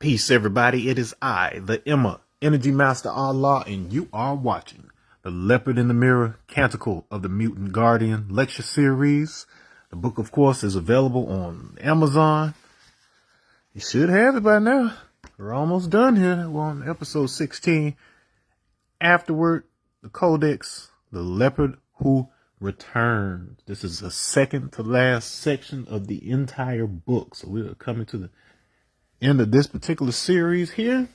Peace, everybody. It is I, the Emma, Energy Master Allah, and you are watching the Leopard in the Mirror, Canticle of the Mutant Guardian lecture series. The book, of course, is available on Amazon. You should have it by now. We're almost done here. We're on episode 16. Afterword, the CODex, the Leopard Who Returned. This is the second to last section of the entire book. So we are coming to the end of this particular series here.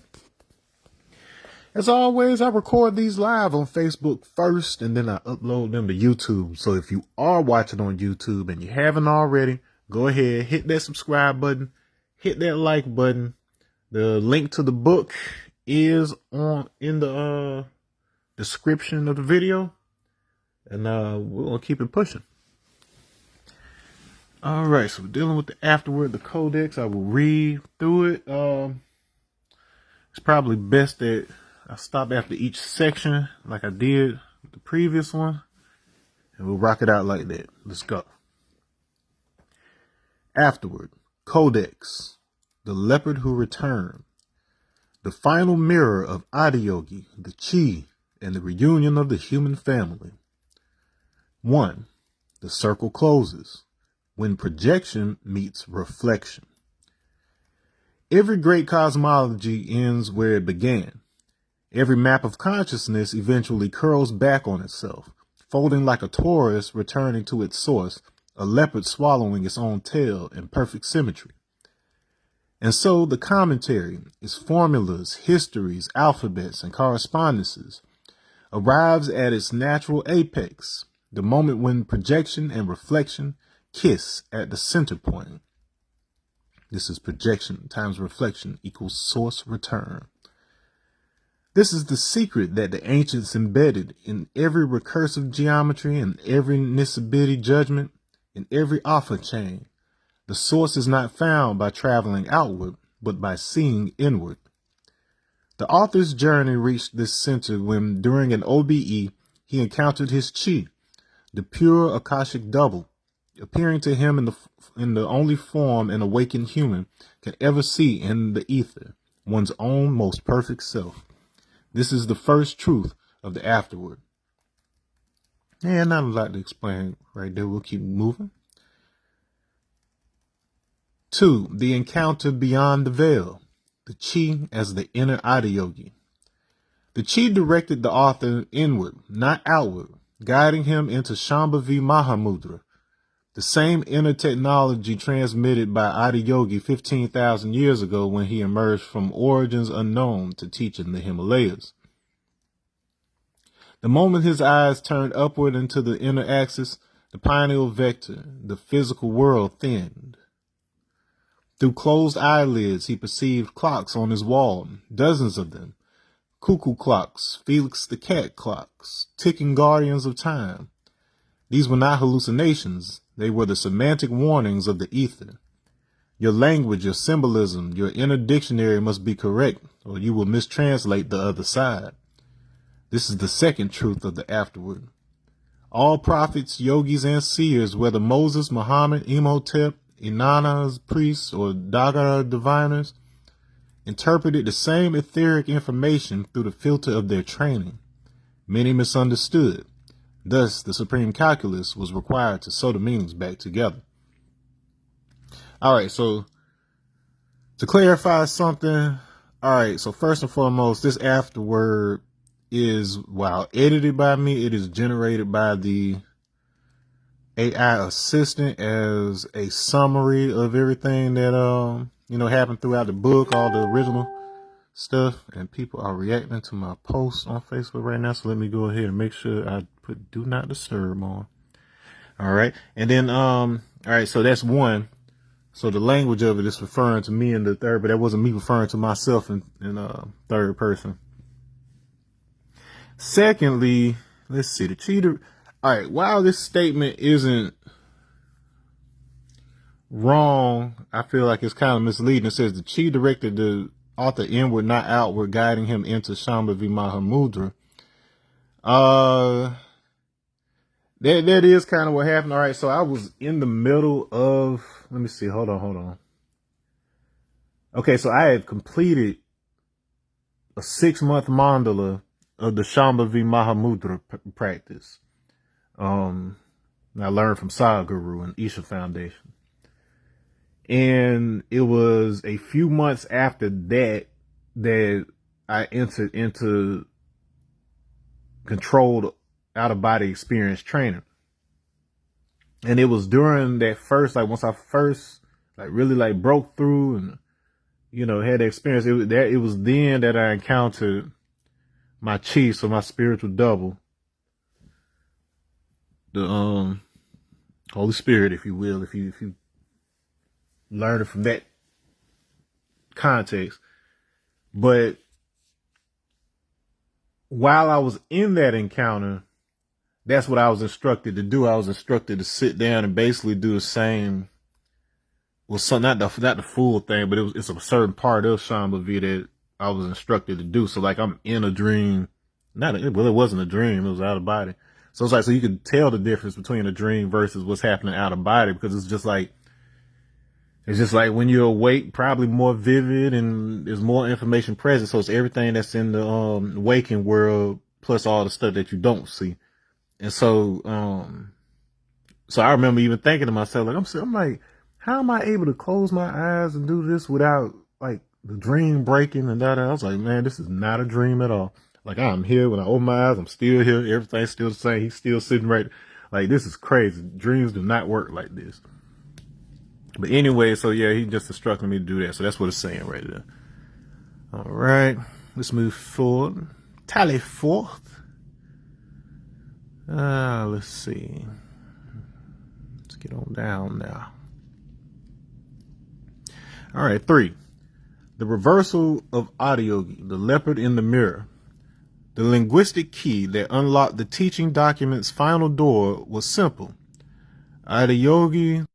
As always, I record these live on Facebook first, and then I upload them to YouTube. So if you are watching on YouTube and you haven't already, go ahead, hit that subscribe button, hit that like button. The link to the book is in the description of the video, and we're gonna keep it pushing. All right, so we're dealing with the Afterword, the CODex. I will read through it. It's probably best that I stop after each section like I did with the previous one, and we'll rock it out like that. Let's go. Afterword, CODex, the Leopard Who Returned, the final mirror of Adiyogi, the Chi, and the reunion of the human family. 1. The circle closes when projection meets reflection. Every great cosmology ends where it began. Every map of consciousness eventually curls back on itself, folding like a torus returning to its source, a leopard swallowing its own tail in perfect symmetry. And so the commentary, its formulas, histories, alphabets, and correspondences, arrives at its natural apex, the moment when projection and reflection kiss at the center point. This is projection times reflection equals source return. This is the secret that the ancients embedded in every recursive geometry and every Nisabiti judgment, in every alpha chain. The source is not found by traveling outward, but by seeing inward. The author's journey reached this center when, during an OBE, he encountered his Chi, the pure Akashic double, appearing to him in the only form an awakened human can ever see in the ether, one's own most perfect self. This is the first truth of the Afterword. Yeah, not a lot to explain right there. We'll keep moving. 2. The encounter beyond the veil, the Chi as the inner Adiyogi. The Chi directed the author inward, not outward, guiding him into Shambhavi Mahamudra, the same inner technology transmitted by Adiyogi 15,000 years ago when he emerged from origins unknown to teach in the Himalayas. The moment his eyes turned upward into the inner axis, the pineal vector, the physical world, thinned. Through closed eyelids, he perceived clocks on his wall, dozens of them, cuckoo clocks, Felix the cat clocks, ticking guardians of time. These were not hallucinations. They were the semantic warnings of the ether. Your language, your symbolism, your inner dictionary must be correct, or you will mistranslate the other side. This is the second truth of the Afterword. All prophets, yogis, and seers, whether Moses, Muhammad, Imhotep, Inanna's priests, or Dagara diviners, interpreted the same etheric information through the filter of their training. Many misunderstood. Thus, the supreme calculus was required to sew the meanings back together. All right, so to clarify something, all right, so first and foremost, this Afterword is, while edited by me, it is generated by the AI assistant as a summary of everything that, happened throughout the book, all the original stuff, and people are reacting to my posts on Facebook right now. So let me go ahead and make sure I put do not disturb on. All right. And then, all right. So that's one. So the language of it is referring to me in the third, but that wasn't me referring to myself in third person. Secondly, let's see the cheater. All right. While this statement isn't wrong, I feel like it's kind of misleading. It says the Chi directed the author inward, not outward, guiding him into Shambhavi Mahamudra. That is kind of what happened. All right, so I was in the middle of, let me see, hold on. Okay, so I had completed a 6-month mandala of the Shambhavi Mahamudra practice. I learned from Sadhguru and Isha Foundation. And it was a few months after that I entered into controlled out-of-body experience training. And it was during that first, like once I first really broke through and, had the experience, it was then that I encountered my chi, so my spiritual double, the Holy Spirit, if you will, if you learn it from that context. But while I was in that encounter, that's what I was instructed to do. I was instructed to sit down and basically do the same. Well, not the full thing, but it's a certain part of Shambhavi that I was instructed to do. So like I'm in a dream. It wasn't a dream. It was out of body. So it's like, so you could tell the difference between a dream versus what's happening out of body, because it's just like when you're awake, probably more vivid and there's more information present. So it's everything that's in the waking world plus all the stuff that you don't see. And so I remember even thinking to myself, I'm like, how am I able to close my eyes and do this without like the dream breaking and that? I was like, man, this is not a dream at all. Like I'm here. When I open my eyes, I'm still here. Everything's still the same. He's still sitting right. Like this is crazy. Dreams do not work like this. But anyway, so yeah, he just instructed me to do that. So that's what it's saying right there. All right, let's move forward. Tally forth. Let's see. Let's get on down now. All right, 3. The reversal of Adiyogi, the leopard in the mirror. The linguistic key that unlocked the teaching document's final door was simple. Adiyogi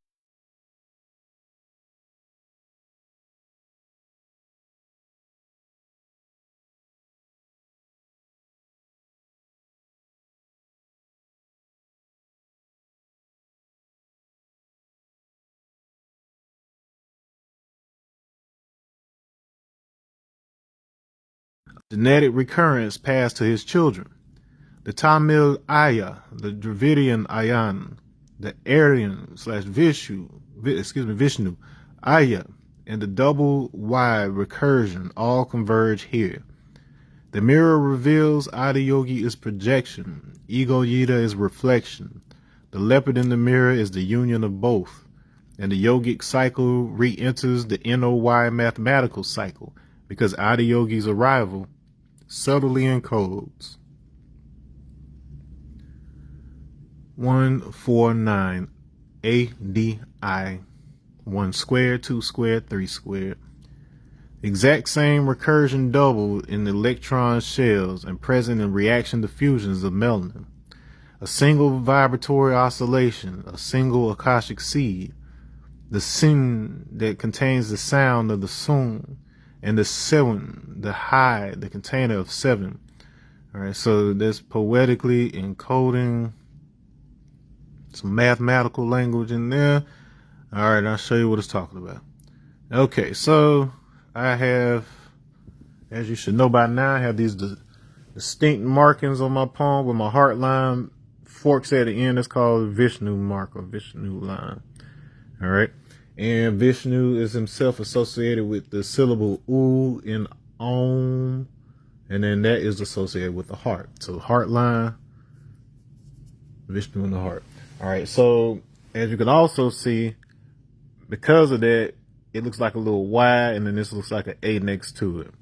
genetic recurrence passed to his children. The Tamil Aya, the Dravidian Ayan, the Aryan/Vishnu Aya, and the double Y recursion all converge here. The mirror reveals Adiyogi is projection, Ego Yida is reflection. The leopard in the mirror is the union of both, and the yogic cycle re-enters the NOY mathematical cycle because Adiyogi's arrival subtly encodes 149 ADI 1 squared, 2 squared, 3 squared. Exact same recursion double in the electron shells and present in reaction diffusions of melanin. A single vibratory oscillation, a single Akashic seed, the sin that contains the sound of the sun, and the 7, the high, the container of 7. All right, so that's poetically encoding some mathematical language in there. All right, I'll show you what it's talking about. Okay, so I have, as you should know by now, I have these distinct markings on my palm where my heart line forks at the end. That's called Vishnu mark or Vishnu line. All right. And Vishnu is himself associated with the syllable U in Om. And then that is associated with the heart. So heart line, Vishnu in the heart. All right. So as you can also see, because of that, it looks like a little Y, and then this looks like an A next to it.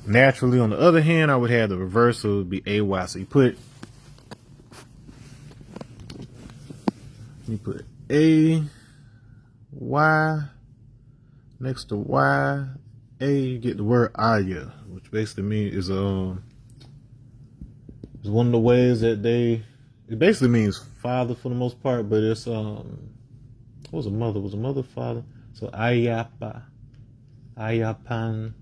Naturally, on the other hand, I would have the reverse, so it would be AY. So you put A, Y next to Y, A, you get the word Aya, which basically means is one of the ways that it basically means father for the most part, but it's what was a mother? Was a mother father? So Ayapa, Ayapan.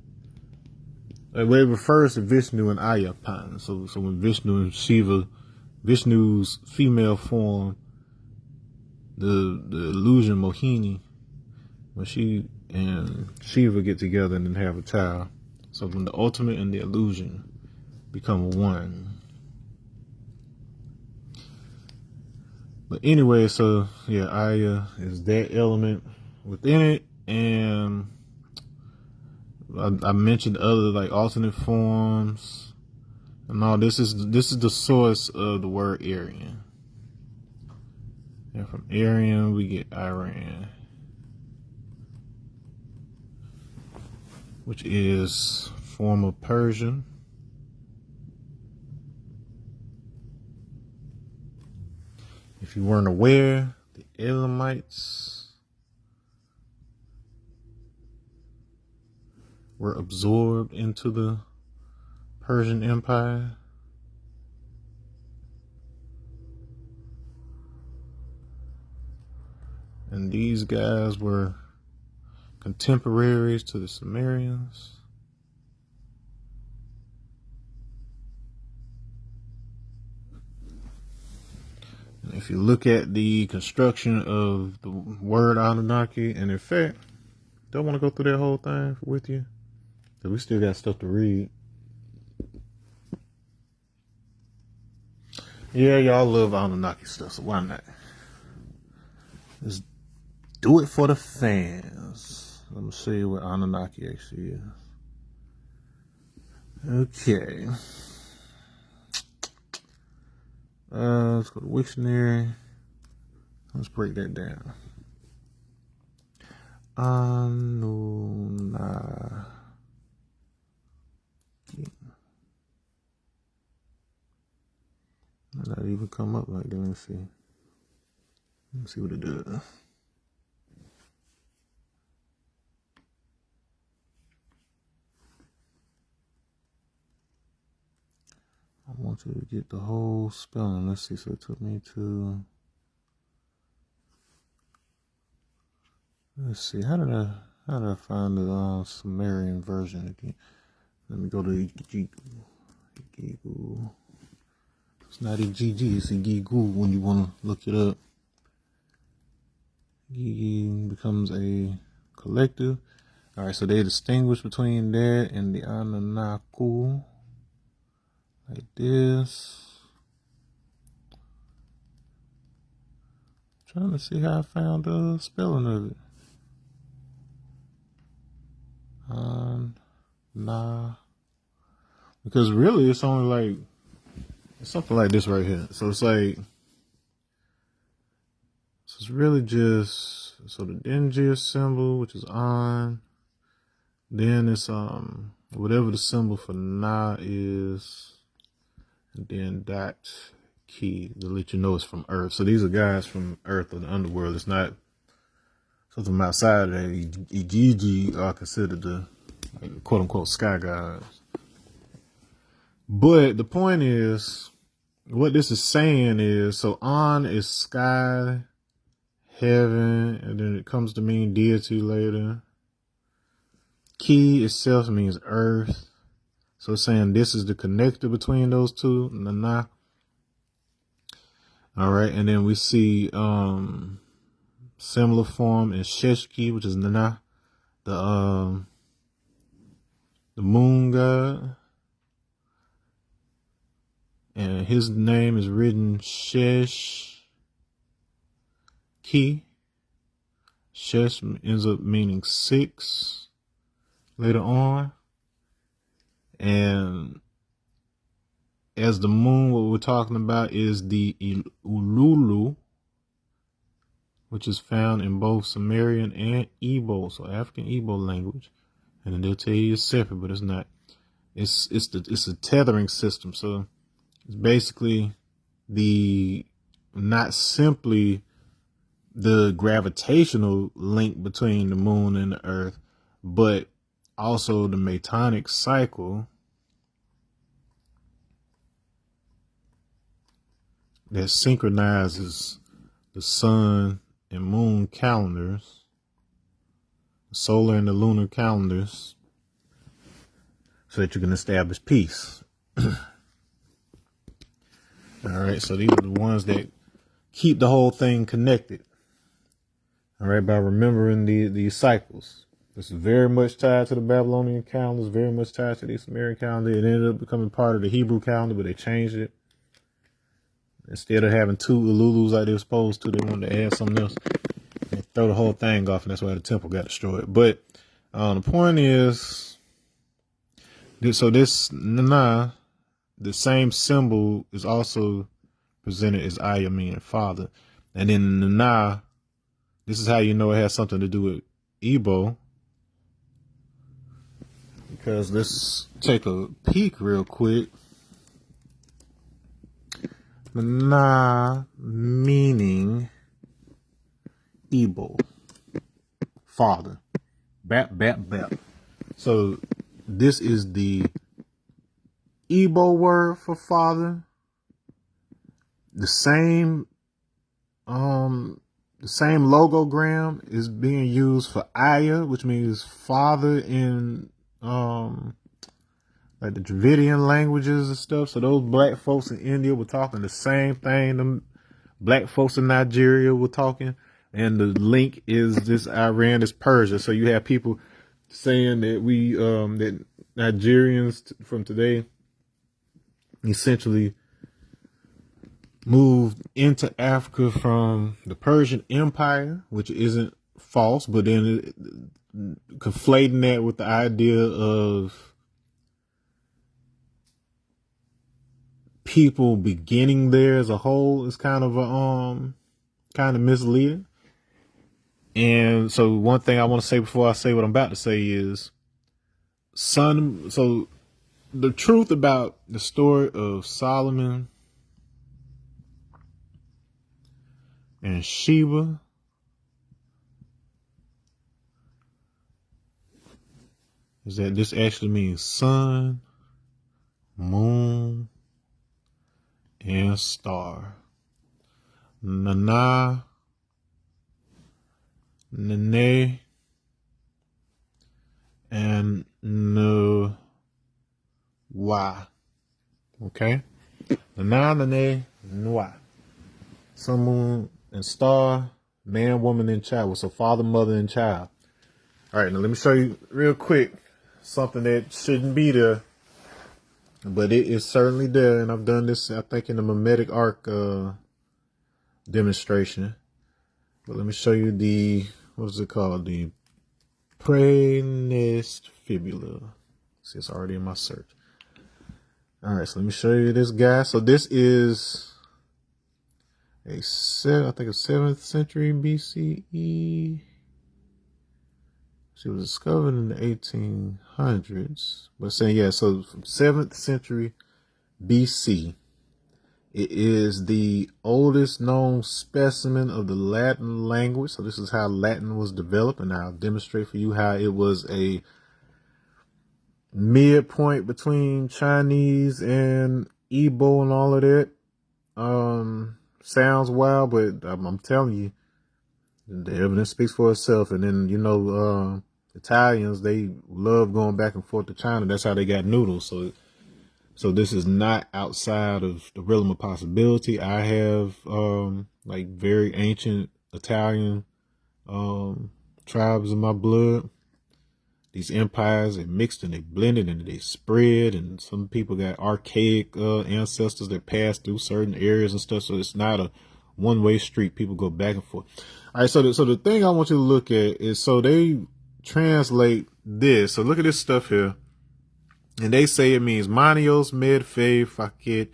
It refers to Vishnu and Ayapan. So when Vishnu and Shiva, Vishnu's female form, the illusion Mohini, when she and Shiva get together and then have a child. So when the ultimate and the illusion become one. But anyway, so yeah, Aya is that element within it, and I mentioned other like alternate forms, and all this is the source of the word Aryan. And from Aryan we get Iran, which is former Persian. If you weren't aware, the Elamites were absorbed into the Persian Empire. And these guys were contemporaries to the Sumerians. And if you look at the construction of the word Anunnaki, and in fact, don't want to go through that whole thing with you, because we still got stuff to read. Yeah, y'all love Anunnaki stuff, so why not? Let's do it for the fans. Let me see what Anunnaki actually is. Okay. Let's go to Wiktionary. Let's break that down. Anunnaki. Did not even come up like that. Let me see. Let's see what it does. I want you to get the whole spelling. Let's see. So it took me to. Let's see. How did I find the Sumerian version again? Let me go to Gigu. It's not EGG, it's Gigu when you want to look it up. Gigu becomes a collective. Alright, so they distinguish between that and the Anunnaki. Like this. Trying to see how I found the spelling of it. Because really it's only like, it's something like this right here. So it's like, so it's really just, so the Dingy symbol, which is on, then it's whatever the symbol for Na is, and then dot key to let you know it's from Earth. So these are guys from Earth or the underworld. It's not something from outside of that. Igigi are considered the like, quote unquote sky gods. But the point is, what this is saying is, so on is sky, heaven, and then it comes to mean deity later. Ki itself means earth. So it's saying this is the connector between those two, Nana. All right, and then we see similar form in Sheshki, which is Nana, the moon god. And his name is written Shesh Ki. Shesh ends up meaning 6 later on. And as the moon, what we're talking about is the Ululu, which is found in both Sumerian and Igbo, so African Igbo language. And then they'll tell you it's separate, but it's not. It's a tethering system. So it's basically not simply the gravitational link between the moon and the earth, but also the Metonic cycle that synchronizes the sun and moon calendars, the solar and the lunar calendars, so that you can establish peace. All right, so these are the ones that keep the whole thing connected. All right, by remembering these cycles. This is very much tied to the Babylonian calendar. It's very much tied to the Sumerian calendar. It ended up becoming part of the Hebrew calendar, but they changed it. Instead of having 2 Elulus like they were supposed to, they wanted to add something else. They throw the whole thing off, and that's why the temple got destroyed. But the point is, so this Nana, the same symbol is also presented as Aya, meaning father. And then Nana, this is how you know it has something to do with Igbo. Because let's take a peek real quick. Nana meaning Igbo, father. Bap, bap, bap. So this is the Igbo word for father. The same logogram is being used for Aya, which means father in like the Dravidian languages and stuff. So those black folks in India were talking the same thing. Them black folks in Nigeria were talking. And the link is this Iran is Persia. So you have people saying that that Nigerians from today essentially moved into Africa from the Persian Empire, which isn't false, but then conflating that with the idea of people beginning there as a whole is kind of misleading. And so one thing I want to say before I say what I'm about to say is so the truth about the story of Solomon and Sheba is that this actually means sun, moon, and star. Nana, Nene, and Nuwa. Okay? Nana, Nene, Nuwa. Sun, moon, and star, man, woman, and child. So father, mother, and child. All right, now let me show you real quick something that shouldn't be there, but it is certainly there. And I've done this, I think, in the mimetic arc demonstration. But let me show you what is it called? The Praenest fibula. See, it's already in my search. All right, so let me show you this guy. So this is I think a 7th century BCE. She was discovered in the 1800s. But saying, yeah, so from 7th century BC. It is the oldest known specimen of the Latin language. So this is how Latin was developed. And I'll demonstrate for you how it was a midpoint between Chinese and Igbo and all of that. Sounds wild, but I'm telling you, the evidence speaks for itself. And then, Italians, they love going back and forth to China. That's how they got noodles. So this is not outside of the realm of possibility. I have like very ancient Italian tribes in my blood. These empires, they mixed and they blended and they spread, and some people got archaic ancestors that passed through certain areas and stuff. So it's not a one-way street. People go back and forth. All right, so the thing I want you to look at is, so they translate this. So look at this stuff here. And they say it means Manios, Med, Fe, Fakit,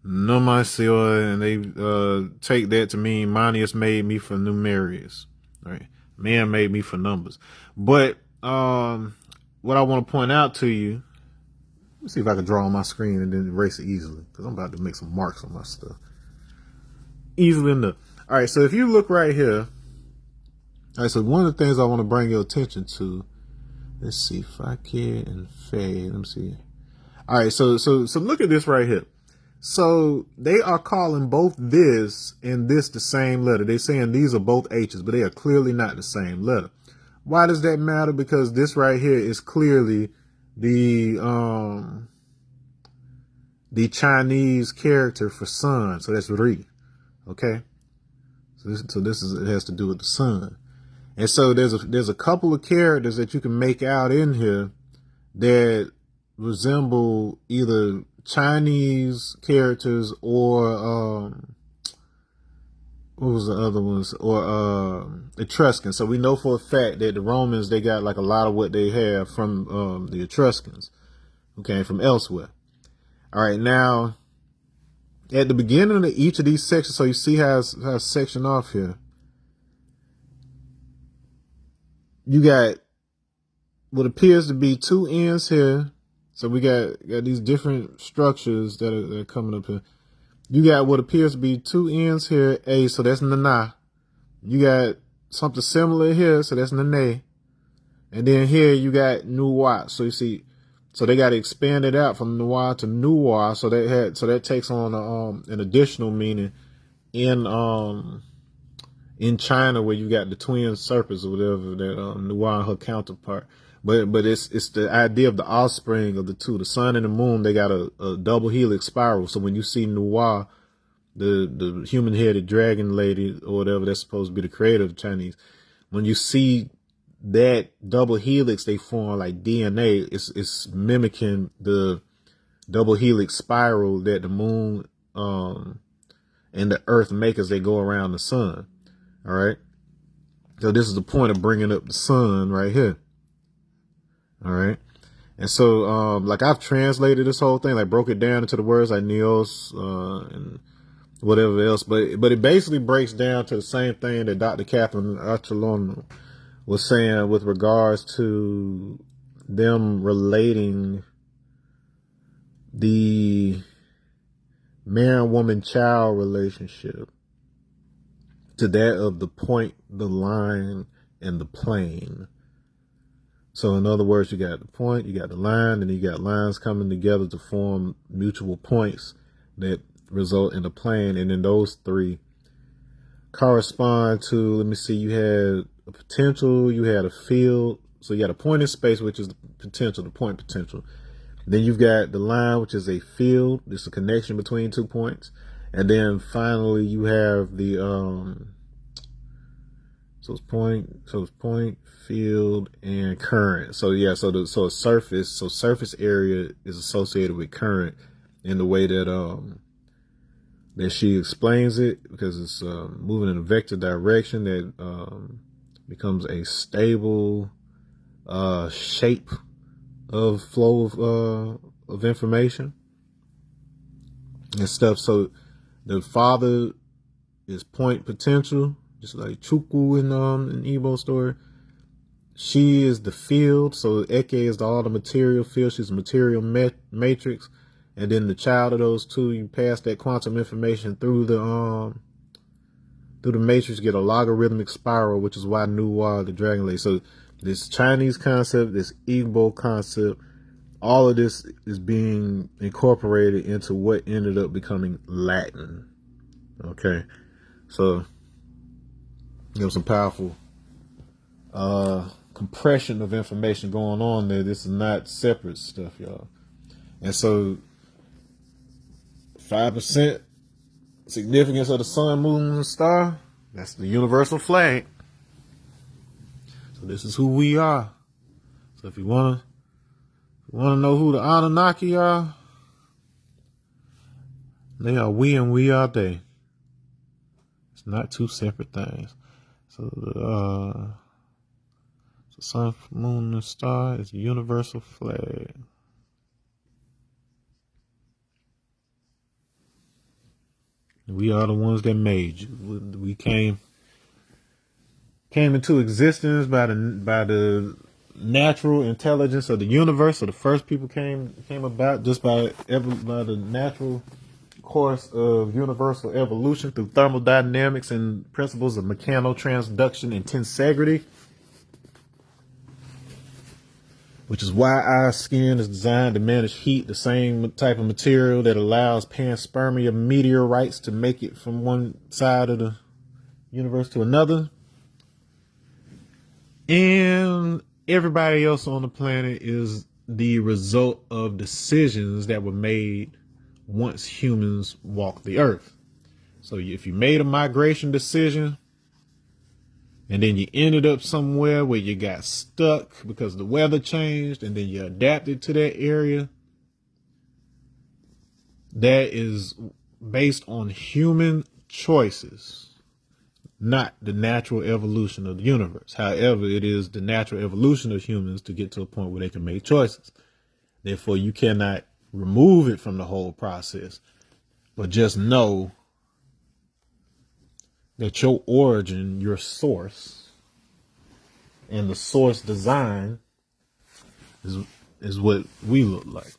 Nomasio, and they take that to mean Manius made me for numerius. Right? Man made me for numbers. But what I want to point out to you, let's see if I can draw on my screen and then erase it easily, because I'm about to make some marks on my stuff. Easily enough. All right, so if you look right here, all right, so one of the things I want to bring your attention to, let's see, Fakir and Faye. Let me see. All right, so look at this right here. So they are calling both this and this the same letter. They're saying these are both H's, but they are clearly not the same letter. Why does that matter? Because this right here is clearly the Chinese character for sun. So that's Ri. Okay. So this is, it has to do with the sun. And so there's a couple of characters that you can make out in here that resemble either Chinese characters or what was the other ones? Or Etruscans. So we know for a fact that the Romans, they got like a lot of what they have from the Etruscans who came from elsewhere. All right, now at the beginning of each of these sections, so you see how it's sectioned off here. You got what appears to be two ends here. So we got these different structures that are coming up here. You got what appears to be two ends here, A, so that's Nana. You got something similar here, so that's Nene. And then here you got Nuwa. So you see, so they got to expand it out from Nuwa to Nuwa. So that takes on an additional meaning in China, where you got the twin serpents or whatever, that Nuwa and her counterpart. But it's the idea of the offspring of the two. The sun and the moon, they got a double helix spiral. So when you see Nuwa, the human-headed dragon lady or whatever, that's supposed to be the creator of the Chinese, when you see that double helix they form like DNA, it's mimicking the double helix spiral that the moon and the earth make as they go around the sun. All right. So this is the point of bringing up the sun right here. All right. And so, like I've translated this whole thing, like broke it down into the words like Neos, and whatever else. But it basically breaks down to the same thing that Dr. Catherine Archulon was saying with regards to them relating the man-woman-child relationship to that of the point, the line, and the plane. So in other words, you got the point, you got the line, and you got lines coming together to form mutual points that result in a plane. And then those three correspond to, let me see, you had a potential, you had a field. So you got a point in space, which is the potential, the point potential. Then you've got the line, which is a field. It's a connection between 2 points. And then finally you have the, so it's point, field, and current. So yeah, so surface area is associated with current in the way that that she explains it, because it's moving in a vector direction that becomes a stable shape of flow of information and stuff. So the father is point potential, just like Chuku in Igbo story. She is the field, so Eke is all the material field. She's a material matrix, and then the child of those two, you pass that quantum information through the matrix, get a logarithmic spiral, which is why Nuwa, the dragon lady. So this Chinese concept, this Igbo concept, all of this is being incorporated into what ended up becoming Latin. Okay, so there was some powerful compression of information going on there. This is not separate stuff, y'all. And so 5% significance of the sun, moon, and star, that's the universal flag. So this is who we are. So if you wanna know who the Anunnaki are, they are we and we are they. It's not two separate things. So the sun, moon, and star is a universal flag. We are the ones that made you. We came into existence by the natural intelligence of the universe. So the first people came about just by the natural course of universal evolution through thermodynamics and principles of mechanotransduction and tensegrity, which is why our skin is designed to manage heat, the same type of material that allows panspermia meteorites to make it from one side of the universe to another. And everybody else on the planet is the result of decisions that were made once humans walked the earth. So if you made a migration decision, and then you ended up somewhere where you got stuck because the weather changed, and then you adapted to that area, that is based on human choices, not the natural evolution of the universe. However, it is the natural evolution of humans to get to a point where they can make choices. Therefore, you cannot remove it from the whole process, but just know that your origin, your source, and the source design is what we look like.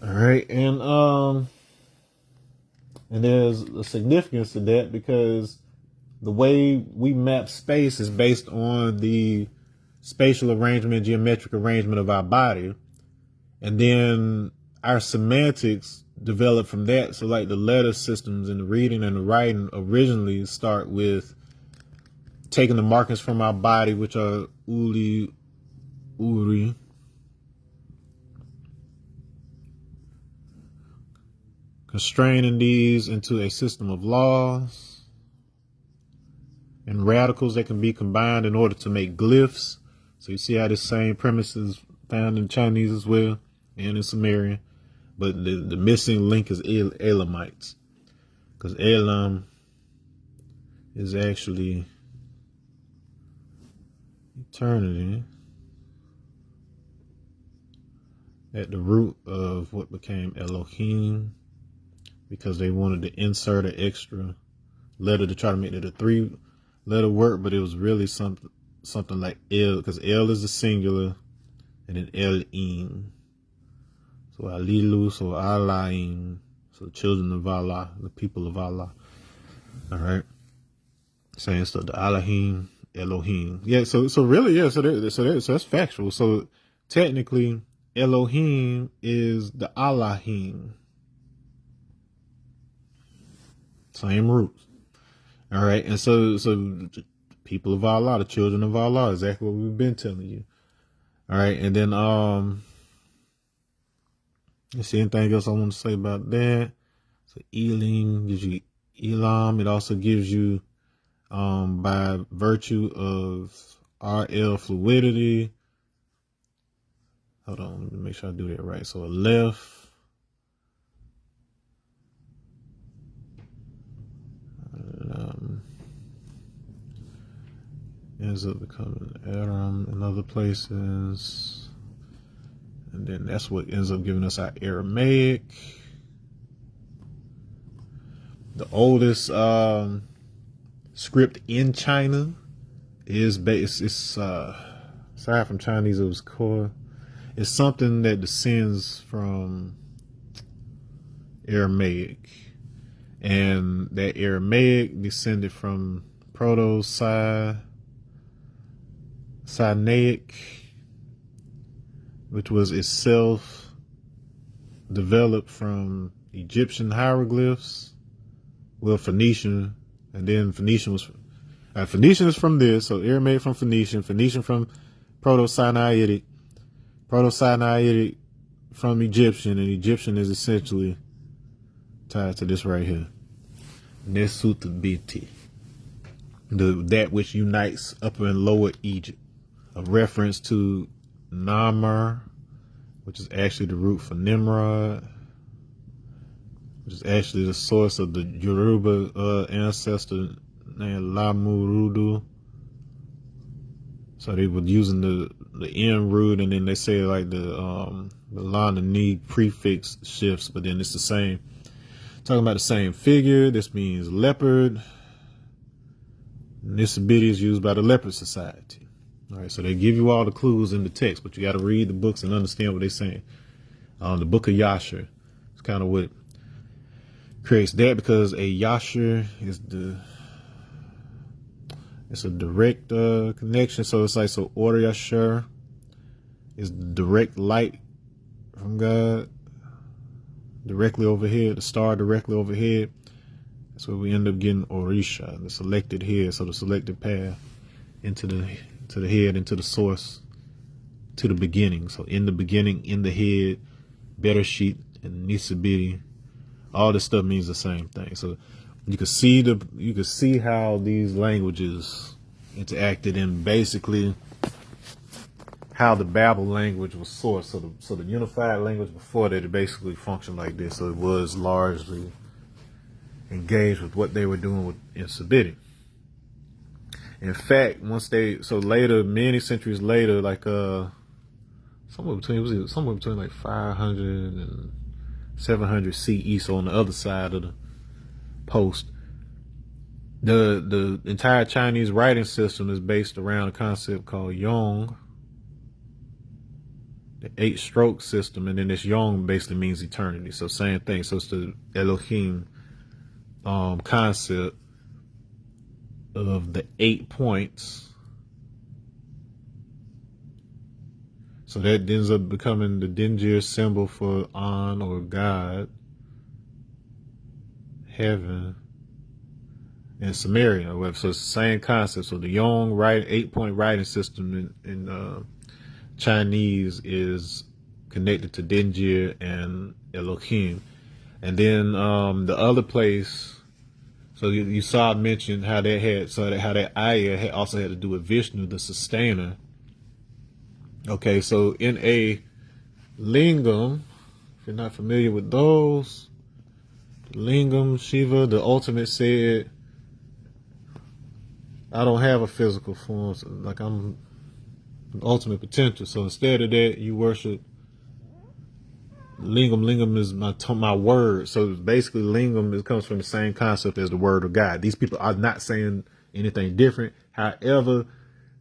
All right, and there's a significance to that because the way we map space is based on the spatial arrangement, geometric arrangement of our body, and then our semantics develop from that. So like the letter systems and the reading and the writing originally start with taking the markings from our body, which are uli, uri, constraining these into a system of laws and radicals that can be combined in order to make glyphs. So you see how this same premise is found in Chinese as well and in Sumerian. But the missing link is Elamites, because Elam is actually eternity at the root of what became Elohim, because they wanted to insert an extra letter to try to make it a 3-letter word, but it was really something like El, because El is the singular, and then El-im. So Alilu, so Alaim, so children of Allah, the people of Allah. All right, saying stuff, the Elohim, Elohim. Yeah, so really, yeah, so that's factual. So technically, Elohim is the Allahim. Same roots. All right, and so people of Allah, the children of Allah, exactly what we've been telling you. All right, and then let's see anything else I want to say about that. So Elim gives you Elam. It also gives you by virtue of RL fluidity. Hold on, let me make sure I do that right. So a left. Ends up becoming Aram in other places. And then that's what ends up giving us our Aramaic. The oldest script in China is based, it's aside from Chinese, it was core. It's something that descends from Aramaic. And that Aramaic descended from Proto-Sinaitic, which was itself developed from Egyptian hieroglyphs, well, Phoenician, and then Phoenician is from this, so Aramaic from Phoenician from Proto-Sinaitic, Proto-Sinaitic from Egyptian, and Egyptian is essentially tied to this right here, Nesutabiti, that which unites Upper and Lower Egypt, a reference to Namar, which is actually the root for Nimrod, which is actually the source of the Yoruba ancestor named Lamurudu. So they were using the N root, and then they say like the line of need prefix shifts, but then it's the same. Talking about the same figure. This means leopard. Nisabiti is used by the Leopard Society. All right, so they give you all the clues in the text, but you got to read the books and understand what they're saying. The book of Yasher is kind of what creates that, because a Yasher is it's a direct connection. So it's like, so Order Yasher is direct light from God directly overhead, the star directly overhead. That's where we end up getting Orisha, the selected head, so the selected path into the head, into the source, to the beginning. So in the beginning, in the head, Bereshit and Nisabiti, all this stuff means the same thing. So you can see how these languages interacted, and basically how the Babel language was sourced. So the unified language before that, it basically functioned like this. So it was largely engaged with what they were doing in Semitic. In fact, later, many centuries later, like somewhere between like 500 and 700 CE, so on the other side of the post, the entire Chinese writing system is based around a concept called Yong, the 8-stroke system, and then this Yong basically means eternity. So same thing. So it's the Elohim concept of the 8 points. So that ends up becoming the Dingir symbol for An, or God, heaven, and Samaria. So it's the same concept. So the Yong 8-point writing system in Chinese is connected to Dingir and Elohim. And then the other place, so you saw I mentioned how that ayah also had to do with Vishnu, the sustainer. Okay, so in a lingam, if you're not familiar with those, lingam, Shiva, the ultimate, said, I don't have a physical form, so like I'm the ultimate potential. So instead of that, you worship lingam. Lingam is my word. So basically, lingam comes from the same concept as the word of God. These people are not saying anything different. However,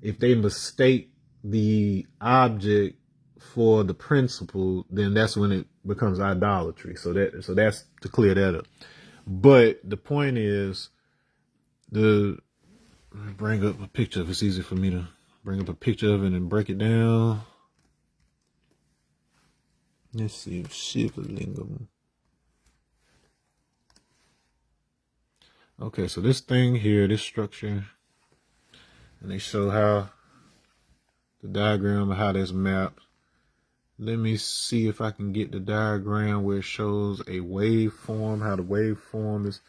if they mistake the object for the principle, then that's when it becomes idolatry. So that's to clear that up. But the point is, bring up a picture if it's easy for me to bring up a picture of it and break it down. Let's see, Shiva Lingam. Okay, so this thing here, this structure, and they show how the diagram of how that's mapped. Let me see if I can get the diagram where it shows a waveform, how the waveform is.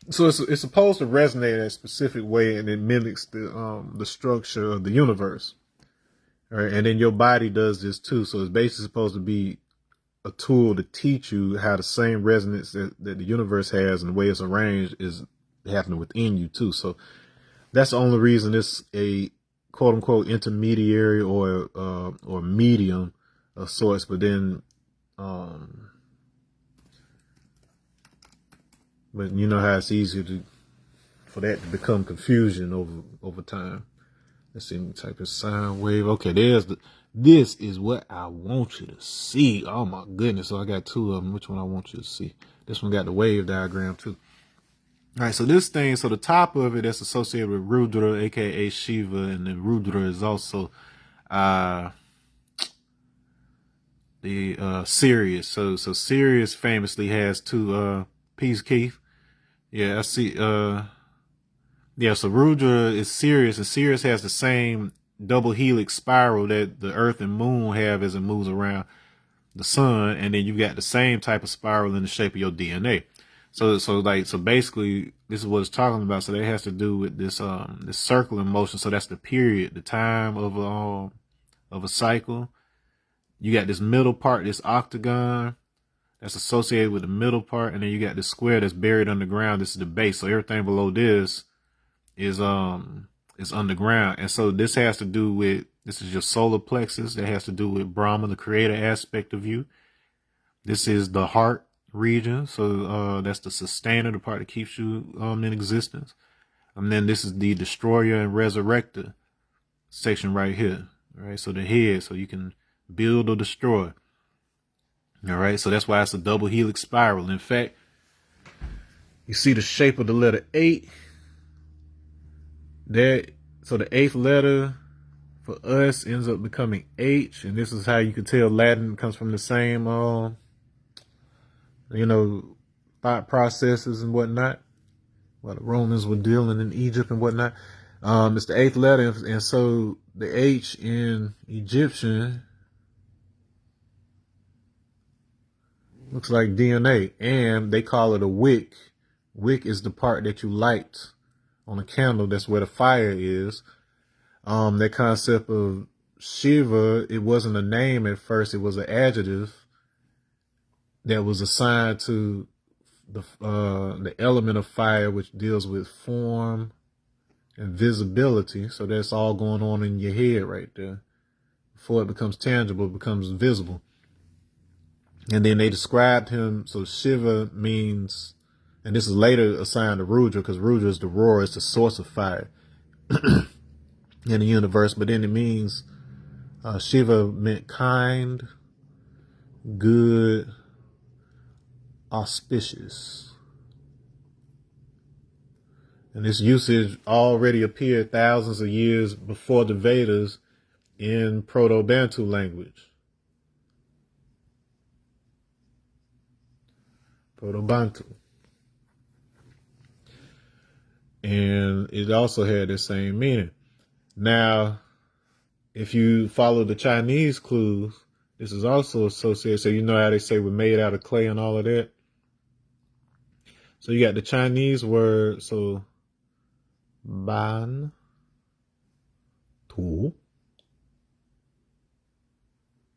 So it's supposed to resonate in a specific way, and it mimics the structure of the universe. All right, and then your body does this too. So it's basically supposed to be a tool to teach you how the same resonance that the universe has and the way it's arranged is happening within you too. So that's the only reason it's a quote unquote intermediary or medium of sorts. But then, but you know how it's easy for that to become confusion over time. Let's see, type of sine wave. Okay, this is what I want you to see. Oh my goodness. So I got two of them. Which one I want you to see? This one got the wave diagram too. All right, so this thing, so the top of it that's associated with Rudra, aka Shiva, and then Rudra is also the Sirius. So Sirius famously has two Peace Keith. Yeah, I see yeah, so Rudra is Sirius, and Sirius has the same double helix spiral that the Earth and Moon have as it moves around the sun, and then you got the same type of spiral in the shape of your DNA. So basically, this is what it's talking about. So that has to do with this circling motion. So that's the period, the time of a cycle. You got this middle part, this octagon, that's associated with the middle part, and then you got this square that's buried underground. This is the base. So everything below this is underground. And so this has to do with, this is your solar plexus. That has to do with Brahma, the creator aspect of you. This is the heart region. So that's the sustainer, the part that keeps you in existence. And then this is the destroyer and resurrector section right here. All right, so the head, so you can build or destroy. All right, so that's why it's a double helix spiral. In fact, you see the shape of the letter 8. So the 8th letter for us ends up becoming H, and this is how you can tell Latin comes from the same, thought processes and whatnot, while the Romans were dealing in Egypt and whatnot. It's the 8th letter, and so the H in Egyptian looks like DNA, and they call it a wick Wick is the part that you light on a candle. That's where the fire is. That concept of Shiva, it wasn't a name at first. It was an adjective that was assigned to the element of fire, which deals with form and visibility. So that's all going on in your head right there. Before it becomes tangible, it becomes visible. And then they described him. So Shiva means, and this is later assigned to Rudra, because Rudra is the roar, it's the source of fire in the universe. But then it means Shiva meant kind, good, auspicious. And this usage already appeared thousands of years before the Vedas in Proto-Bantu language. Proto-Bantu. And it also had the same meaning. Now, if you follow the Chinese clues, this is also associated. So you know how they say we're made out of clay and all of that? So you got the Chinese word, so ban, tu.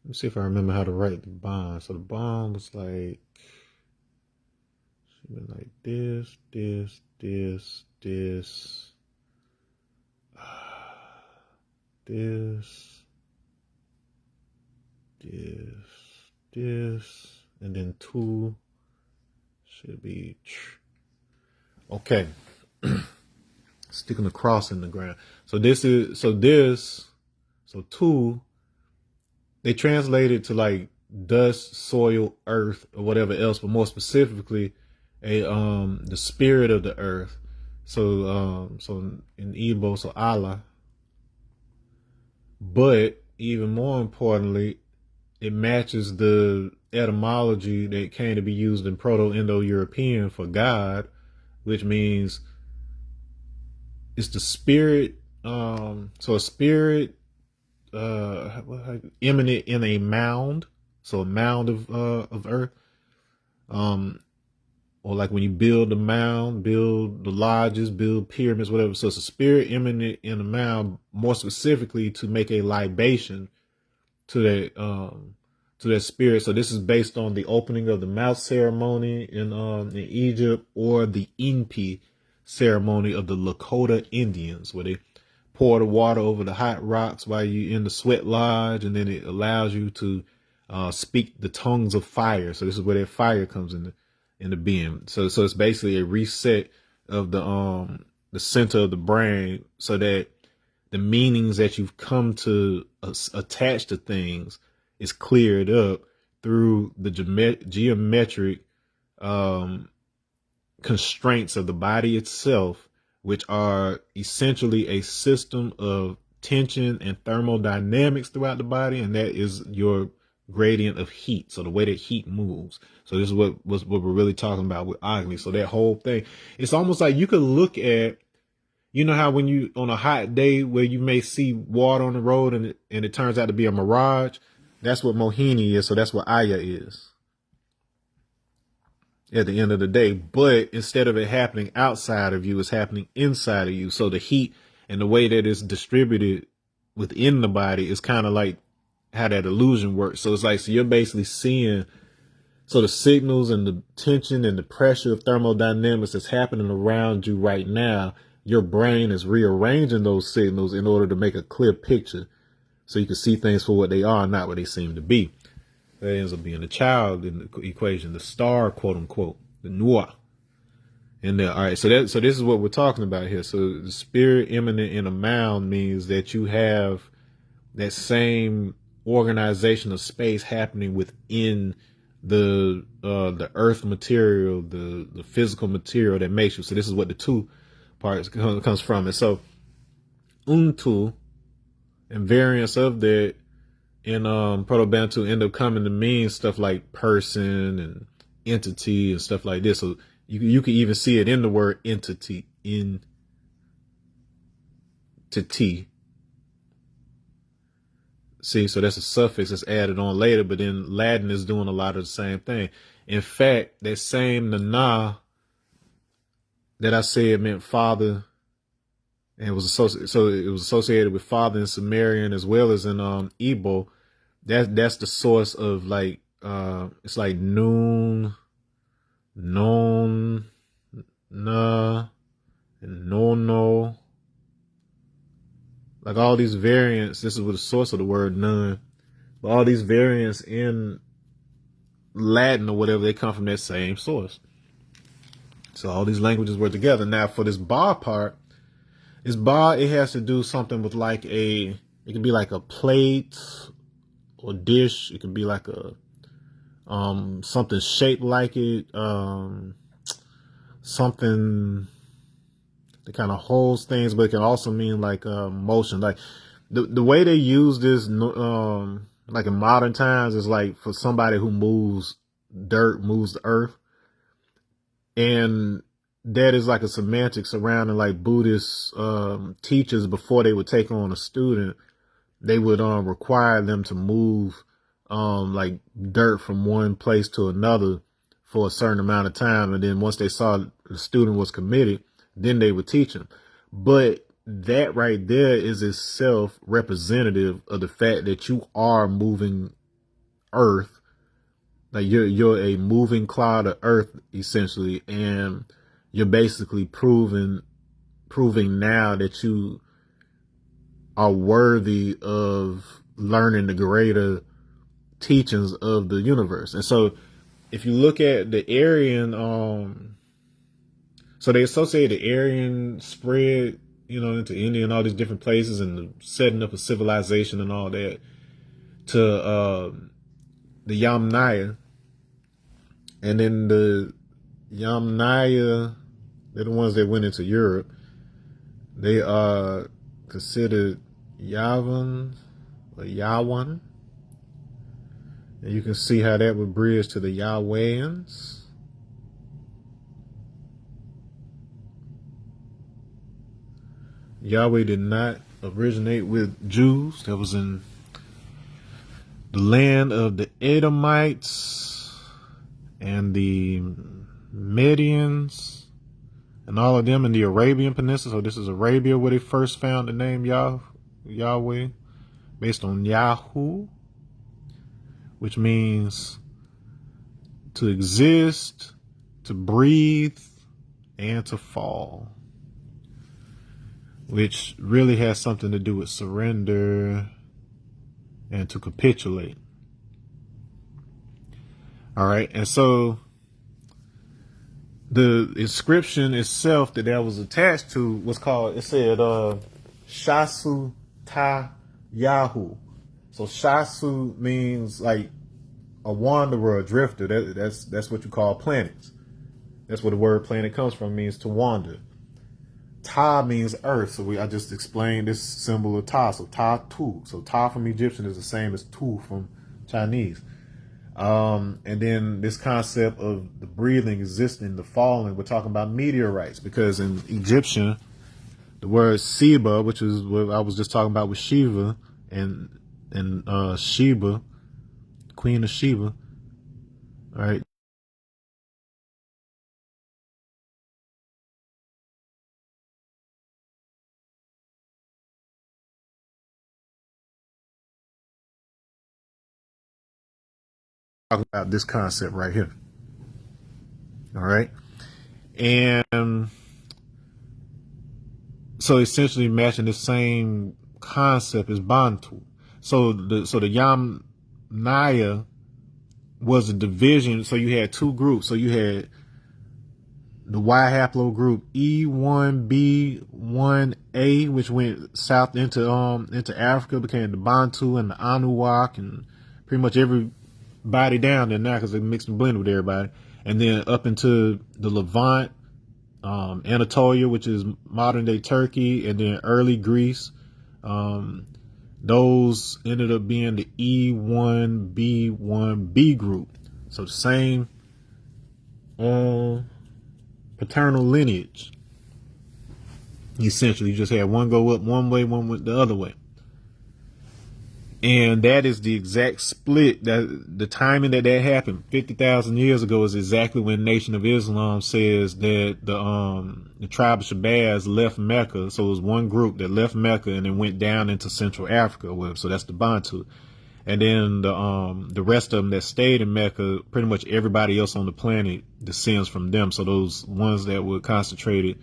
Let me see if I remember how to write the ban. So the ban was like, should be like this, this, this, this, this, and then two should be okay. Sticking the cross in the ground. So two, they translated to like dust, soil, earth, or whatever else, but more specifically, the spirit of the earth. So in Igbo, so Allah. But even more importantly, it matches the etymology that came to be used in Proto-Indo-European for God, which means it's the spirit. So a spirit imminent in a mound, so a mound of earth. Or like when you build a mound, build the lodges, build pyramids, whatever. So it's a spirit imminent in a mound, more specifically to make a libation to that spirit. So this is based on the opening of the mouth ceremony in Egypt, or the Inpi ceremony of the Lakota Indians, where they pour the water over the hot rocks while you're in the sweat lodge, and then it allows you to speak the tongues of fire. So this is where that fire comes in the being. So it's basically a reset of the center of the brain, so that the meanings that you've come to attach to things is cleared up through the geometric constraints of the body itself, which are essentially a system of tension and thermodynamics throughout the body, and that is your gradient of heat. So the way that heat moves. So this is what we're really talking about with Agni. So that whole thing, it's almost like you could look at, you know how when you on a hot day where you may see water on the road and it turns out to be a mirage, that's what Mohini is. So that's what Aya is at the end of the day. But instead of it happening outside of you, it's happening inside of you. So the heat and the way that it's distributed within the body is kind of like how that illusion works. So it's like, so you're basically seeing, so the signals and the tension and the pressure of thermodynamics that's happening around you right now, your brain is rearranging those signals in order to make a clear picture, so you can see things for what they are, not what they seem to be. That ends up being the child in the equation, the star, quote unquote, the Noah. And then, all right, so this is what we're talking about here. So the spirit imminent in a mound means that you have that same organization of space happening within the earth material, the physical material that makes you. So this is what the two parts comes from. And so Untu and variants of that in Proto-Bantu end up coming to mean stuff like person and entity and stuff like this. So you can even see it in the word entity, See, so that's a suffix that's added on later, but then Latin is doing a lot of the same thing. In fact, that same nana that I said meant father, and it was associated with father in Sumerian as well as in Igbo. That's the source of like it's like noon, non, na, and no. Like all these variants, this is what the source of the word none. But all these variants in Latin or whatever, they come from that same source. So all these languages were together. Now for this ba part, this ba, it has to do something with like it can be like a plate or dish. It can be like a something shaped like it, something that kind of holds things, but it can also mean like motion. Like the way they use this, like in modern times, is like for somebody who moves dirt, moves the earth, and that is like a semantic surrounding like Buddhist teachers. Before they would take on a student, they would require them to move like dirt from one place to another for a certain amount of time, and then once they saw the student was committed, then they would teach him. But that right there is itself representative of the fact that you are moving earth. Like you're a moving cloud of earth essentially, and you're basically proving now that you are worthy of learning the greater teachings of the universe. And so if you look at the Aryan, so they associate the Aryan spread, into India and all these different places and the setting up of civilization and all that to the Yamnaya. And then the Yamnaya, they're the ones that went into Europe. They are considered Yavan or Yawan. And you can see how that would bridge to the Yahwehans. Yahweh did not originate with Jews. That was in the land of the Edomites and the Medians and all of them in the Arabian Peninsula. So this is Arabia where they first found the name Yahweh, based on Yahu, which means to exist, to breathe, and to fall, which really has something to do with surrender and to capitulate. All right. And so the inscription itself that was attached to was called, it said, Shasu Ta Yahu. So Shasu means like a wanderer, a drifter. That's what you call planets. That's where the word planet comes from, means to wander. Ta means earth. So I just explained this symbol of Ta. So Ta Tu. So Ta from Egyptian is the same as Tu from Chinese. And then this concept of the breathing, existing, the falling, we're talking about meteorites, because in Egyptian, the word Seba, which is what I was just talking about with Shiva and Sheba, Queen of Sheba, all right. Talking about this concept right here. All right. And so essentially matching the same concept as Bantu. So the Yamnaya was a division. So you had two groups. So you had the Y haplogroup E1B1A, which went south into Africa, became the Bantu and the Anuak and pretty much everybody down there now because they mixed and blended with everybody. And then up into the Levant, Anatolia, which is modern day Turkey, and then early Greece. Those ended up being the E1B1B group. So the same paternal lineage. Essentially, you just had one go up one way, one went the other way. And that is the exact split. That the timing that happened 50,000 years ago is exactly when Nation of Islam says that the tribe of Shabazz left Mecca. So it was one group that left Mecca and then went down into Central Africa. So that's the Bantu. And then the rest of them that stayed in Mecca, pretty much everybody else on the planet descends from them. So those ones that were concentrated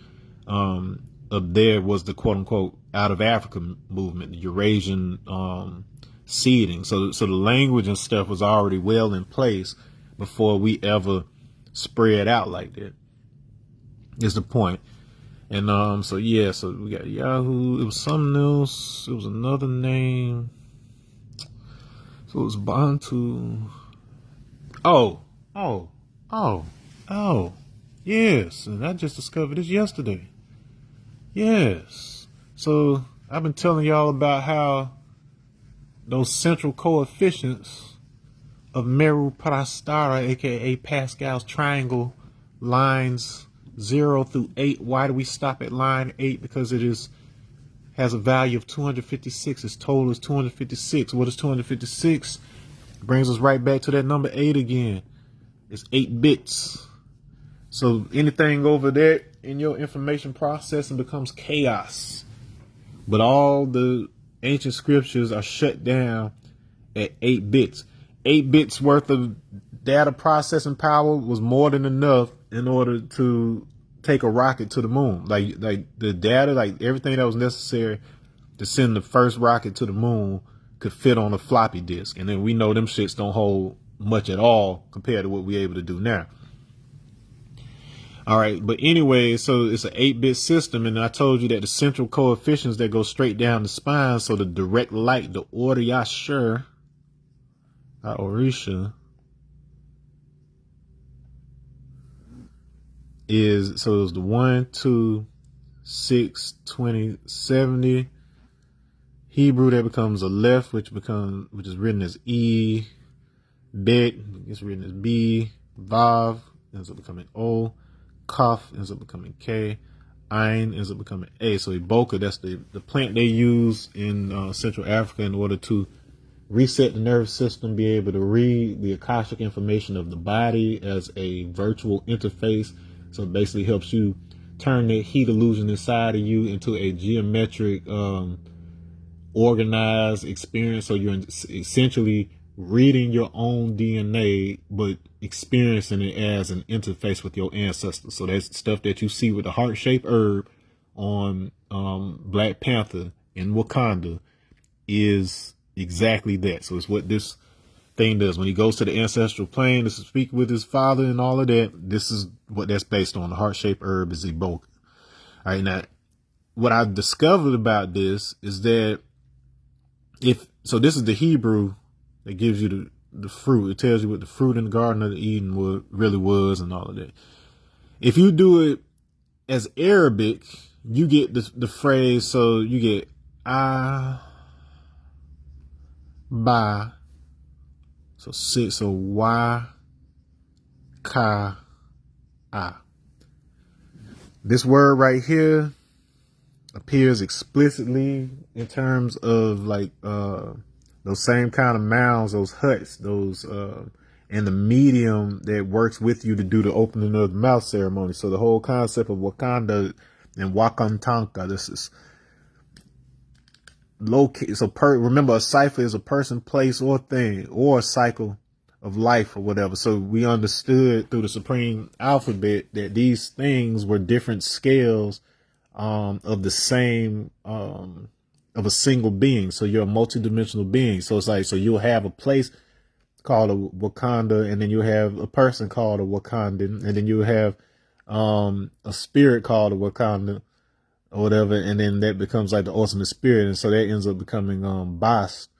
up there was the quote unquote out of Africa movement, the Eurasian seeding. So the language and stuff was already well in place before we ever spread out like that. Is the point. And so yeah, so we got Yahoo. It was something else. It was another name. So it was Bantu. Oh. Yes, and I just discovered this yesterday. Yes. So I've been telling y'all about how those central coefficients of Meru Prastara, aka Pascal's triangle, lines 0 through 8. Why do we stop at line 8? Because it has a value of 256. Its total is 256. What is 256? Brings us right back to that number 8 again. It's 8 bits. So anything over that in your information processing becomes chaos. But all the ancient scriptures are shut down at 8 bits. 8 bits worth of data processing power was more than enough in order to take a rocket to the moon. Like the data, like everything that was necessary to send the first rocket to the moon could fit on a floppy disk. And then we know them shits don't hold much at all compared to what we're able to do now. All right. But anyway, so it's an 8-bit system. And I told you that the central coefficients that go straight down the spine. So the direct light, the Orisha, is, so it was the 1, 2, 6, 20, 70. Hebrew, that becomes a left, which is written as E. Bet gets written as B. Vav ends up becoming O. Kaf ends up becoming K. Ein ends up becoming A. So Iboka, that's the plant they use in Central Africa in order to reset the nervous system, be able to read the Akashic information of the body as a virtual interface. So it basically helps you turn that heat illusion inside of you into a geometric, organized experience. So you're essentially reading your own DNA, but experiencing it as an interface with your ancestors. So that's stuff that you see with the heart-shaped herb on Black Panther in Wakanda is exactly that. So it's what this thing does. When he goes to the ancestral plane to speak with his father and all of that, this is what that's based on. The heart-shaped herb is Iboka. All right, now, what I've discovered about this is that so this is the Hebrew that gives you the fruit. It tells you what the fruit in the Garden of Eden really was and all of that. If you do it as Arabic, you get the phrase, so you get ba, so 6, so Y, Ka, A. This word right here appears explicitly in terms of like those same kind of mounds, those huts, those and the medium that works with you to do the opening of the mouth ceremony. So the whole concept of Wakanda and Wakantanka, this is located. So remember, a cipher is a person, place, or thing, or a cycle of life or whatever. So we understood through the supreme alphabet that these things were different scales of the same, of a single being. So you're a multidimensional being. So it's like, so you'll have a place called a Wakanda, and then you have a person called a Wakandan, and then you have a spirit called a Wakanda or whatever, and then that becomes like the ultimate spirit, and so that ends up becoming Bast.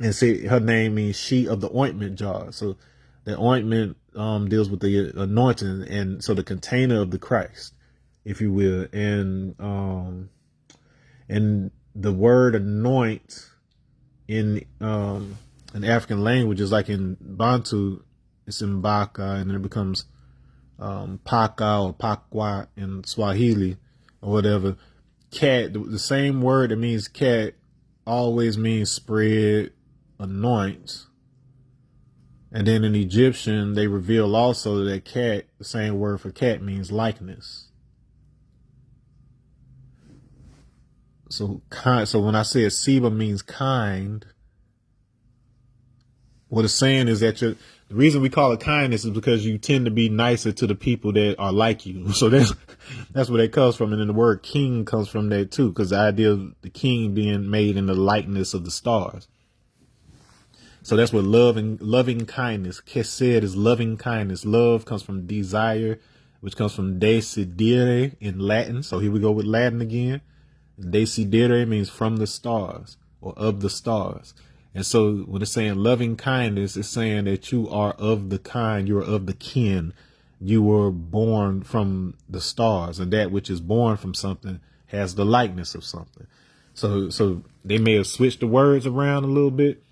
And see, her name means she of the ointment jar. So the ointment deals with the anointing, and so the container of the Christ, if you will. And the word anoint in African languages, like in Bantu, it's Mbaka, and then it becomes Paka or Pakwa in Swahili or whatever. Cat, the same word that means cat, always means spread, anoint. And then in Egyptian, they reveal also that cat, the same word for cat, means likeness. So when I say Siba means kind, what it's saying is that the reason we call it kindness is because you tend to be nicer to the people that are like you. So that's where that comes from. And then the word king comes from that too, because the idea of the king being made in the likeness of the stars. So that's what loving kindness. Kesed is loving kindness. Love comes from desire, which comes from desidere in Latin. So here we go with Latin again. Desidere means from the stars or of the stars. And so when it's saying loving kindness, it's saying that you are of the kind, you are of the kin. You were born from the stars, and that which is born from something has the likeness of something. So they may have switched the words around a little bit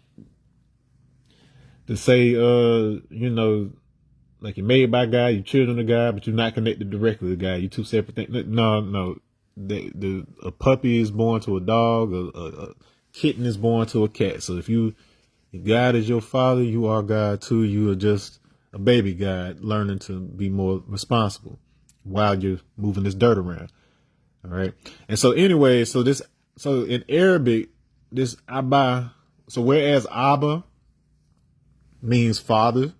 to say, like you're made by God, you're children of God, but you're not connected directly to God. You're two separate things. No. A puppy is born to a dog, a kitten is born to a cat. So if God is your father, you are God too. You are just a baby God learning to be more responsible while you're moving this dirt around. All right. And so anyway, so in Arabic, this Abba, so whereas Abba means father,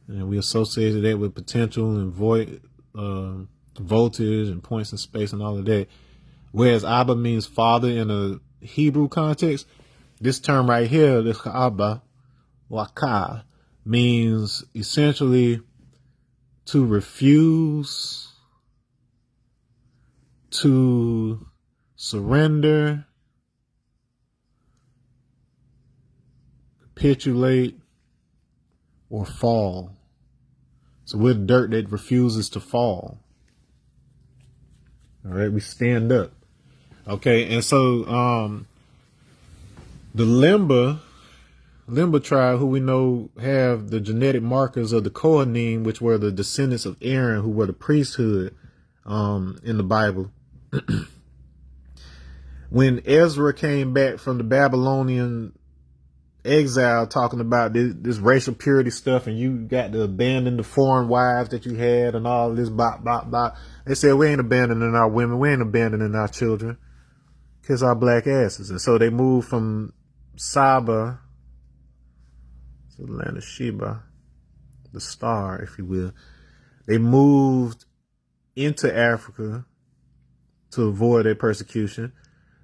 and we associated that with potential and voltage and points in space and all of that. Whereas Abba means father in a Hebrew context, this term right here, this Abba, Waka, means essentially to refuse, to surrender, capitulate, or fall. So we're dirt that refuses to fall. All right, we stand up. Okay, and so the Limba tribe, who we know have the genetic markers of the Kohanim, which were the descendants of Aaron, who were the priesthood in the Bible. When Ezra came back from the Babylonian exile, talking about this racial purity stuff, and you got to abandon the foreign wives that you had and all this blah, blah, blah. They said, we ain't abandoning our women. We ain't abandoning our children. Kiss our black asses. And so they moved from Saba to the land of Sheba, the star, if you will. They moved into Africa to avoid their persecution.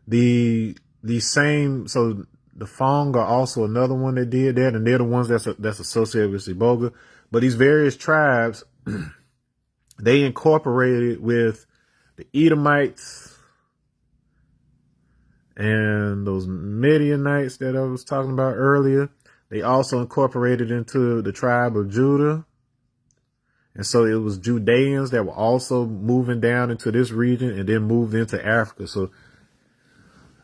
The Fong are also another one that did that, and they're the ones that's associated with Iboga. But these various tribes, they incorporated with the Edomites and those Midianites that I was talking about earlier. They also incorporated into the tribe of Judah. And so it was Judeans that were also moving down into this region and then moved into Africa. So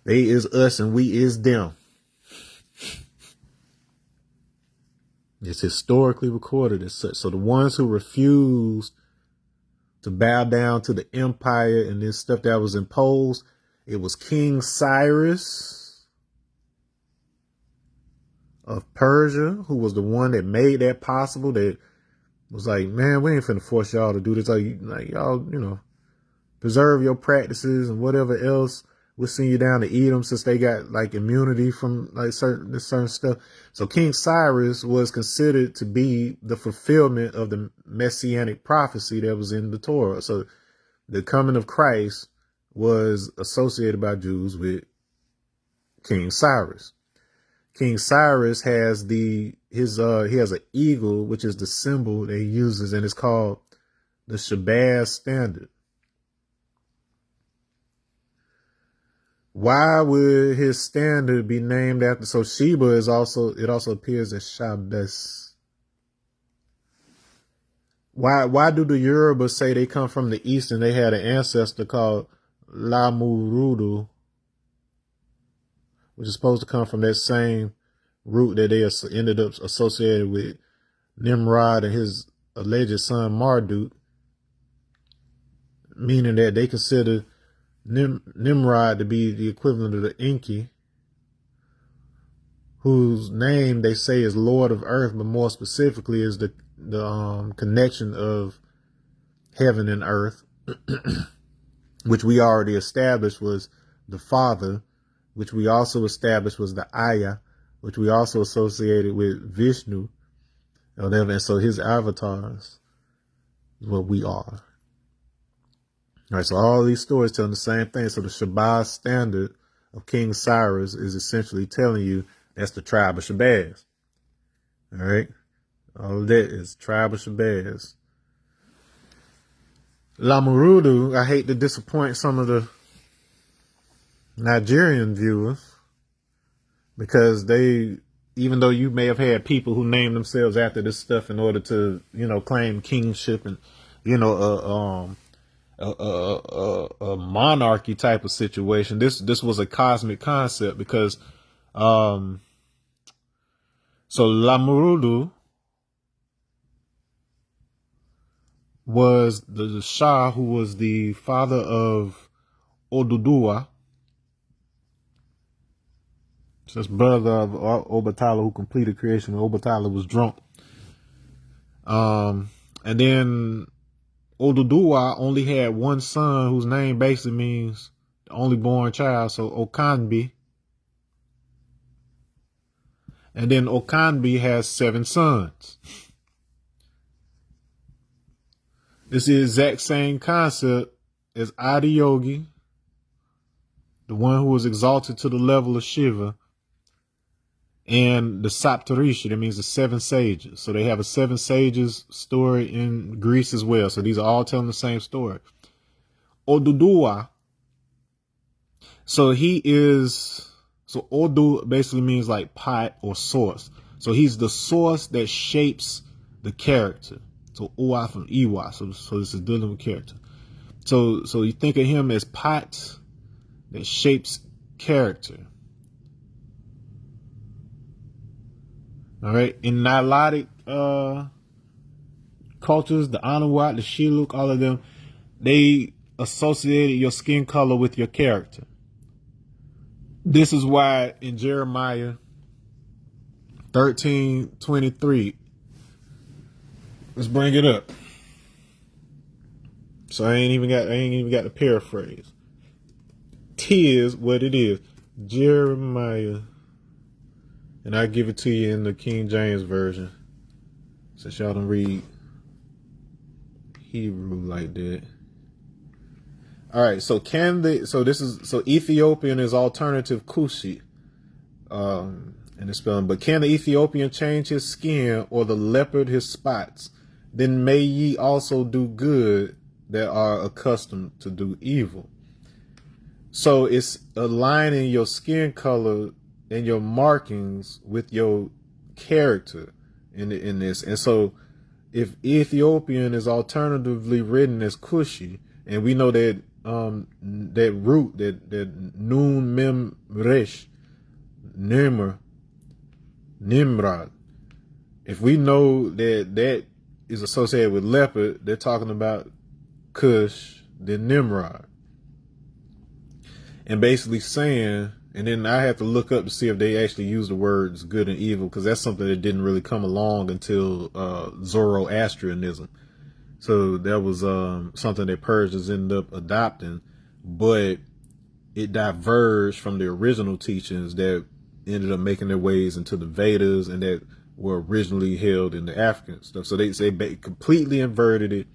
they is us and we is them. It's historically recorded as such. So the ones who refused to bow down to the empire and this stuff that was imposed, it was King Cyrus of Persia, who was the one that made that possible. That was like, man, we ain't finna force y'all to do this. Like y'all, preserve your practices and whatever else. We'll send you down to Edom since they got like immunity from like certain stuff. So King Cyrus was considered to be the fulfillment of the messianic prophecy that was in the Torah. So the coming of Christ was associated by Jews with King Cyrus. King Cyrus has he has an eagle, which is the symbol that he uses, and it's called the Shabazz standard. Why would his standard be named after? So Sheba it also appears as Shabazz. Why do the Yoruba say they come from the east and they had an ancestor called Lamurudu, which is supposed to come from that same root that they ended up associated with Nimrod and his alleged son Marduk, meaning that they consider Nimrod to be the equivalent of the Enki, whose name they say is Lord of Earth, but more specifically is the connection of heaven and earth, which we already established was the Father, which we also established was the Aya, which we also associated with Vishnu, or whatever. And so his avatars is what we are. All right, so all these stories telling the same thing. So the Shabazz standard of King Cyrus is essentially telling you that's the tribe of Shabazz. All right, all of that is tribe of Shabazz. Lamurudu, I hate to disappoint some of the Nigerian viewers, because they, even though you may have had people who named themselves after this stuff in order to, claim kingship and, a monarchy type of situation. This was a cosmic concept because, so Lamurudu was the Shah who was the father of Oduduwa. This brother of Obatala who completed creation. Obatala was drunk. And then Oduduwa only had one son whose name basically means the only born child. So Okanbi. And then Okanbi has 7 sons. It's the exact same concept as Adiyogi, the one who was exalted to the level of Shiva, and the Saptarishi, that means the 7 sages. So they have a 7 sages story in Greece as well. So these are all telling the same story. Oduduwa, so Odu basically means like pot or source. So he's the source that shapes the character. So Uwa from Iwa. So this is dealing with character. So you think of him as pot that shapes character. All right. In Nilotic cultures, the Anuwat, the Shiluk, all of them, they associated your skin color with your character. This is why in Jeremiah 13:23, let's bring it up. So I ain't even got to paraphrase. Tis what it is. Jeremiah. And I give it to you in the King James Version, since y'all don't read Hebrew like that. All right, so Ethiopian is alternative Kushi, in the spelling. But can the Ethiopian change his skin, or the leopard his spots? Then may ye also do good that are accustomed to do evil. So it's aligning your skin color and your markings with your character in this. And so if Ethiopian is alternatively written as Kushi, and we know that that root, that Nun Mem Resh, Nimrod, if we know that is associated with leopard, they're talking about Kush, then Nimrod. And basically saying, and then I have to look up to see if they actually use the words good and evil, because that's something that didn't really come along until Zoroastrianism. So that was something that Persians ended up adopting, but it diverged from the original teachings that ended up making their ways into the Vedas and that were originally held in the African stuff. So they completely inverted it,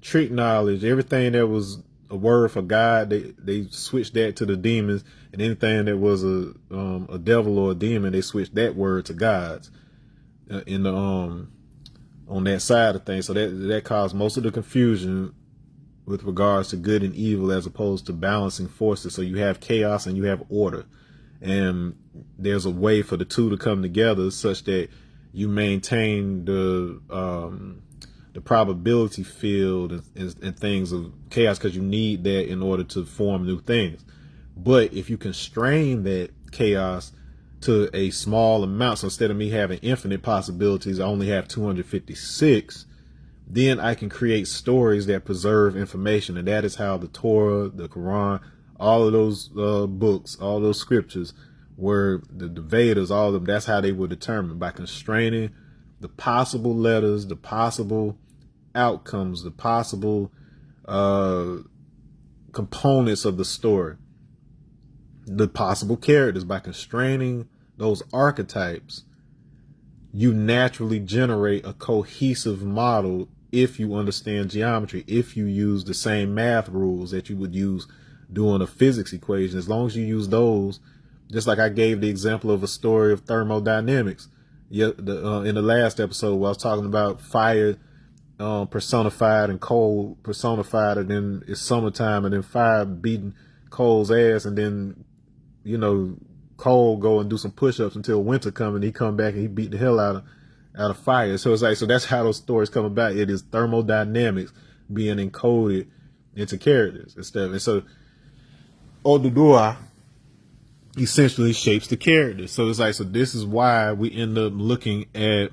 trick knowledge, everything that was a word for God, they switched that to the demons, and anything that was a devil or a demon, they switched that word to God's in the on that side of things. So that caused most of the confusion with regards to good and evil, as opposed to balancing forces. So you have chaos and you have order, and there's a way for the two to come together such that you maintain the probability field and things of chaos, because you need that in order to form new things. But if you constrain that chaos to a small amount, so instead of me having infinite possibilities, I only have 256, then I can create stories that preserve information. And that is how the Torah, the Quran, all of those books, all those scriptures were the Vedas, all of them. That's how they were determined, by constraining the possible letters, the possible outcomes, the possible components of the story, the possible characters. By constraining those archetypes, you naturally generate a cohesive model if you understand geometry, if you use the same math rules that you would use doing a physics equation. As long as you use those, just like I gave the example of a story of thermodynamics in the last episode where I was talking about fire personified and cold personified, and then it's summertime and then fire beating coal's ass, and then, coal go and do some push-ups until winter come, and he come back and he beat the hell out of fire. So it's like, so that's how those stories come about. It is thermodynamics being encoded into characters and stuff. And so Oduduwa essentially shapes the characters. So it's like, so this is why we end up looking at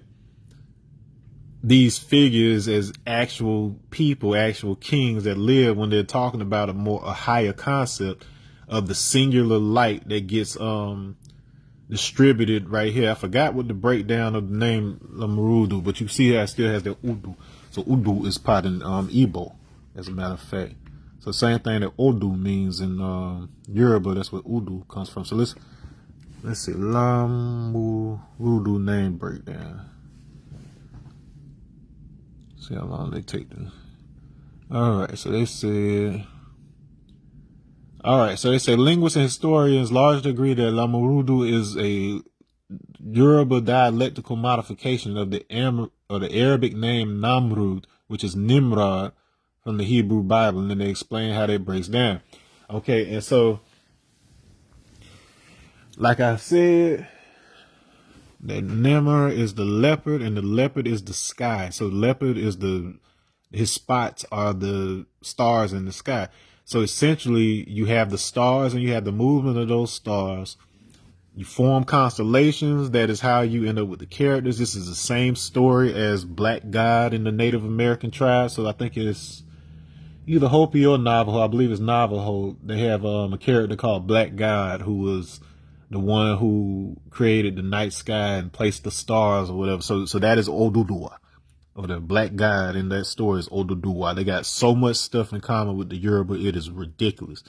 these figures as actual people, actual kings that live, when they're talking about a higher concept of the singular light that gets distributed right here. I forgot what the breakdown of the name Lamurudu, but you see how it still has the Udu. So Udu is part in Igbo, as a matter of fact. So same thing that Odu means in Yoruba, that's what Udu comes from. So let's see, Lamurudu name breakdown. See how long they take this. All right, so they said. Linguists and historians largely agree that Lamurudu is a Yoruba dialectical modification of the Arabic name Namrud, which is Nimrod from the Hebrew Bible, and then they explain how that breaks down. Okay, and so, like I said, that Nimr is the leopard, and the leopard is the sky. So leopard is his spots are the stars in the sky. So essentially, you have the stars and you have the movement of those stars. You form constellations. That is how you end up with the characters. This is the same story as Black God in the Native American tribes. So I think it's either Hopi or Navajo. I believe it's Navajo. They have a character called Black God, who was the one who created the night sky and placed the stars or whatever. So that is Oduduwa. Or the Black God in that story is Oduduwa. They got so much stuff in common with the Yoruba, it is ridiculous.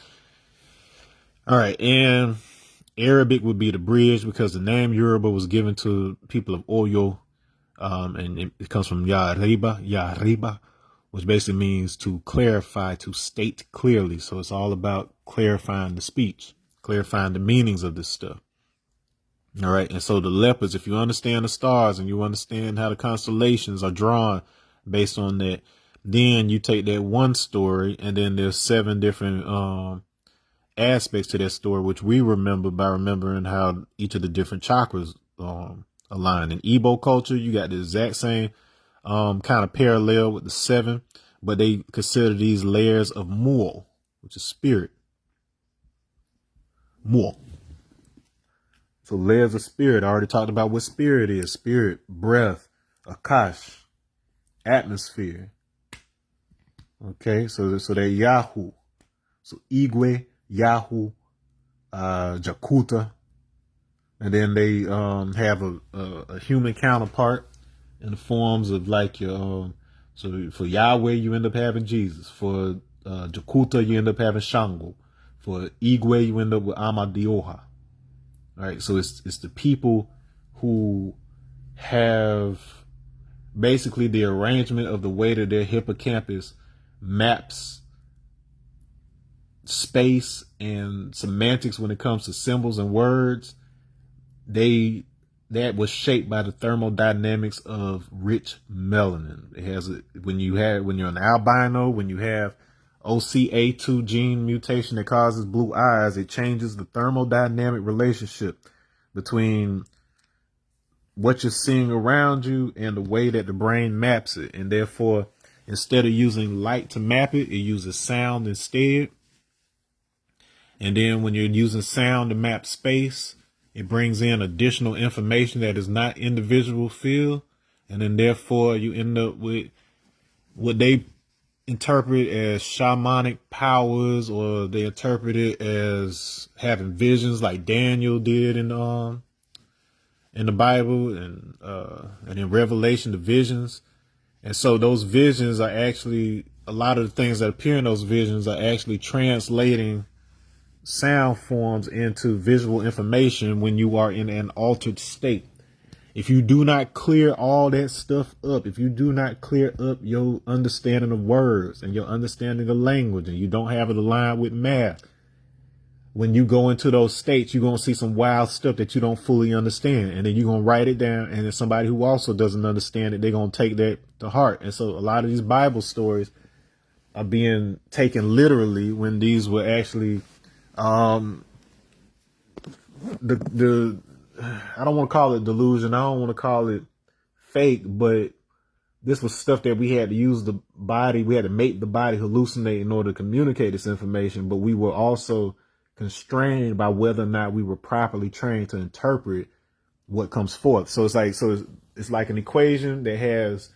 All right, and Arabic would be the bridge, because the name Yoruba was given to people of Oyo, and it comes from Yariba, which basically means to clarify, to state clearly. So it's all about clarifying the speech, clarifying the meanings of this stuff. All right. And so the leopards, if you understand the stars and you understand how the constellations are drawn based on that, then you take that one story, and then there's 7 different aspects to that story, which we remember by remembering how each of the different chakras align. In Igbo culture, you got the exact same kind of parallel with the 7, but they consider these layers of Muo, which is spirit. Muo. So layers of spirit. I already talked about what spirit is. Spirit, breath, akash, atmosphere. Okay, so they're Yahoo. So Igwe, Yahoo, Jakuta. And then they have a human counterpart in the forms of like your so for Yahweh you end up having Jesus. For Jakuta you end up having Shango. For Igwe you end up with Amadioha. All right, so it's the people who have basically the arrangement of the way that their hippocampus maps space and semantics when it comes to symbols and words. That was shaped by the thermodynamics of rich melanin. It has when you're an albino, when you have OCA2 gene mutation that causes blue eyes, it changes the thermodynamic relationship between what you're seeing around you and the way that the brain maps it. And therefore, instead of using light to map it, it uses sound instead. And then when you're using sound to map space, it brings in additional information that is not in the visual field. And then therefore you end up with what they interpret as shamanic powers, or they interpret it as having visions like Daniel did in the Bible, and in Revelation, the visions. And so those visions are actually, a lot of the things that appear in those visions are actually translating sound forms into visual information when you are in an altered state. If you do not clear all that stuff up, if you do not clear up your understanding of words and your understanding of language, and you don't have it aligned with math, when you go into those states, you're going to see some wild stuff that you don't fully understand. And then you're going to write it down. And then somebody who also doesn't understand it, they're going to take that to heart. And so a lot of these Bible stories are being taken literally, when these were actually, I don't want to call it delusion. I don't want to call it fake, but this was stuff that we had to use the body. We had to make the body hallucinate in order to communicate this information. But we were also constrained by whether or not we were properly trained to interpret what comes forth. So it's like an equation that has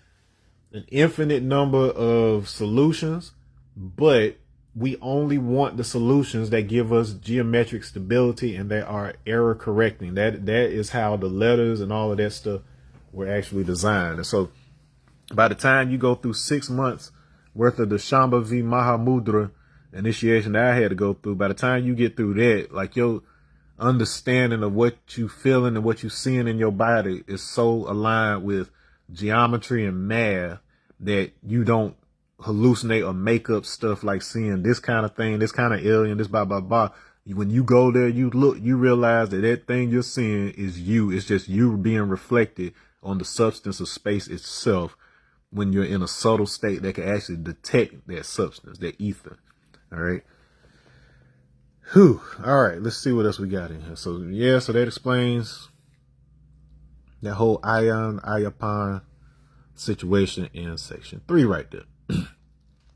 an infinite number of solutions, but we only want the solutions that give us geometric stability and that are error correcting. That is how the letters and all of that stuff were actually designed. And so by the time you go through 6 months worth of the Shambhavi Mahamudra initiation that I had to go through, by the time you get through that, like, your understanding of what you feeling and what you seeing in your body is so aligned with geometry and math that you don't hallucinate or make up stuff like seeing this kind of thing, this kind of alien, this blah, blah, blah. When you go there, you look, you realize that that thing you're seeing is you. It's just you being reflected on the substance of space itself, when you're in a subtle state that can actually detect that substance, that ether. All right. Whew. All right. Let's see what else we got in here. So that explains that whole Ion Ayapan situation in section 3 right there. All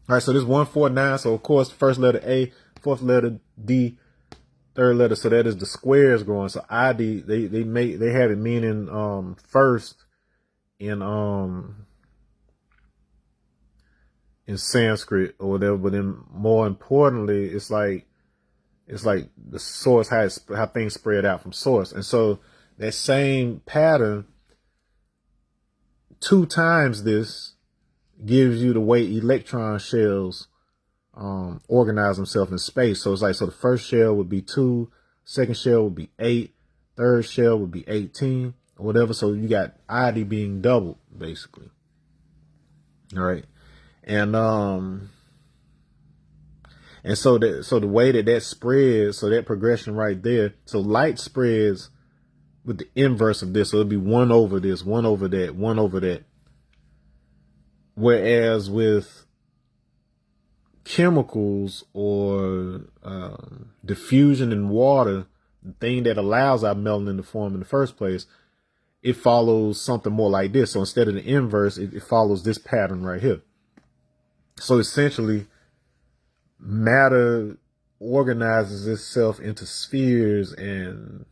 right. So this 149. So of course, first letter A, fourth letter D, third letter. So that is the squares growing. So ID, they have it meaning first in Sanskrit or whatever, but then more importantly, it's like the source, how things spread out from source. And so that same pattern, 2 times this, gives you the way electron shells organize themselves in space. So it's like, so the first shell would be 2, second shell would be 8, third shell would be 18 or whatever. So you got ID being doubled, basically. All right. And so the way that spreads, so that progression right there, so light spreads with the inverse of this. So it'll be 1 over this, 1 over that, 1 over that. Whereas with chemicals or diffusion in water, the thing that allows our melanin to form in the first place, it follows something more like this. So instead of the inverse, it follows this pattern right here. So essentially, matter organizes itself into spheres and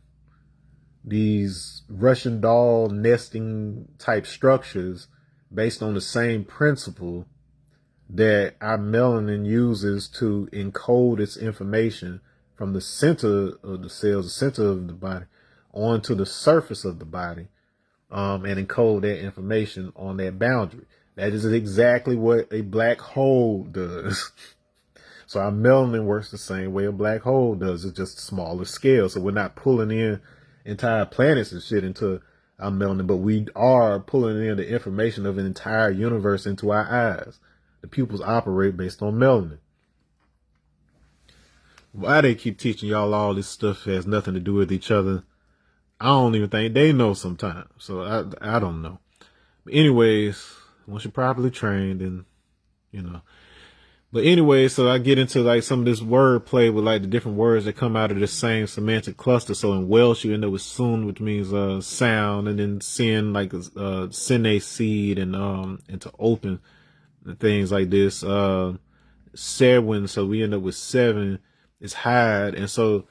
these Russian doll nesting type structures based on the same principle that our melanin uses to encode its information from the center of the cells, the center of the body, onto the surface of the body, and encode that information on that boundary. That is exactly what a black hole does. So our melanin works the same way a black hole does. It's just smaller scale. So we're not pulling in entire planets and shit into our melanin, but we are pulling in the information of an entire universe into our eyes. The pupils operate based on melanin. Why they keep teaching y'all all this stuff has nothing to do with each other, I don't even think they know sometimes. So I don't know. But anyways, once you're properly trained, and But anyway, so I get into like some of this word play with like the different words that come out of the same semantic cluster. So in Welsh, you end up with sun, which means sound, and then sin, like sine seed, and to open, and things like this. Serwin, so we end up with 7 is hide, and so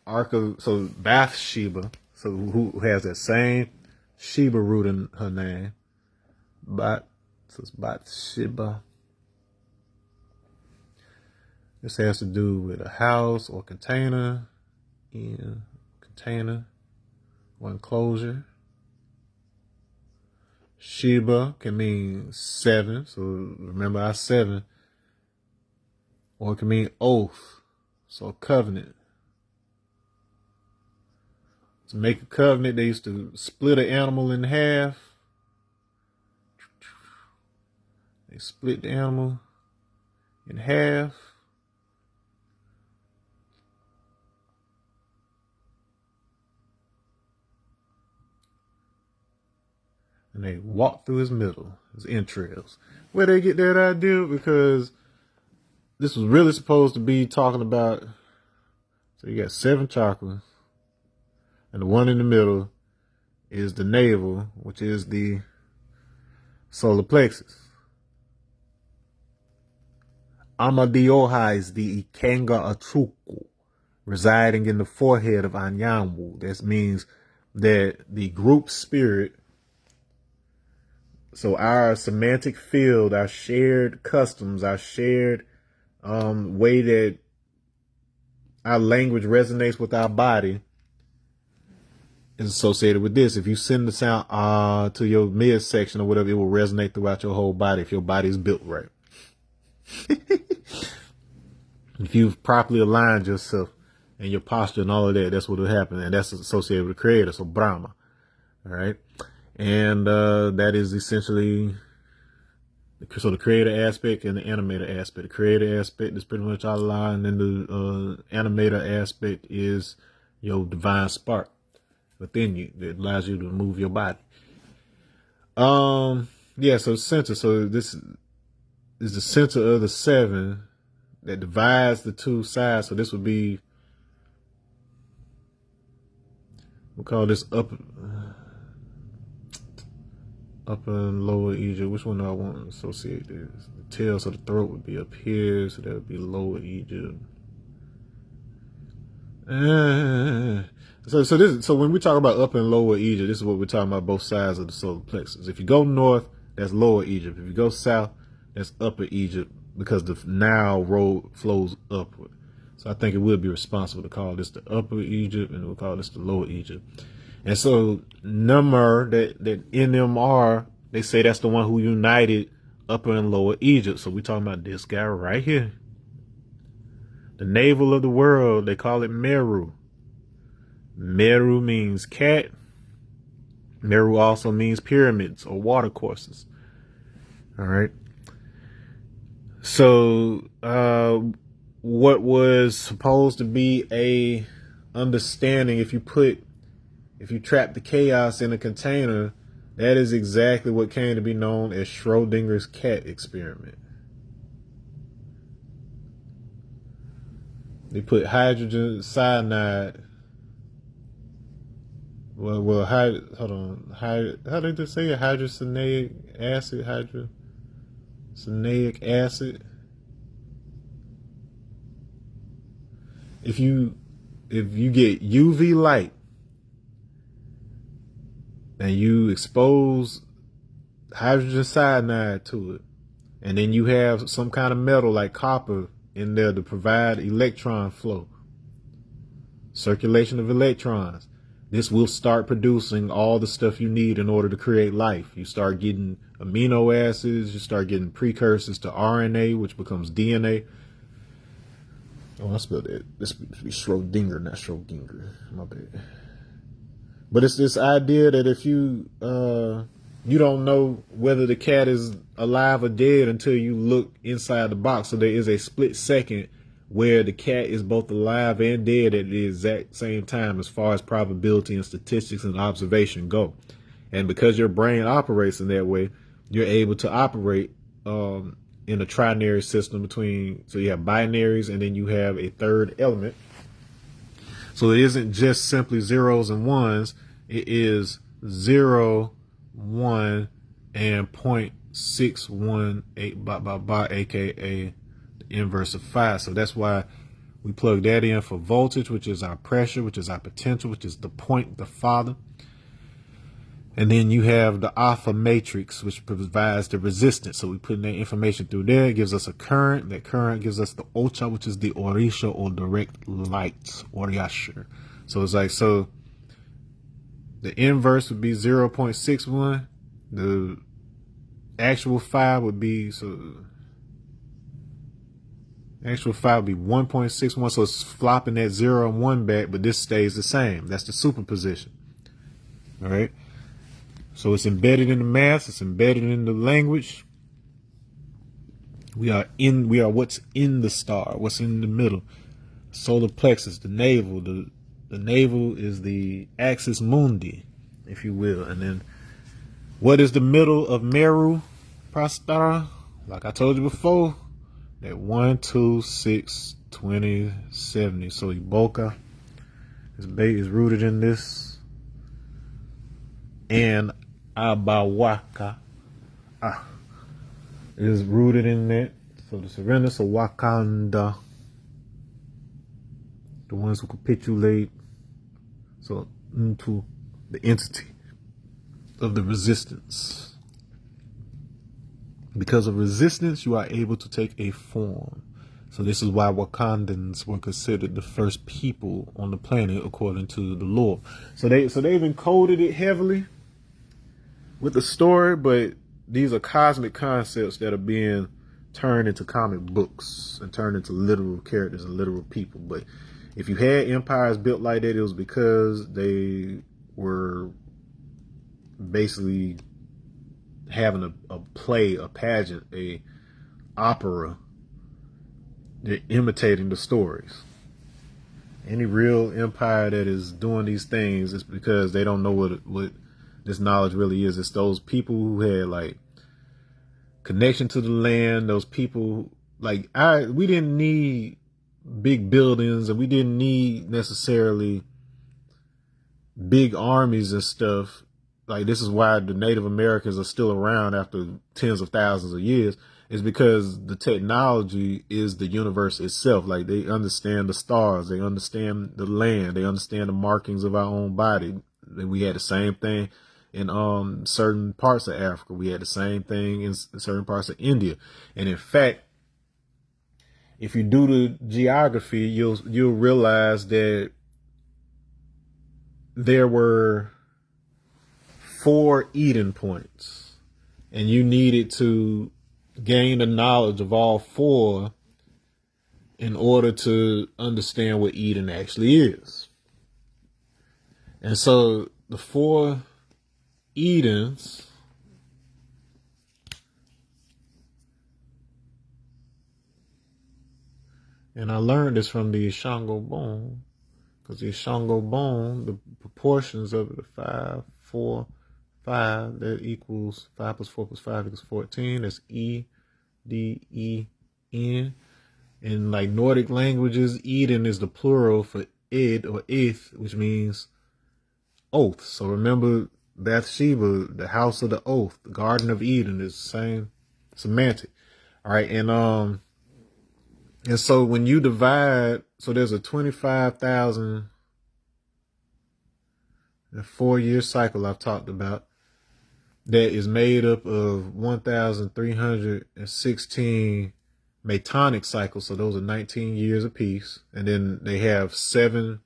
Bathsheba, so who has that same Sheba root in her name, so it's Bathsheba. This has to do with a house or container, in container or enclosure. Sheba can mean 7, so remember our 7. Or it can mean oath, so covenant. To make a covenant, they used to split an animal in half. They split the animal in half. And they walk through his middle, his entrails. Where they get that idea? Because this was really supposed to be talking about, so you got 7 chakras, and the one in the middle is the navel, which is the solar plexus. Amadioha is the Ikanga Atruku, residing in the forehead of Anyanwu. This means that the group spirit, so our semantic field, our shared customs, our shared way that our language resonates with our body is associated with this. If you send the sound to your midsection or whatever, it will resonate throughout your whole body if your body is built right. If you've properly aligned yourself and your posture and all of that, that's what will happen. And that's associated with the creator, so Brahma. All right. And that is essentially, so the creator aspect and the animator aspect. The creator aspect is pretty much Allah, and then the animator aspect is your divine spark within you that allows you to move your body. Yeah, so center. So this is the center of the 7 that divides the 2 sides. So this would be, we'll call this upper and lower Egypt. Which one do I want to associate this? The tail, so the throat would be up here, so that would be lower Egypt. So when we talk about upper and lower Egypt, this is what we're talking about, both sides of the solar plexus. If you go north, that's lower Egypt. If you go south, that's upper Egypt, because the Nile road flows upward. So I think it would be responsible to call this the upper Egypt, and we'll call this the lower Egypt. And so Nummer, that NMR, they say that's the one who united upper and lower Egypt. So we're talking about this guy right here. The navel of the world, they call it Meru. Meru means cat. Meru also means pyramids or water courses. All right. So what was supposed to be a understanding, if you trap the chaos in a container, that is exactly what came to be known as Schrodinger's cat experiment. They put hydrogen cyanide. Hold on. How did they say it? Hydrocyanaic acid. Hydrocyanaic acid. If you get UV light and you expose hydrogen cyanide to it, and then you have some kind of metal like copper in there to provide electron flow, circulation of electrons, this will start producing all the stuff you need in order to create life. You start getting amino acids, you start getting precursors to RNA, which becomes DNA. Oh, I spelled it. This would be Schrodinger, not Schrodinger. My bad. But it's this idea that if you don't know whether the cat is alive or dead until you look inside the box. So there is a split second where the cat is both alive and dead at the exact same time, as far as probability and statistics and observation go. And because your brain operates in that way, you're able to operate in a trinary system between, so you have binaries and then you have a third element. So it isn't just simply zeros and ones. It is 0, 1, and 0.618 aka the inverse of 5. So that's why we plug that in for voltage, which is our pressure, which is our potential, which is the point, the father. And then you have the alpha matrix, which provides the resistance. So we put in that information through there. It gives us a current. That current gives us the ocha, which is the orisha or direct light, oriasha. So it's like, so the inverse would be 0.61. The actual 5 would be, actual 5 would be 1.61. So it's flopping that 0 and 1 back, but this stays the same. That's the superposition. All right. So it's embedded in the math. It's embedded in the language. We are what's in the star, what's in the middle. Solar plexus, the navel. The navel is the axis mundi, if you will. And then what is the middle of Meru Prastara? Like I told you before, that 1, 2, 6, 20, 70. So Iboka is rooted in this. And Abawaka is rooted in that. So the Serenus of Wakanda, the ones who capitulate, so into the entity of the resistance. Because of resistance, you are able to take a form. So this is why Wakandans were considered the first people on the planet according to the lore. So they've encoded it heavily with the story, but these are cosmic concepts that are being turned into comic books and turned into literal characters and literal people. But if you had empires built like that, it was because they were basically having a play, a pageant, a opera. They're imitating the stories. Any real empire that is doing these things is because they don't know what this knowledge really is. It's those people who had like connection to the land. Those people we didn't need big buildings, and we didn't need necessarily big armies and stuff. Like, this is why the Native Americans are still around after tens of thousands of years, is because the technology is the universe itself. Like, they understand the stars, they understand the land, they understand the markings of our own body. We had the same thing in certain parts of Africa. We had the same thing in certain parts of India. And in fact, if you do the geography, you'll realize that there were 4 Eden points, and you needed to gain the knowledge of all 4 in order to understand what Eden actually is. And so the 4 Edens and I learned this from the Shango bone, because the Shango bone, the proportions of it are 5, 4, 5. That equals 5 plus 4 plus 5 equals 14. That's E, D, E, N. In like Nordic languages, Eden is the plural for Ed or Ith, which means oath. So remember Bathsheba, the house of the oath, the Garden of Eden is the same semantic. All right, and so when you divide, so there's a 25,000 4-year cycle I've talked about that is made up of 1,316 Metonic cycles. So those are 19 years apiece. And then they have 7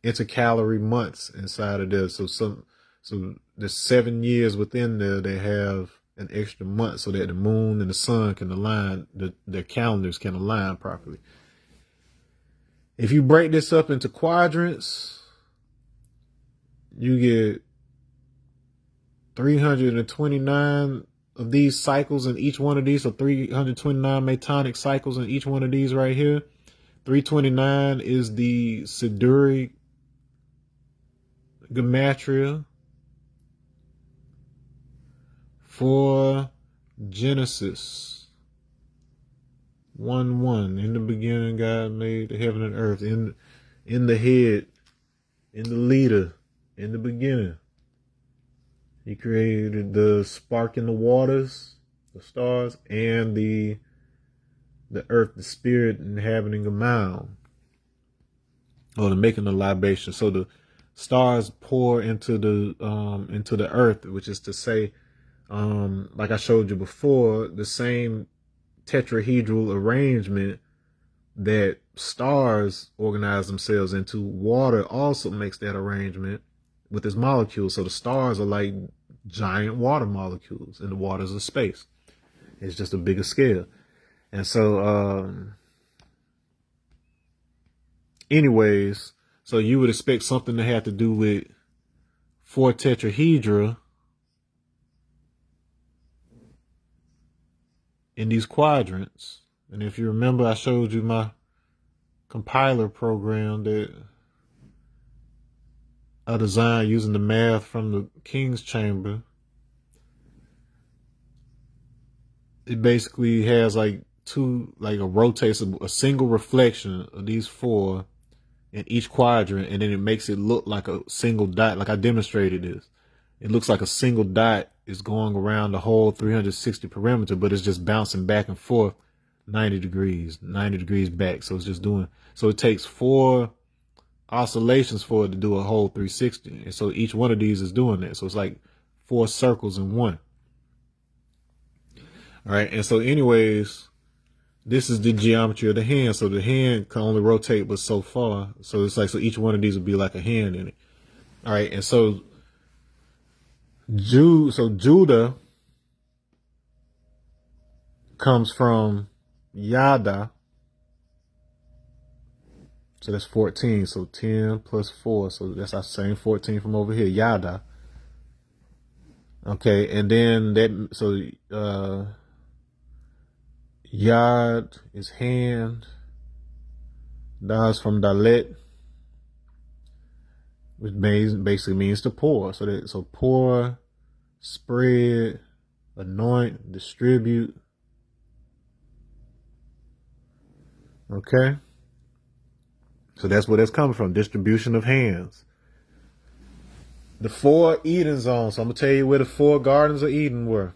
intercalary months inside of there. So there's 7 years within there. They have an extra month so that the moon and the sun can align, their calendars can align properly. If you break this up into quadrants, you get 329 of these cycles in each one of these. So 329 Metonic cycles in each one of these right here. 329 is the Siduri Gematria for Genesis 1:1. In the beginning, God made the heaven and earth. In the head, in the leader, in the beginning, He created the spark in the waters, the stars, and the earth, the spirit inhabiting a mound, or the making a libation. So stars pour into the earth, which is to say, like I showed you before, the same tetrahedral arrangement that stars organize themselves into, water also makes that arrangement with its molecules. So the stars are like giant water molecules in the waters of space. It's just a bigger scale. And so, anyways, so you would expect something to have to do with 4 tetrahedra in these quadrants. And if you remember, I showed you my compiler program that I designed using the math from the King's Chamber. It basically has like rotates a single reflection of these 4 in each quadrant, and then it makes it look like a single dot, like I demonstrated this. It looks like a single dot is going around the whole 360 perimeter, but it's just bouncing back and forth 90 degrees back. So it's just so it takes 4 oscillations for it to do a whole 360. And so each one of these is doing that. So it's like 4 circles in one. All right. And so anyways, this is the geometry of the hand. So the hand can only rotate but so far. So it's like, so each one of these would be like a hand in it. All right. And so Judah comes from Yada. So that's 14. So 10 plus 4. So that's our same 14 from over here. Yada. Okay. And then Yad is hand. Da is from Dalet, which basically means to pour. So pour, spread, anoint, distribute. Okay. So that's where that's coming from. Distribution of hands. The 4 Eden zones. So I'm going to tell you where the 4 gardens of Eden were.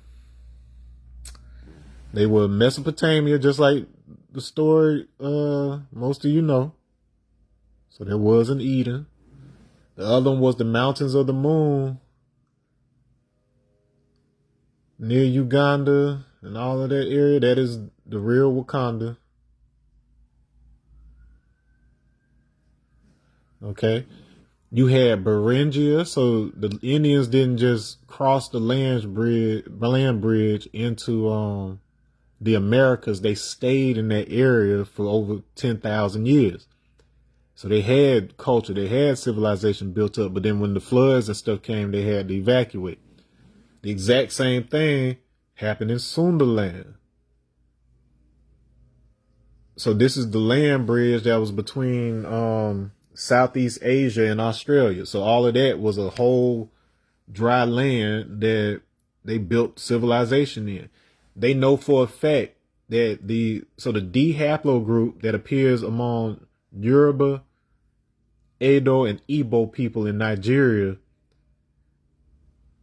They were Mesopotamia, just like the story most of you know. So there was an Eden. The other one was the mountains of the moon near Uganda and all of that area. That is the real Wakanda. Okay. You had Beringia, so the Indians didn't just cross the land bridge into the Americas. They stayed in that area for over 10,000 years. So they had culture, they had civilization built up, but then when the floods and stuff came, they had to evacuate. The exact same thing happened in Sunderland. So this is the land bridge that was between Southeast Asia and Australia. So all of that was a whole dry land that they built civilization in. They know for a fact that the D haplogroup that appears among Yoruba, Edo, and Igbo people in Nigeria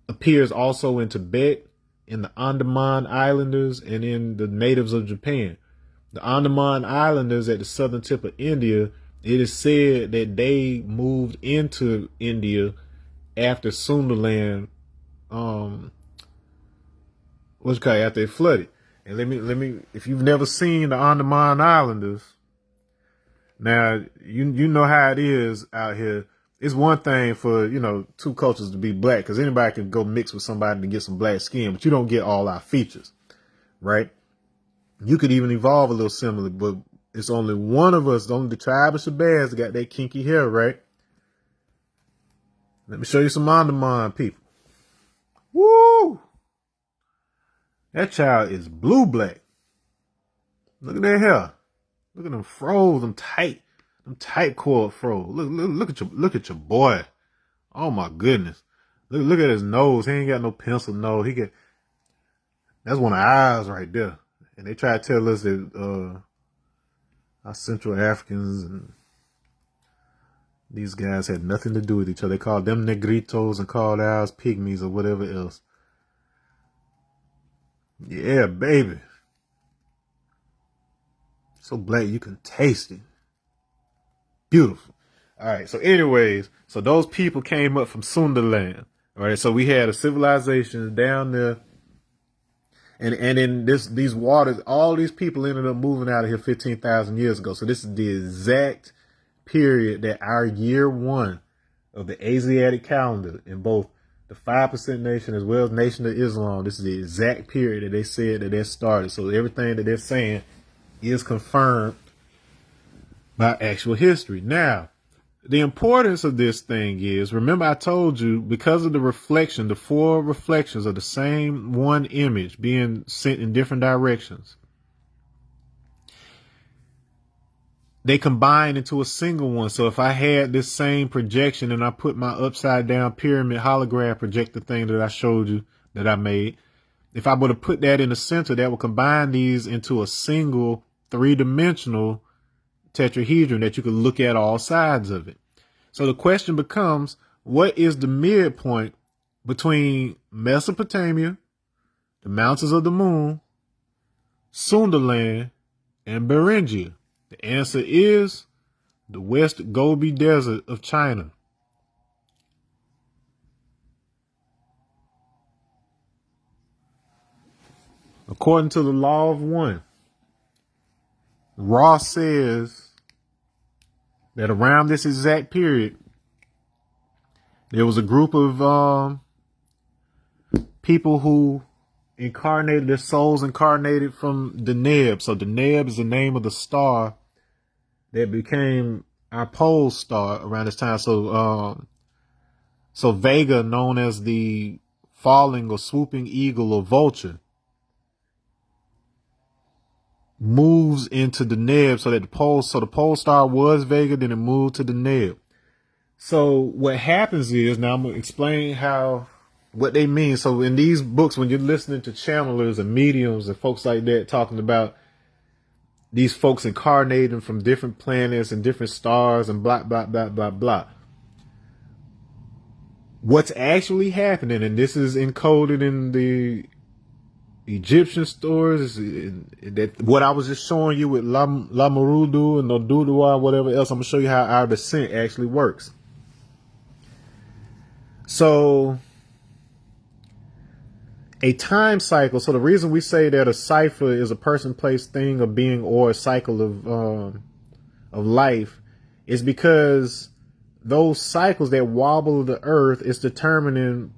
appears also in Tibet, in the Andaman Islanders, and in the natives of Japan. The Andaman Islanders at the southern tip of India, it is said that they moved into India after Sunderland, after it flooded. And let me, if you've never seen the Andaman Islanders, now you know how it is out here. It's one thing for, 2 cultures to be black, because anybody can go mix with somebody to get some black skin, but you don't get all our features, right? You could even evolve a little similar, but it's only one of us, only the tribe of Shabazz that got that kinky hair, right? Let me show you some Andaman people. Woo! That child is blue black. Look at that hair. Look at them froze, them tight cord froze. Look at your boy. Oh my goodness. Look at his nose. He ain't got no pencil nose. That's one of our eyes right there. And they try to tell us that our Central Africans and these guys had nothing to do with each other. They called them negritos and called ours pygmies or whatever else. Yeah, baby. So black you can taste it. Beautiful. All right. So anyways, so those people came up from Sunderland. All right. So we had a civilization down there. And in these waters, all these people ended up moving out of here 15,000 years ago. So this is the exact period that our year one of the Asiatic calendar in both the 5% nation as well as Nation of Islam, this is the exact period that they said that they started. So everything that they're saying is confirmed by actual history. Now, the importance of this thing is, remember I told you, because of the reflection, the 4 reflections of the same one image being sent in different directions, they combine into a single one. So if I had this same projection and I put my upside down pyramid hologram projector thing that I showed you that I made, if I were to put that in the center, that would combine these into a single 3-dimensional tetrahedron that you could look at all sides of it. So the question becomes, what is the midpoint between Mesopotamia, the mountains of the moon, Sunderland, and Beringia? The answer is the West Gobi Desert of China. According to the law of one, Ross says that around this exact period, there was a group of people who incarnated, their souls incarnated from Deneb. So Deneb is the name of the star that became our pole star around this time. So Vega, known as the falling or swooping eagle or vulture, moves into Deneb, so that the pole star was Vega, then it moved to Deneb. So what happens is, now I'm going to explain what they mean. So in these books, when you're listening to channelers and mediums and folks like that talking about these folks incarnating from different planets and different stars and blah, blah, blah, blah, blah, what's actually happening, and this is encoded in the Egyptian stories, that what I was just showing you with Lamarudu and Oduduwa, whatever else, I'm going to show you how our descent actually works. So a time cycle. So the reason we say that a cipher is a person, place, thing, or being, or a cycle of life is because those cycles that wobble the earth is determining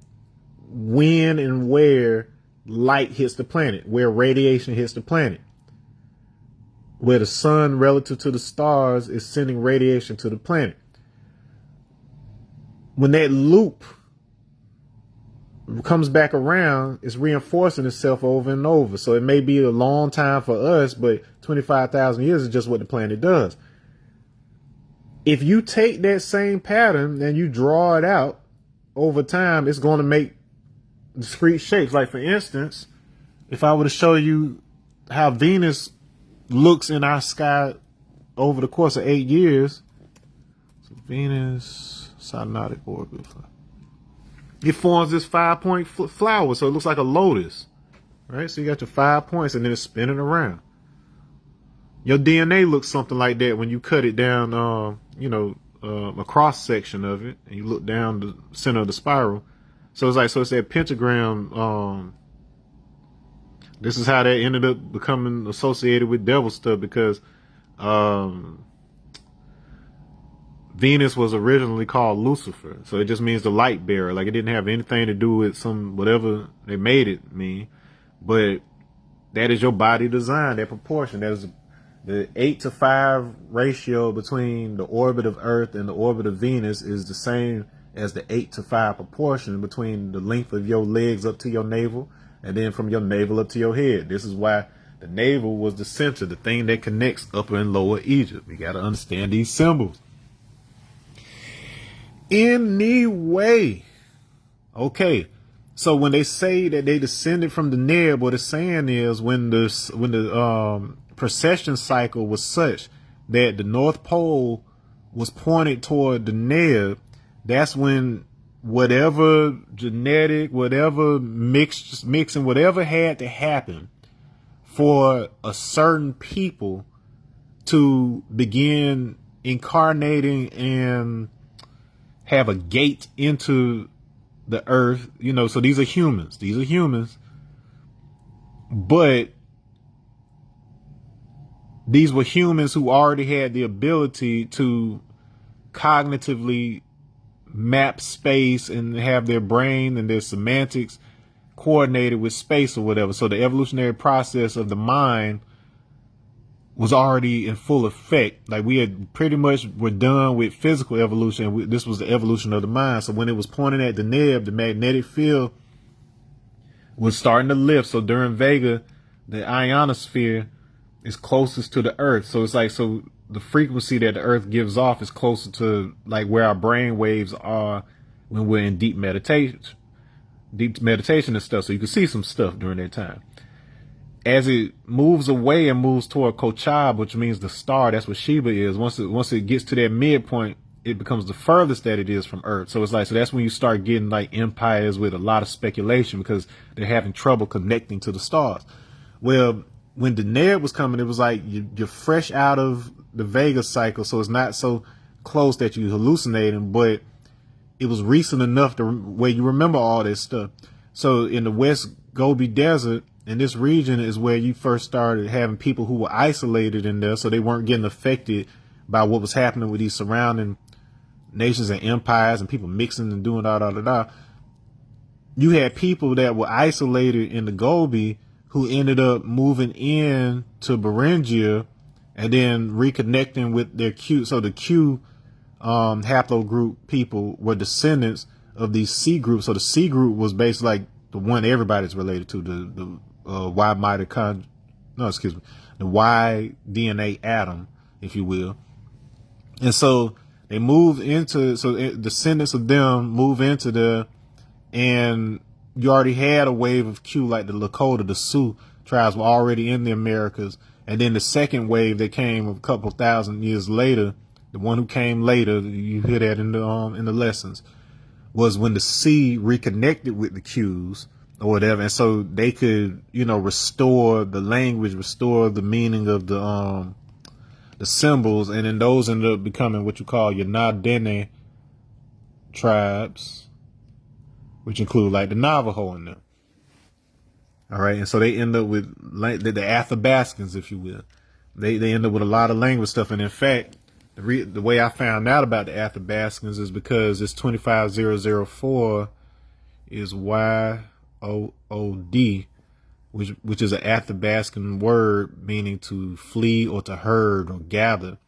when and where light hits the planet, where radiation hits the planet, where the sun relative to the stars is sending radiation to the planet. When that loop comes back around, it's reinforcing itself over and over. So it may be a long time for us, but 25,000 years is just what the planet does. If you take that same pattern and you draw it out over time, it's going to make discrete shapes. Like, for instance, if I were to show you how Venus looks in our sky over the course of 8 years, so Venus synodic orbit, it forms this 5-point flower, so it looks like a lotus, right? So you got your 5 points, and then it's spinning around. Your DNA looks something like that when you cut it down, a cross section of it, and you look down the center of the spiral. So it's that pentagram. This is how that ended up becoming associated with devil stuff, because Venus was originally called Lucifer. So it just means the light bearer. Like, it didn't have anything to do with whatever they made it mean. But that is your body design, that proportion. That is the 8:5 ratio between the orbit of Earth and the orbit of Venus is the same as the 8:5 proportion between the length of your legs up to your navel, and then from your navel up to your head. This is why the navel was the center, the thing that connects Upper and Lower Egypt. We got to understand these symbols. Anyway, okay. So when they say that they descended from the Neb, what it's saying is when the precession cycle was such that the North Pole was pointed toward the Neb, that's when whatever genetic, whatever mixing, whatever had to happen for a certain people to begin incarnating and have a gate into the earth, you know, so these are humans. These are humans. But these were humans who already had the ability to cognitively map space and have their brain and their semantics coordinated with space or whatever. So the evolutionary process of the mind was already in full effect. Like we had pretty much were done with physical evolution. This was the evolution of the mind. So when it was pointing at the neb, the magnetic field was starting to lift. So during Vega, the ionosphere is closest to the earth. So it's like, so the frequency that the earth gives off is closer to like where our brain waves are when we're in deep meditation and stuff. So you can see some stuff during that time. As it moves away and moves toward Kochab, which means the star, that's what Sheba is. Once it gets to that midpoint, it becomes the furthest that it is from Earth. So it's like, so that's when you start getting like empires with a lot of speculation because they're having trouble connecting to the stars. Well, when the Deneb was coming, it was like you're fresh out of the Vega cycle, so it's not so close that you're hallucinating, but it was recent enough to where you remember all this stuff. So in the West Gobi Desert, in this region is where you first started having people who were isolated in there, so they weren't getting affected by what was happening with these surrounding nations and empires and people mixing and doing da. You had people that were isolated in the Gobi who ended up moving in to Beringia and then reconnecting with their Q. So the Q haplogroup people were descendants of these C groups. So the C group was basically like the one everybody's related to, the Y mitochondria, the Y DNA atom, if you will. And so they moved into, so descendants of them move into the, and you already had a wave of Q, like the Lakota, the Sioux tribes were already in the Americas. And then the second wave that came a couple thousand years later, the one who came later, you hear that in the lessons, was when the C reconnected with the Qs or whatever. And so they could, you know, restore the language, restore the meaning of the symbols. And then those ended up becoming what you call your Na-Dene tribes, which include like the Navajo in them. All right. And so they end up with like the Athabascans, if you will. They end up with a lot of language stuff. And in fact, the way I found out about the Athabascans is because this 25004 is YOOD, which is an Athabascan word meaning to flee or to herd or gather.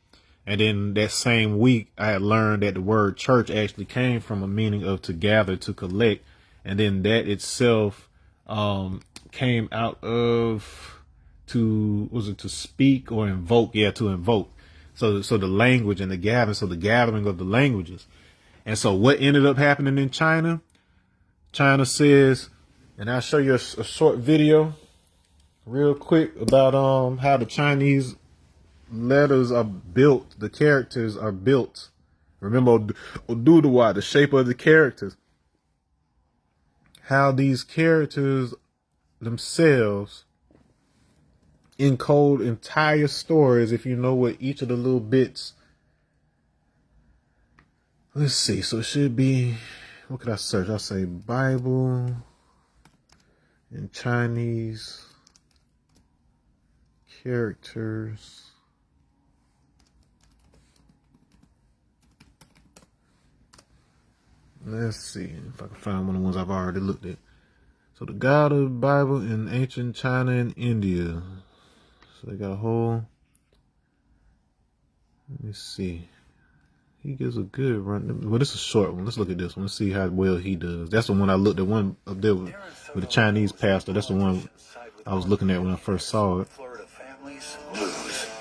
And then that same week, I had learned that the word church actually came from a meaning of to gather, to collect. And then that itself came out of to speak or invoke? Yeah, to invoke. So the language and the gathering, so the gathering of the languages. And so what ended up happening in China? China says, and I'll show you a short video real quick about how the Chinese letters are built, the characters are built. Remember Oduduwa, the shape of the characters. How these characters themselves encode entire stories if you know what each of the little bits. Let's see. So it should be, what could I search? I'll say Bible in Chinese characters. Let's see if I can find one of the ones I've already looked at. So the God of the Bible in ancient China and India. So they got a whole, let me see. He gives a good run. Well, this is a short one. Let's look at this one. Let's see how well he does. That's the one I looked at, one up there with the Chinese pastor. That's the one I was looking at when I first saw it.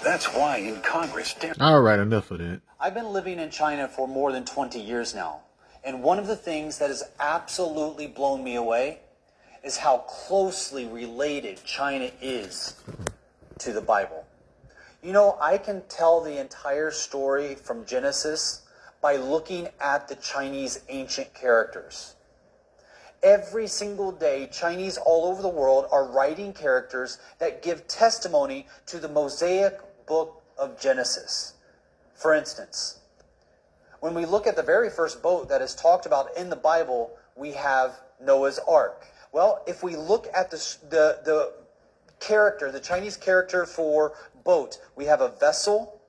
That's why in Congress. All right, enough of that. I've been living in China for more than 20 years now. And one of the things that has absolutely blown me away is how closely related China is to the Bible. You know, I can tell the entire story from Genesis by looking at the Chinese ancient characters. Every single day, Chinese all over the world are writing characters that give testimony to the Mosaic book of Genesis. For instance, when we look at the very first boat that is talked about in the Bible, we have Noah's Ark. Well, if we look at the character, the Chinese character for boat, we have a vessel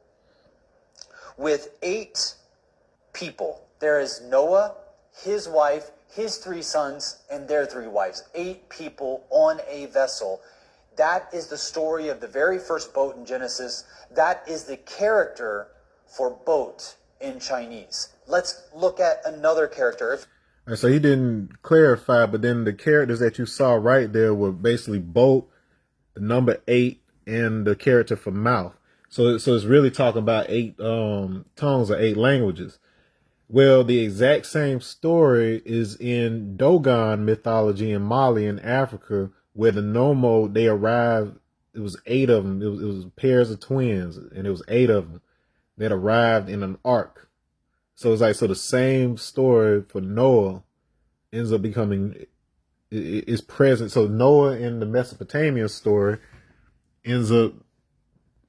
with 8 people. There is Noah, his wife, his 3 sons, and their 3 wives. 8 people on a vessel. That is the story of the very first boat in Genesis. That is the character for boat in Chinese. Let's look at another character. So he didn't clarify, but then the characters that you saw right there were basically boat, the number 8, and the character for mouth. So it's really talking about 8 tongues or 8 languages. Well, the exact same story is in Dogon mythology in Mali in Africa, where the Nomo, they arrived, it was 8 of them. It was pairs of twins, and it was 8 of them that arrived in an ark. So it's like, so the same story for Noah ends up becoming, is present. So Noah in the Mesopotamian story ends up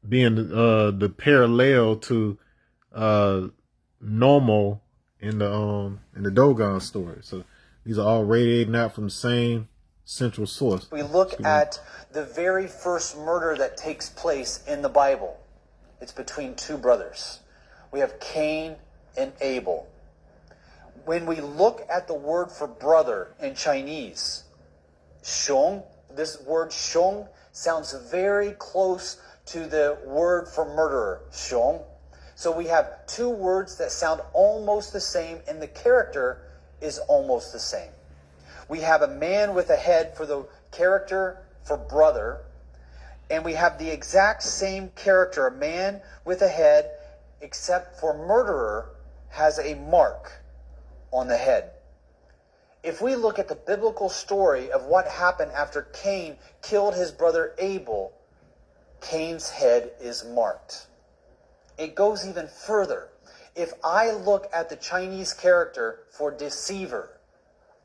being the parallel to Nomo in the Dogon story. So these are all radiating out from the same central source. We look at the very first murder that takes place in the Bible. It's between 2 brothers. We have Cain and Abel. When we look at the word for brother in Chinese, Xiong, this word Xiong sounds very close to the word for murderer, Xiong. So we have 2 words that sound almost the same, and the character is almost the same. We have a man with a head for the character for brother, and we have the exact same character, a man with a head, except for murderer has a mark on the head. If we look at the biblical story of what happened after Cain killed his brother Abel, Cain's head is marked. It goes even further. If I look at the Chinese character for deceiver,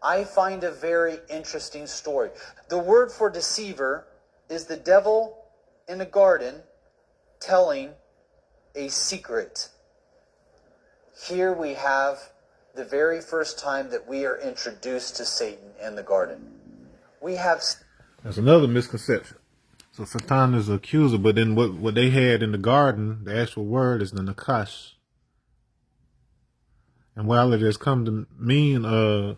I find a very interesting story. The word for deceiver is the devil in a garden telling a secret. Here we have the very first time that we are introduced to Satan in the garden. We have... That's another misconception. So Satan is the accuser, but then what they had in the garden, the actual word is the nakash. And while it has come to mean, a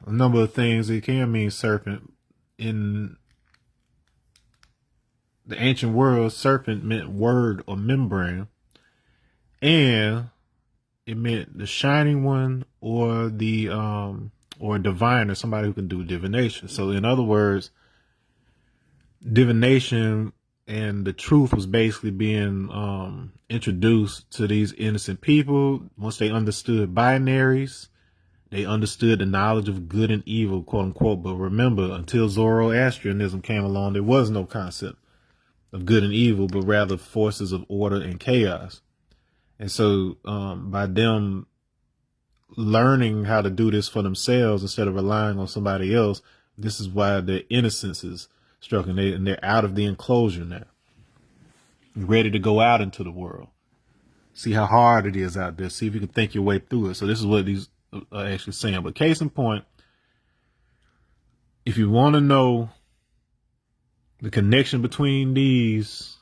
number of things, it can mean serpent. In the ancient world, serpent meant word or membrane. And it meant the shining one or the or a diviner, somebody who can do divination. So in other words, divination and the truth was basically being introduced to these innocent people. Once they understood binaries, they understood the knowledge of good and evil, quote unquote. But remember, until Zoroastrianism came along, there was no concept of good and evil, but rather forces of order and chaos. And so by them learning how to do this for themselves instead of relying on somebody else, this is why their innocence is struck, and they're out of the enclosure now, ready to go out into the world. See how hard it is out there. See if you can think your way through it. So this is what these are actually saying. But case in point, if you want to know the connection between these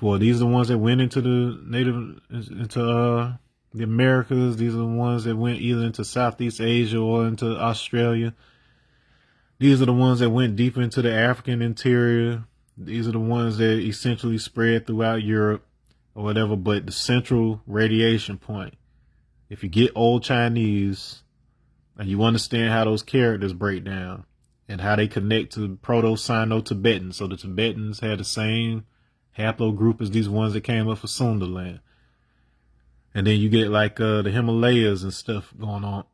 are the ones that went into the Americas. These are the ones that went either into Southeast Asia or into Australia. These are the ones that went deeper into the African interior. These are the ones that essentially spread throughout Europe or whatever. But the central radiation point, if you get old Chinese and you understand how those characters break down and how they connect to Proto-Sino-Tibetan. So the Tibetans had the same haplogroup as these ones that came up for Sunderland. And then you get like the Himalayas and stuff going on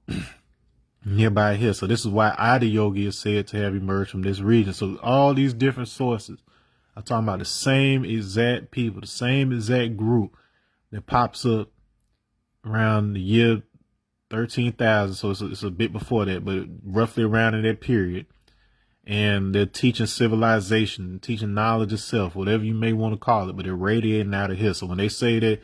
nearby here. So this is why Adiyogi is said to have emerged from this region. So all these different sources are talking about the same exact people, the same exact group that pops up around the year 13,000. So it's a bit before that, but roughly around in that period. and they're teaching civilization, teaching knowledge itself, whatever you may want to call it, but they're radiating out of here. So when they say that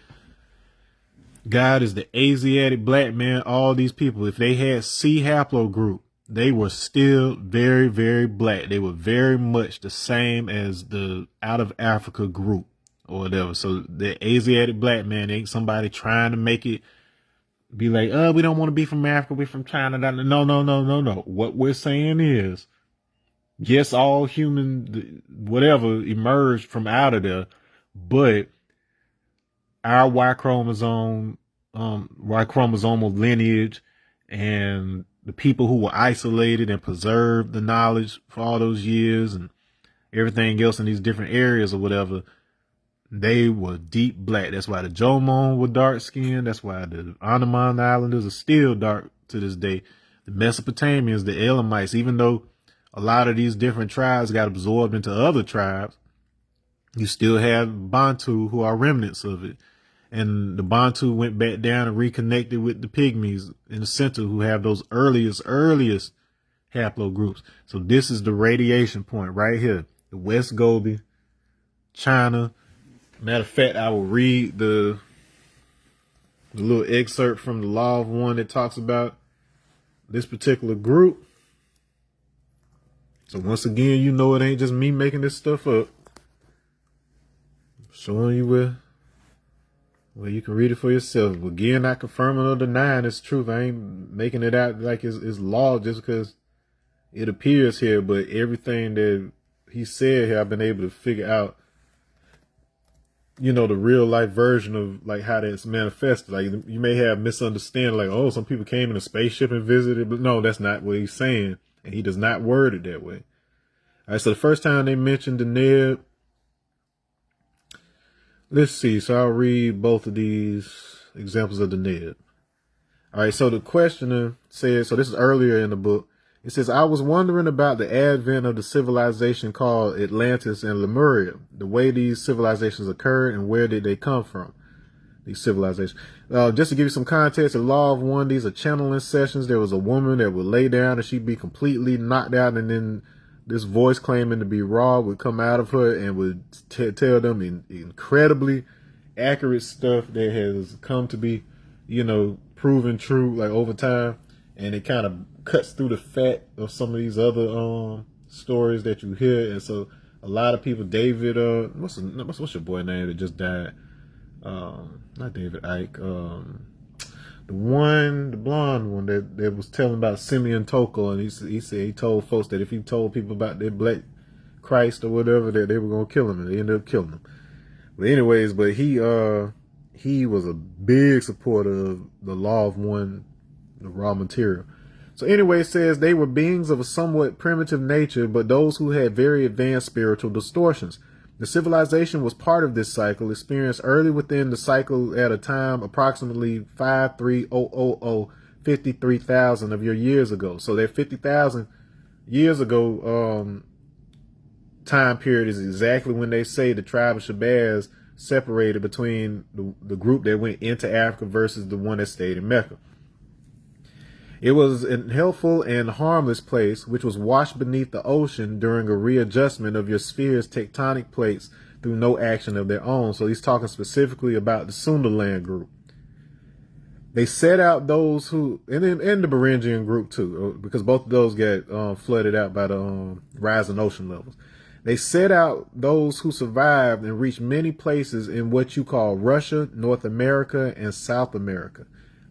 God is the Asiatic black man, all these people, if they had C haplogroup, they were still very, very black. They were very much the same as the out of Africa group or whatever. So the Asiatic black man ain't somebody trying to make it be like, oh, we don't want to be from Africa, we're from China. No. What we're saying is, yes, all human, whatever, emerged from out of there, but our Y chromosomal lineage and the people who were isolated and preserved the knowledge for all those years and everything else in these different areas or whatever, they were deep black. That's why the Jomon were dark skinned. That's why the Andaman Islanders are still dark to this day. The Mesopotamians, the Elamites, even though a lot of these different tribes got absorbed into other tribes, you still have Bantu who are remnants of it. And the Bantu went back down and reconnected with the Pygmies in the center who have those earliest haplogroups. So this is the radiation point right here. The West Gobi, China. Matter of fact, I will read the little excerpt from the Law of One that talks about this particular group. So once again, you know it ain't just me making this stuff up. I'm showing you where you can read it for yourself. Again, not confirming or denying it's truth. I ain't making it out like it's law just because it appears here. But everything that he said here, I've been able to figure out, you know, the real life version of like how that's manifested. Like you may have misunderstanding, like, oh, some people came in a spaceship and visited, but no, that's not what he's saying. And he does not word it that way. All right, so the first time they mentioned the Neb, let's see. So I'll read both of these examples of the Neb. All right, so the questioner says, so this is earlier in the book. It says, I was wondering about the advent of the civilization called Atlantis and Lemuria, the way these civilizations occurred and where did they come from, these civilizations. Just to give you some context, the Law of One, these are channeling sessions. There was a woman that would lay down and she'd be completely knocked out, and then this voice claiming to be Ra would come out of her and would tell them incredibly accurate stuff that has come to be, you know, proven true like over time. And it kind of cuts through the fat of some of these other stories that you hear. And so a lot of people, David, what's your boy name that just died? Not David Icke. The blonde one that was telling about Simeon Toko, and he said he told folks that if he told people about their black Christ or whatever, that they were gonna kill him, and they ended up killing him. But anyways, he was a big supporter of the Law of One, the raw material. So anyway, it says they were beings of a somewhat primitive nature, but those who had very advanced spiritual distortions. The civilization was part of this cycle, experienced early within the cycle at a time approximately 53,000 of your years ago. So that 50,000 years ago time period is exactly when they say the tribe of Shabazz separated between the group that went into Africa versus the one that stayed in Mecca. It was a helpful and harmless place, which was washed beneath the ocean during a readjustment of your sphere's tectonic plates through no action of their own. So he's talking specifically about the Sunderland group. They set out those who, and the Beringian group too, because both of those got flooded out by the rising ocean levels. They set out those who survived and reached many places in what you call Russia, North America, and South America.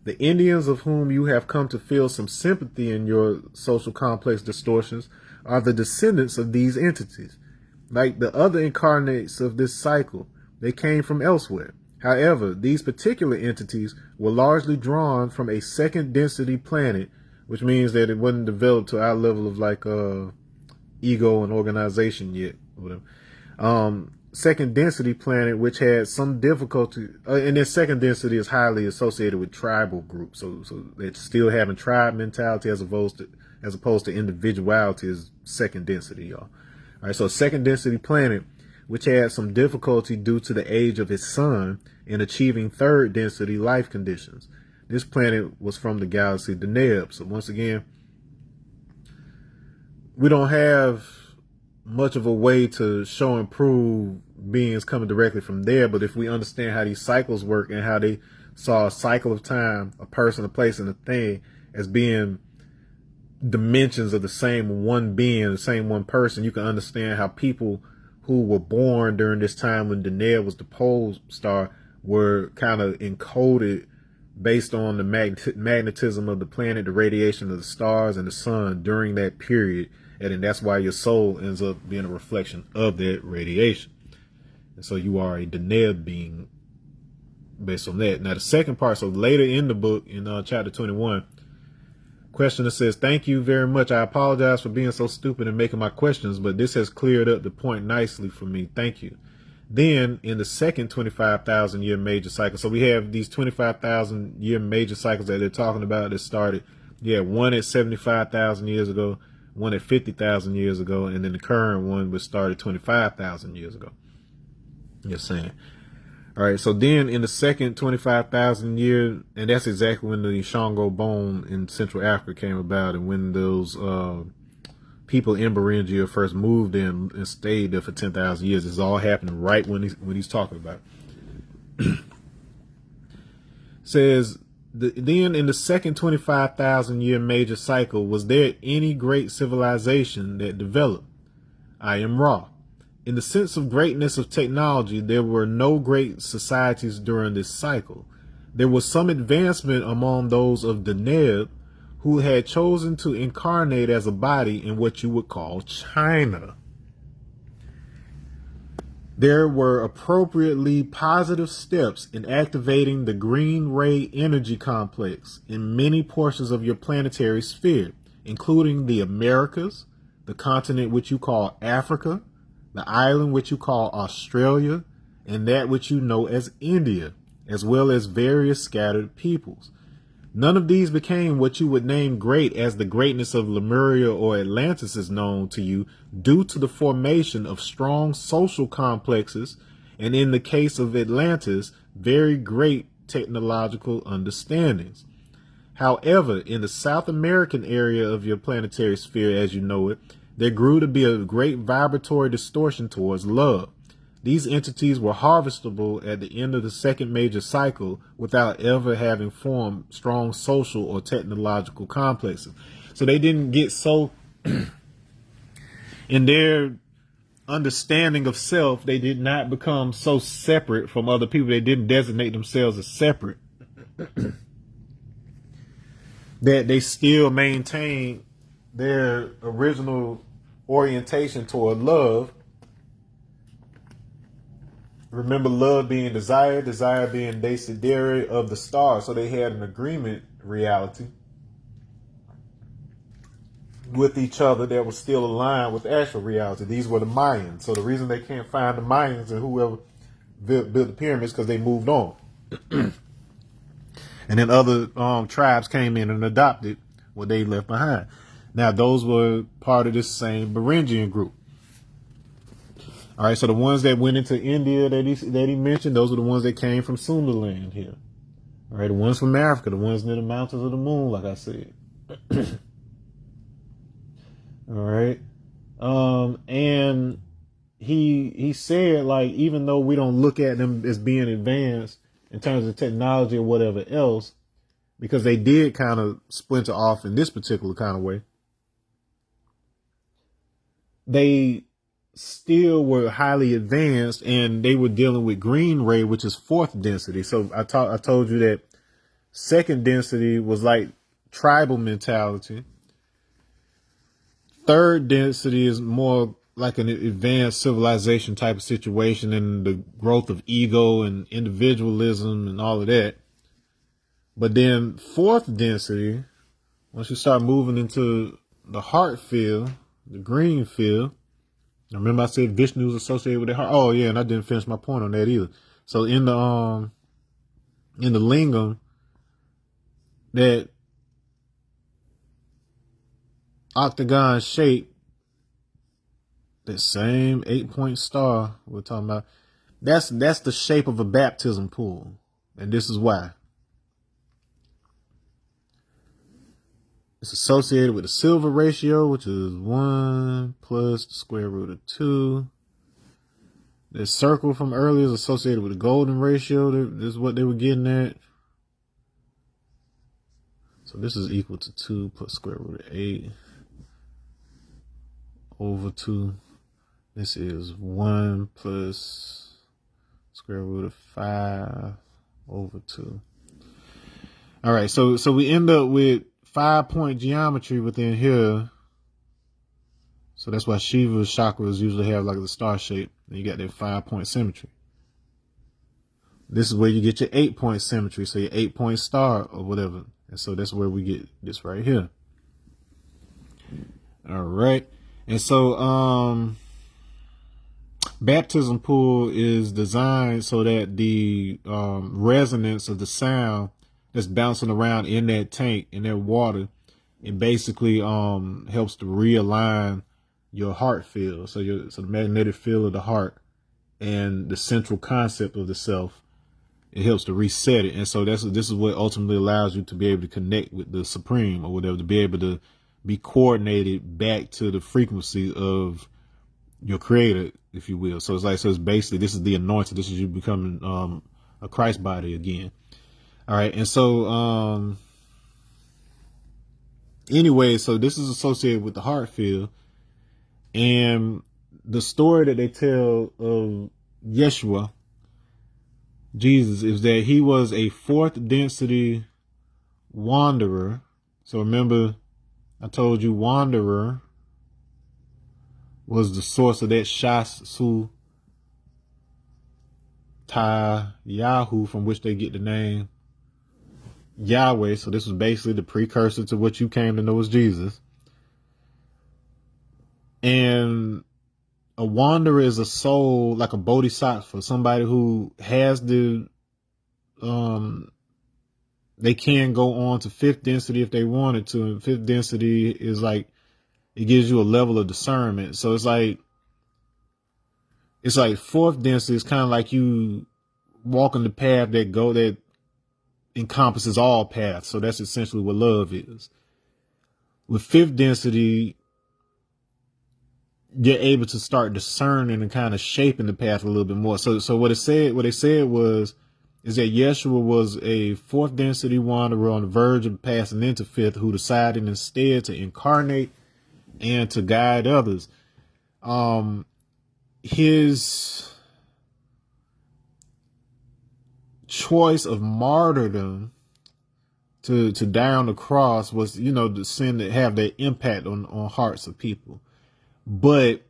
The Indians, of whom you have come to feel some sympathy in your social complex distortions, are the descendants of these entities. Like the other incarnates of this cycle, they came from elsewhere. However, these particular entities were largely drawn from a second density planet, which means that it wasn't developed to our level of like ego and organization yet. Whatever. Second density planet, which had some difficulty, and then second density is highly associated with tribal groups. So it's still having tribe mentality as opposed to individuality is second density, y'all. All right, so second density planet, which had some difficulty due to the age of its sun in achieving third density life conditions. This planet was from the galaxy Deneb. So once again, we don't have much of a way to show and prove beings coming directly from there. But if we understand how these cycles work and how they saw a cycle of time, a person, a place, and a thing as being dimensions of the same one being, the same one person, you can understand how people who were born during this time when Deneb was the pole star were kind of encoded based on the magnetism of the planet, the radiation of the stars and the sun during that period. And then that's why your soul ends up being a reflection of that radiation. And so you are a Deneb being based on that. Now, the second part, so later in the book, in chapter 21, questioner says, "Thank you very much. I apologize for being so stupid and making my questions, but this has cleared up the point nicely for me. Thank you." Then in the second 25,000 year major cycle, so we have these 25,000 year major cycles that they're talking about that started, one at 75,000 years ago, one at 50,000 years ago, and then the current one was started 25,000 years ago. You're saying. All right, so then in the second 25,000 year, and that's exactly when the Shango bone in Central Africa came about, and when those people in Beringia first moved in and stayed there for 10,000 years. It's all happening right when he's talking about it. Says, then in the second 25,000 year major cycle, was there any great civilization that developed? I am Ra. In the sense of greatness of technology, there were no great societies during this cycle. There was some advancement among those of Deneb, who had chosen to incarnate as a body in what you would call China. There were appropriately positive steps in activating the green ray energy complex in many portions of your planetary sphere, including the Americas, the continent which you call Africa, the island which you call Australia, and that which you know as India, as well as various scattered peoples. None of these became what you would name great as the greatness of Lemuria or Atlantis is known to you due to the formation of strong social complexes, and in the case of Atlantis, very great technological understandings. However, in the South American area of your planetary sphere, as you know it, there grew to be a great vibratory distortion towards love. These entities were harvestable at the end of the second major cycle without ever having formed strong social or technological complexes. So they didn't get so in their understanding of self, they did not become so separate from other people. They didn't designate themselves as separate. That they still maintain their original orientation toward love. Remember, love being desire, desire being desideri of the stars. So they had an agreement reality with each other that was still aligned with actual reality. These were the Mayans. So the reason they can't find the Mayans and whoever built the pyramids because they moved on. And then other tribes came in and adopted what they left behind. Now, those were part of this same Beringian group. All right, so the ones that went into India that he mentioned, those are the ones that came from Sunderland here. All right, the ones from Africa, the ones near the mountains of the moon, like I said. All right, and he said, like, even though we don't look at them as being advanced in terms of technology or whatever else, because they did kind of splinter off in this particular kind of way, they still were highly advanced, and they were dealing with green ray, which is fourth density. So I told you that second density was like tribal mentality. Third density is more like an advanced civilization type of situation, and the growth of ego and individualism and all of that. But then fourth density, once you start moving into the heart field, the green field. Remember I said Vishnu is associated with the heart. Oh yeah, and I didn't finish my point on that either. So in the lingam, that octagon shape, that same 8-point star we're talking about, that's the shape of a baptism pool. And this is why. It's associated with the silver ratio, which is 1 plus the square root of 2. This circle from earlier is associated with the golden ratio. This is what they were getting at. So this is equal to 2 plus square root of 8 over 2. This is 1 plus square root of 5 over 2. All right, so we end up with 5-point geometry within here. So that's why Shiva's chakras usually have like the star shape. And you got that 5-point symmetry. This is where you get your 8-point symmetry. So your 8-point star or whatever. And so that's where we get this right here. All right. And so baptism pool is designed so that the resonance of the sound that's bouncing around in that tank, in that water, it basically helps to realign your heart field. So the magnetic field of the heart and the central concept of the self, it helps to reset it. And so this is what ultimately allows you to be able to connect with the supreme or whatever, to be able to be coordinated back to the frequency of your creator, if you will. So it's basically, this is the anointing. This is you becoming a Christ body again. All right. And so anyway, so this is associated with the heart field. And the story that they tell of Yeshua, Jesus, is that he was a fourth density wanderer. So remember, I told you wanderer was the source of that Shas Su Ta Yahu, from which they get the name Yahweh. So this was basically the precursor to what you came to know as Jesus. And a wanderer is a soul, like a bodhisattva, somebody who has they can go on to fifth density if they wanted to. And fifth density is like, it gives you a level of discernment. So it's like fourth density is kind of like you walking the path that encompasses all paths. So that's essentially what love is. With fifth density, you're able to start discerning and kind of shaping the path a little bit more. So what they said is that Yeshua was a fourth density wanderer on the verge of passing into fifth, who decided instead to incarnate and to guide others. His choice of martyrdom to die on the cross was, the sin that have that impact on hearts of people. But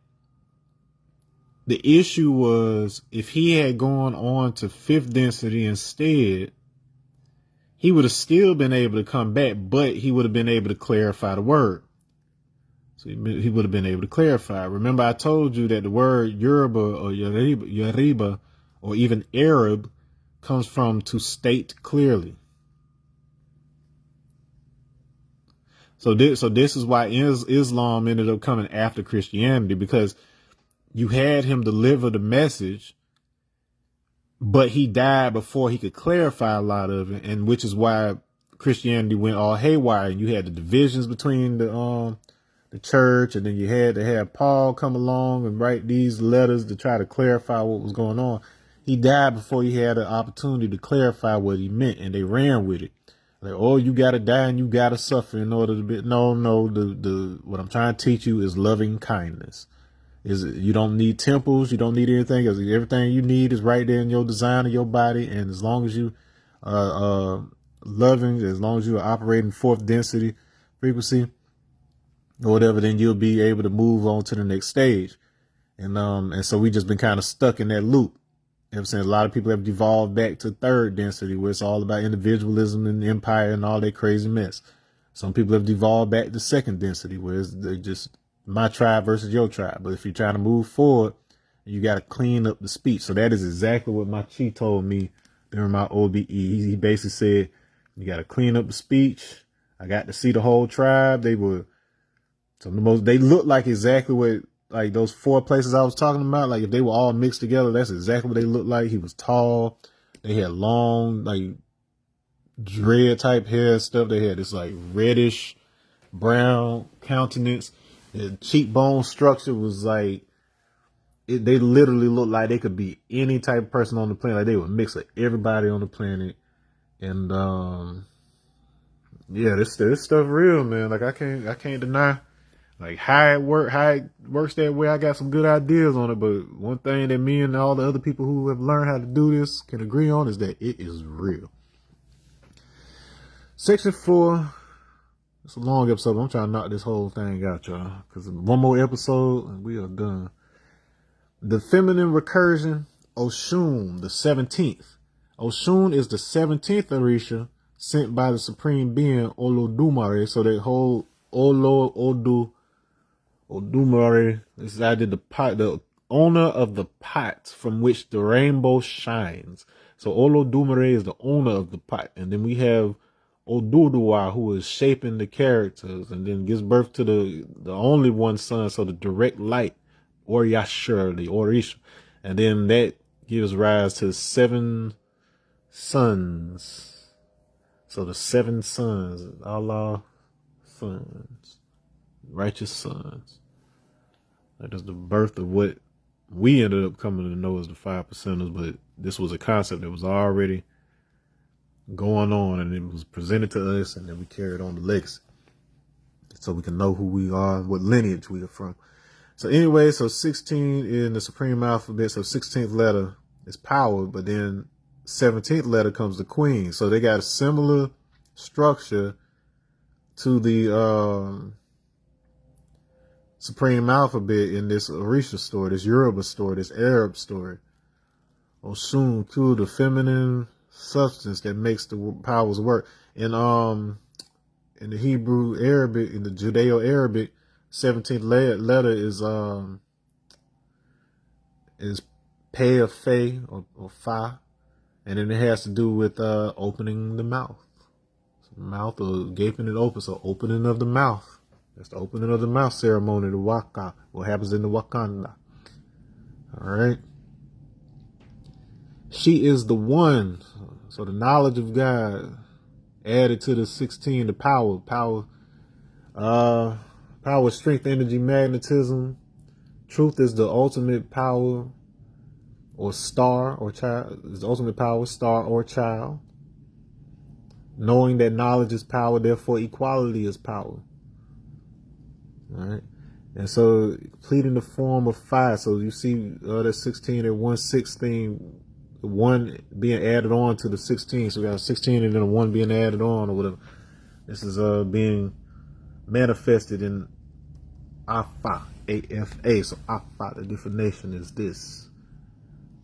the issue was, if he had gone on to fifth density instead, he would have still been able to come back, but he would have been able to clarify the word. So he would have been able to clarify. Remember, I told you that the word Yoruba or Yoruba or even Arab comes from to state clearly. So this is why Islam ended up coming after Christianity, because you had him deliver the message, but he died before he could clarify a lot of it, and which is why Christianity went all haywire. And you had the divisions between the church, and then you had to have Paul come along and write these letters to try to clarify what was going on. He died before he had an opportunity to clarify what he meant, and they ran with it. Like, oh, you got to die and you got to suffer in order to be. No, what I'm trying to teach you is loving kindness. You don't need temples. You don't need anything, because everything you need is right there in your design of your body. And as long as you are loving, as long as you are operating fourth density frequency or whatever, then you'll be able to move on to the next stage. And so we just been kind of stuck in that loop. You know what I'm saying? A lot of people have devolved back to third density, where it's all about individualism and empire and all that crazy mess. Some people have devolved back to second density, where it's just my tribe versus your tribe. But if you're trying to move forward, you got to clean up the speech. So that is exactly what my chi told me during my OBE. He basically said, you got to clean up the speech. I got to see the whole tribe. They looked like exactly what, like those 4 places I was talking about. Like if they were all mixed together, that's exactly what they looked like. He was tall. They had long, like dread type hair and stuff. They had this like reddish brown countenance. The cheekbone structure was like, they literally looked like they could be any type of person on the planet. Like they would mix with everybody on the planet. And yeah, this stuff real, man. Like I can't deny like how it works that way. I got some good ideas on it, but one thing that me and all the other people who have learned how to do this can agree on is that it is real. Section 4. It's a long episode, but I'm trying to knock this whole thing out, y'all. Because one more episode and we are done. The feminine recursion, Oshun, the 17th. Oshun is the 17th Orisha sent by the supreme being Olodumare. So that whole Odumare is added the owner of the pot from which the rainbow shines. So Olodumare is the owner of the pot. And then we have Oduduwa, who is shaping the characters and then gives birth to the only one son, so the direct light, Oryashur, the Orisha. And then that gives rise to 7 sons. So the 7 sons, Allah sons, righteous sons. That is the birth of what we ended up coming to know as the 5 percenters, but this was a concept that was already going on and it was presented to us, and then we carried on the legacy so we can know who we are, what lineage we are from. So anyway, so 16 in the supreme alphabet, so 16th letter is power, but then 17th letter comes the queen. So they got a similar structure to the supreme alphabet in this Orisha story, this Yoruba story, this Arab story. Oshun, too, the feminine substance that makes the powers work. And in the Hebrew Arabic, in the Judeo-Arabic, 17th letter is Pe or Fe or Fa, and then it has to do with opening the mouth, mouth or gaping it open. So opening of the mouth. That's the opening of the mouth ceremony, the Waka. What happens in the Wakanda? All right. She is the one. So the knowledge of God added to the 16, the power, strength, energy, magnetism. Truth is the ultimate power, or star or child. Is the ultimate power, star or child. Knowing that knowledge is power, therefore equality is power. All right. And so completing the form of 5. So you see that 16 at 1/6 thing, the 1 being added on to the 16. So we got 16 and then a 1 being added on or whatever. This is being manifested in Afa, AFA. So Afa, the definition is this.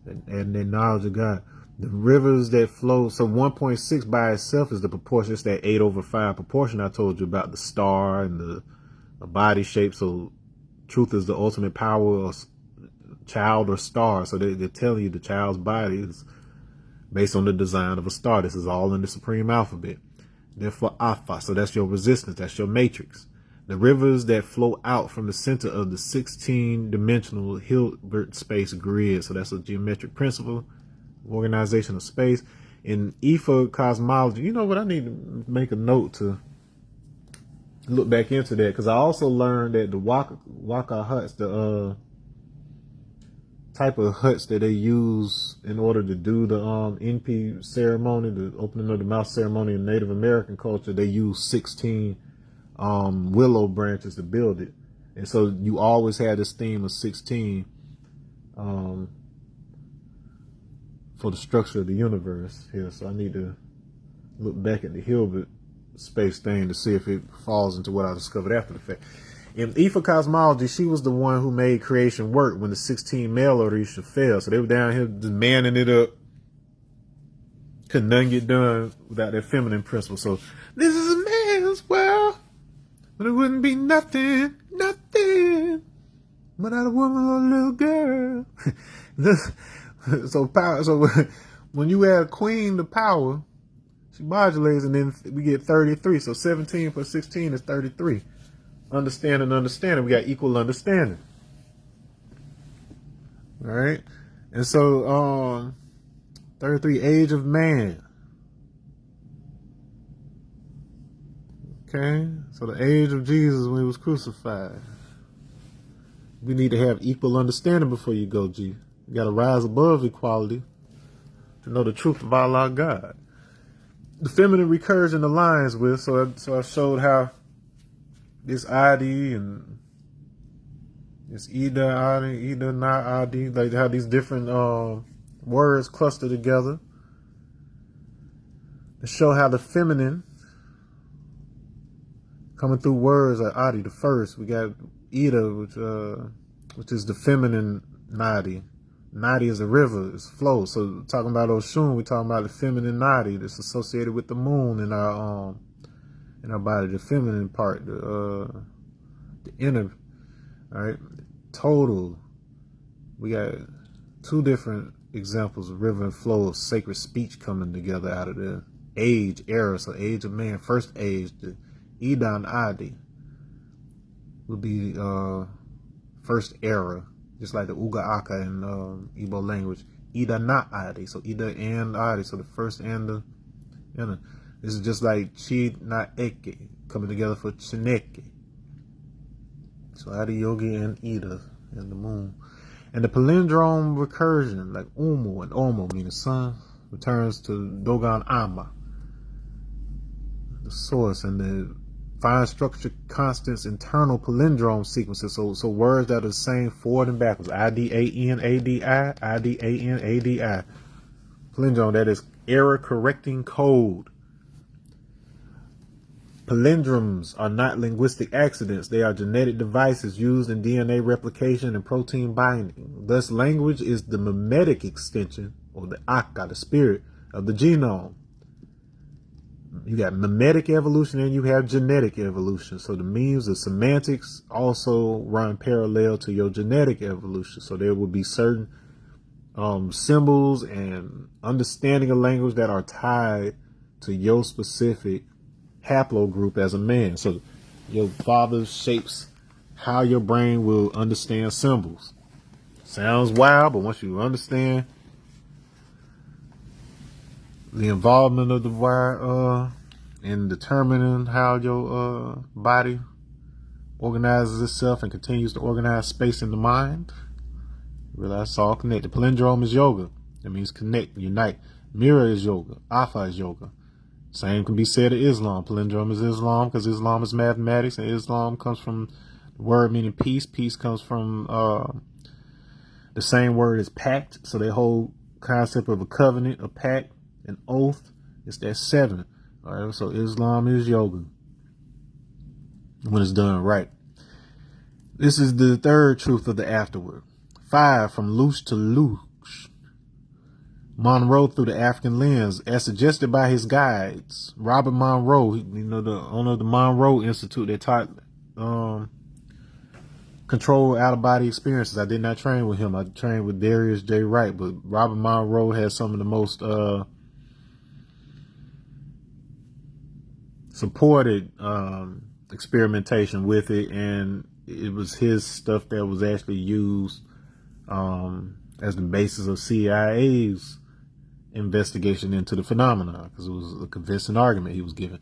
And the knowledge of God. The rivers that flow, so 1.6 by itself is the proportion. It's that 8/5 proportion I told you about, the star and the body shape. So truth is the ultimate power of child or star. So they're telling you the child's body is based on the design of a star. This is all in the supreme alphabet. Therefore, Alpha. So that's your resistance. That's your matrix. The rivers that flow out from the center of the 16-dimensional Hilbert space grid. So that's a geometric principle, organization of space. In Ifa cosmology, you know what? I need to make a note to look back into that, because I also learned that the Waka huts, the type of huts that they use in order to do the NP ceremony, the opening of the mouth ceremony in Native American culture, they use 16 willow branches to build it. And so you always had this theme of 16 for the structure of the universe here. So I need to look back at the Hilbert space thing to see if it falls into what I discovered after the fact. In Ifa cosmology, she was the one who made creation work when the 16 male Orisha fell. So they were down here just manning it up. Could none get done without their feminine principle. So this is a man's world, but it wouldn't be nothing without a woman or a little girl. So power. So when you add queen to power, she modulates, and then we get 33. So 17 plus 16 is 33. Understanding. We got equal understanding. All right. And so 33, age of man. Okay, so the age of Jesus when he was crucified. We need to have equal understanding before you go, G. You got to rise above equality to know the truth of Allah God. The feminine recursion aligns with, so I showed how this ID and this Ida, Adi, Ida, not Adi, like how these different words cluster together to show how the feminine coming through words like Adi, the first. We got Ida, which is the feminine Nadi. Nadi is a river, it's flow. So talking about Oshun, we're talking about the feminine Nadi that's associated with the moon in our body, the feminine part, the inner. All right, total. We got two different examples of river and flow of sacred speech coming together out of the age, era. So age of man, first age, the Idan Adi would be first era, just like the Uga Aka in Igbo language. Ida na Adi, so Ida and Adi, so the first and the inner. This is just like Chi na Eke coming together for Chineke. So Adi Yogi and Ida and the moon. And the palindrome recursion, like Umu and Omo, meaning sun, returns to Dogon Ama, the source, and the fine structure constants internal palindrome sequences. So words that are the same forward and backwards. I-D-A-N-A-D-I, I-D-A-N-A-D-I. Palindrome, that is error correcting code. Palindromes are not linguistic accidents. They are genetic devices used in DNA replication and protein binding. Thus, language is the mimetic extension, or the akka, the spirit, of the genome. You got mimetic evolution and you have genetic evolution. So the means of semantics also run parallel to your genetic evolution. So there will be certain symbols and understanding of language that are tied to your specific haplogroup as a man. So your father shapes how your brain will understand symbols. Sounds wild, but once you understand the involvement of the wire in determining how your body organizes itself and continues to organize space in the mind, you realize it's all connected. Palindrome is yoga. That means connect, unite. Mirror is yoga. Alpha is yoga. Same can be said of Islam. Palindrome is Islam because Islam is mathematics, and Islam comes from the word meaning peace. Peace comes from the same word as pact. So that whole concept of a covenant, a pact, an oath, it's that 7. All right, so Islam is yoga when it's done right. This is the third truth of the afterword. 5, from loose to loose. Monroe through the African lens, as suggested by his guides. Robert Monroe, the owner of the Monroe Institute that taught control out-of-body experiences. I did not train with him. I trained with Darius J. Wright, but Robert Monroe has some of the most supported experimentation with it, and it was his stuff that was actually used as the basis of CIA's investigation into the phenomenon, because it was a convincing argument he was giving.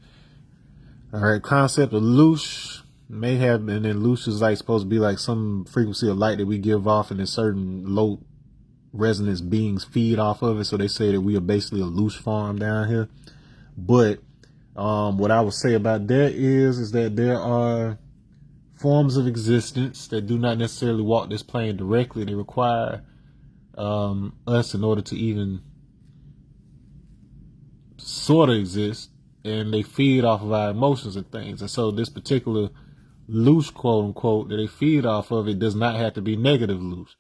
All right, concept of loosh may have been, and loosh is like supposed to be like some frequency of light that we give off, and then certain low resonance beings feed off of it. So they say that we are basically a loosh farm down here. But what I would say about that is that there are forms of existence that do not necessarily walk this plane directly. They require us in order to even sort of exist, and they feed off of our emotions and things. And so this particular loose, quote unquote, that they feed off of, it does not have to be negative loose.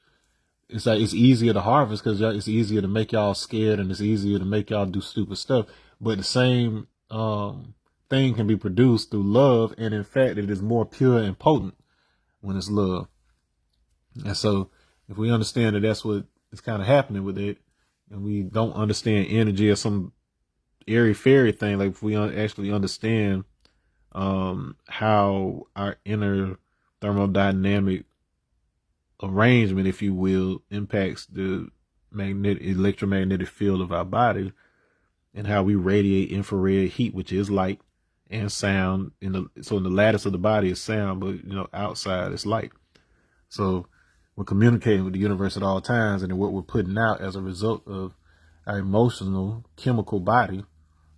It's like it's easier to harvest because it's easier to make y'all scared, and it's easier to make y'all do stupid stuff. But the same thing can be produced through love, and in fact it is more pure and potent when it's love. And so if we understand that that's what is kind of happening with it, and we don't understand energy as some airy fairy thing, like if we actually understand how our inner thermodynamic arrangement, if you will, impacts the electromagnetic field of our body, and how we radiate infrared heat, which is light, and sound. So in the lattice of the body is sound, but outside is light. So we're communicating with the universe at all times, and then what we're putting out as a result of our emotional chemical body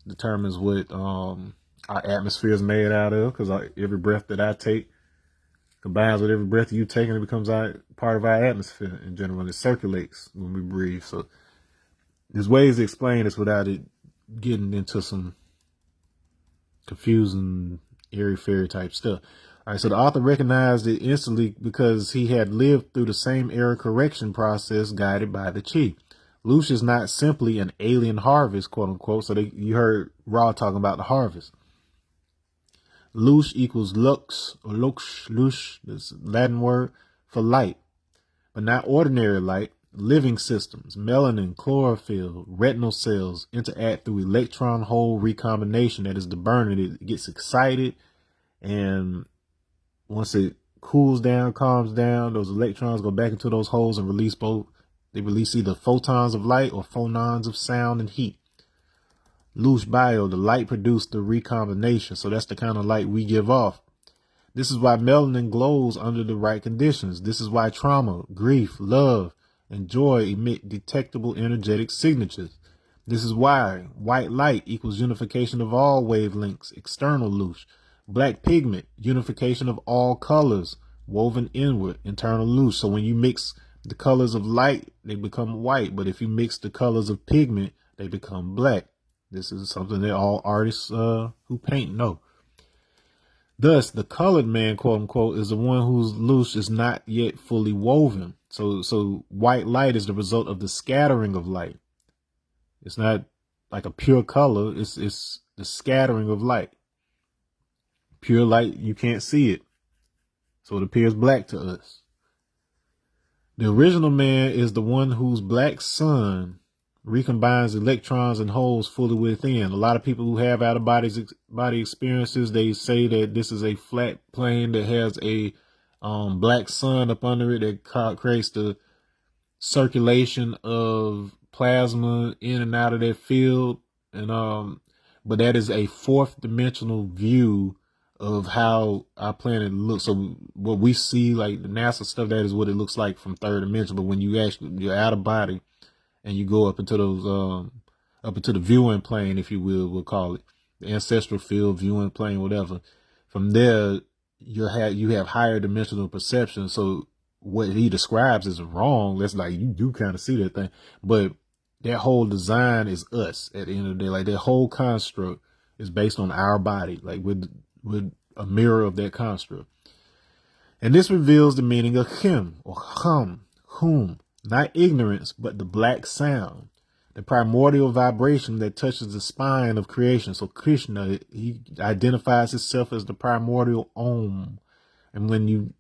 determines what our atmosphere is made out of, because every breath that I take combines with every breath you take, and it becomes part of our atmosphere in general, and it circulates when we breathe. So there's ways to explain this without it getting into some confusing airy-fairy type stuff. All right, so the author recognized it instantly because he had lived through the same error correction process guided by the chi. Lush is not simply an alien harvest, quote unquote. So you heard Ra talking about the harvest. Lush equals lux or lush, this Latin word for light, but not ordinary light. Living systems, melanin, chlorophyll, retinal cells interact through electron hole recombination. That is the burning. It gets excited, and once it cools down, calms down, those electrons go back into those holes and release both. They release either photons of light or phonons of sound and heat. Lush bio, the light produced the recombination. So that's the kind of light we give off. This is why melanin glows under the right conditions. This is why trauma, grief, love, and joy emit detectable energetic signatures. This is why white light equals unification of all wavelengths, external Lush. Black pigment, unification of all colors, woven inward, internal Lush. So when you mix the colors of light, they become white. But if you mix the colors of pigment, they become black. This is something that all artists who paint know. Thus, the colored man, quote unquote, is the one whose Lush is not yet fully woven. So white light is the result of the scattering of light. It's not like a pure color. It's the scattering of light. Pure light, you can't see it. So it appears black to us. The original man is the one whose black sun recombines electrons and holes fully within. A lot of people who have out of body experiences, they say that this is a flat plane that has a black sun up under it that creates the circulation of plasma in and out of that field. And but that is a fourth dimensional view of how our planet looks. So what we see, like the NASA stuff, that is what it looks like from third dimension. But when you're out of body and you go up into those up into the viewing plane, if you will, we'll call it the ancestral field, viewing plane, whatever. From there, you have higher dimensional perception. So what he describes is wrong. That's like, you do kind of see that thing, but that whole design is us at the end of the day. Like that whole construct is based on our body, like with a mirror of that construct. And this reveals the meaning of him or whom, not ignorance, but the black sound, the primordial vibration that touches the spine of creation. So Krishna, he identifies himself as the primordial Om. And when you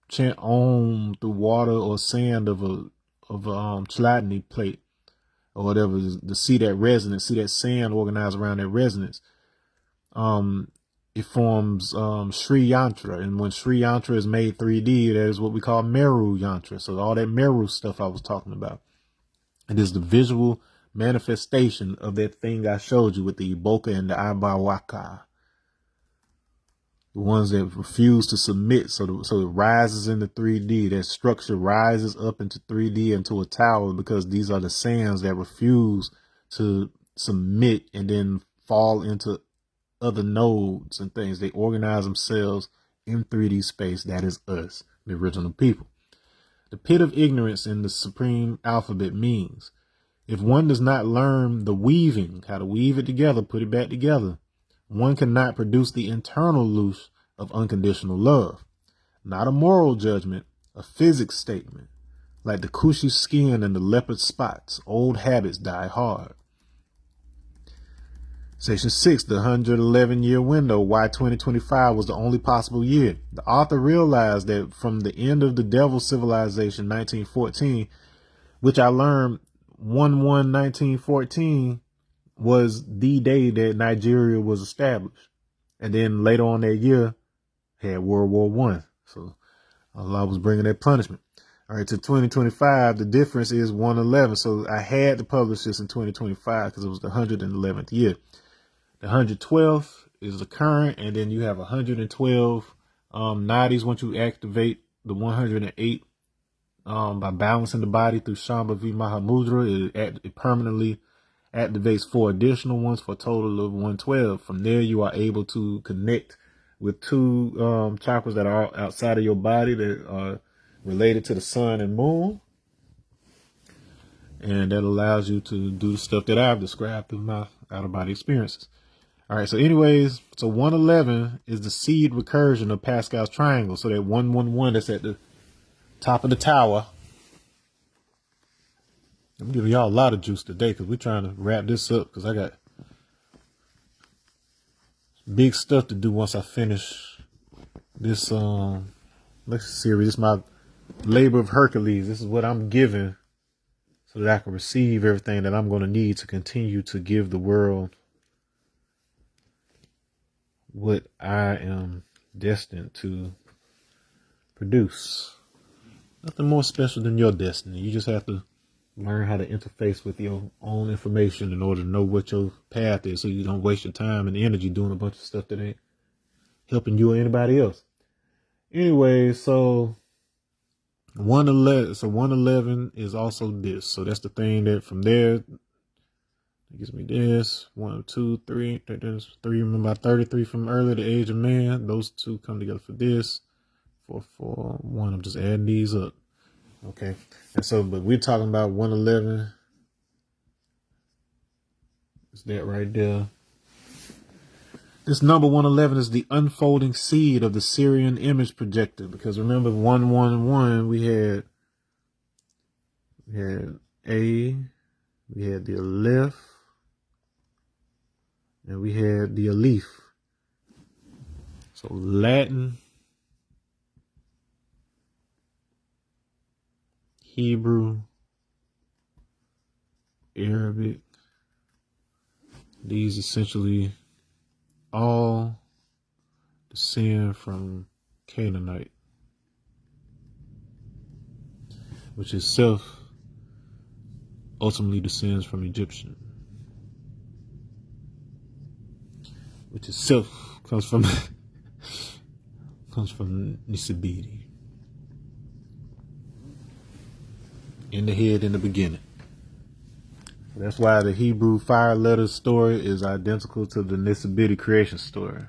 chant Om through water or sand of a Chladni plate or whatever, to see that resonance, see that sand organized around that resonance, it forms Sri Yantra. And when Sri Yantra is made 3D, that is what we call Meru Yantra. So all that Meru stuff I was talking about. It is the visual manifestation of that thing I showed you with the Iboka and the Abawaka. The ones that refuse to submit. So it rises into 3D. That structure rises up into 3D into a tower because these are the sands that refuse to submit and then fall into other nodes and things. They organize themselves in 3D space. That is us, the original people. The pit of ignorance in the supreme alphabet means if one does not learn the weaving, how to weave it together, put it back together, one cannot produce the internal Lush of unconditional love. Not a moral judgment, a physics statement. Like the cushy skin and the leopard spots, old habits die hard. Section 6, the 111-year window, why 2025 was the only possible year. The author realized that from the end of the Devil Civilization, 1914, which I learned 1/1/1914 was the day that Nigeria was established. And then later on that year, had World War I. So Allah was bringing that punishment. All right, to 2025, the difference is 111. So I had to publish this in 2025 because it was the 111th year. The 112th is occurring, and then you have 112 nadis once you activate the 108 by balancing the body through Shambhavi Mahamudra. It permanently activates 4 additional ones for a total of 112. From there, you are able to connect with 2 chakras that are outside of your body that are related to the sun and moon. And that allows you to do the stuff that I've described through my out-of-body experiences. All right, so anyways, so 111 is the seed recursion of Pascal's triangle. So that 111 that's at the top of the tower. I'm giving y'all a lot of juice today because we're trying to wrap this up because I got big stuff to do once I finish this lecture series. This is my labor of Hercules. This is what I'm giving so that I can receive everything that I'm going to need to continue to give the world what I am destined to produce. Nothing more special than your destiny. You just have to learn how to interface with your own information in order to know what your path is so you don't waste your time and energy doing a bunch of stuff that ain't helping you or anybody else. Anyway, so 111 is also this. So that's the thing that from there it gives me this. 1, 2, 3. There's 3. Remember 33 from earlier, the age of man. Those 2 come together for this. 4, 4, 1. I'm just adding these up. Okay. And so, but we're talking about 111. It's that right there. This number 111 is the unfolding seed of the Syrian image projector. Because remember, 111, we had A, we had the Aleph, and we had the Aleph. So Latin, Hebrew, Arabic, these essentially all descend from Canaanite, which itself ultimately descends from Egyptian, which itself comes from Nisibidi. In the head in the beginning. That's why the Hebrew fire letter story is identical to the Nisibidi creation story.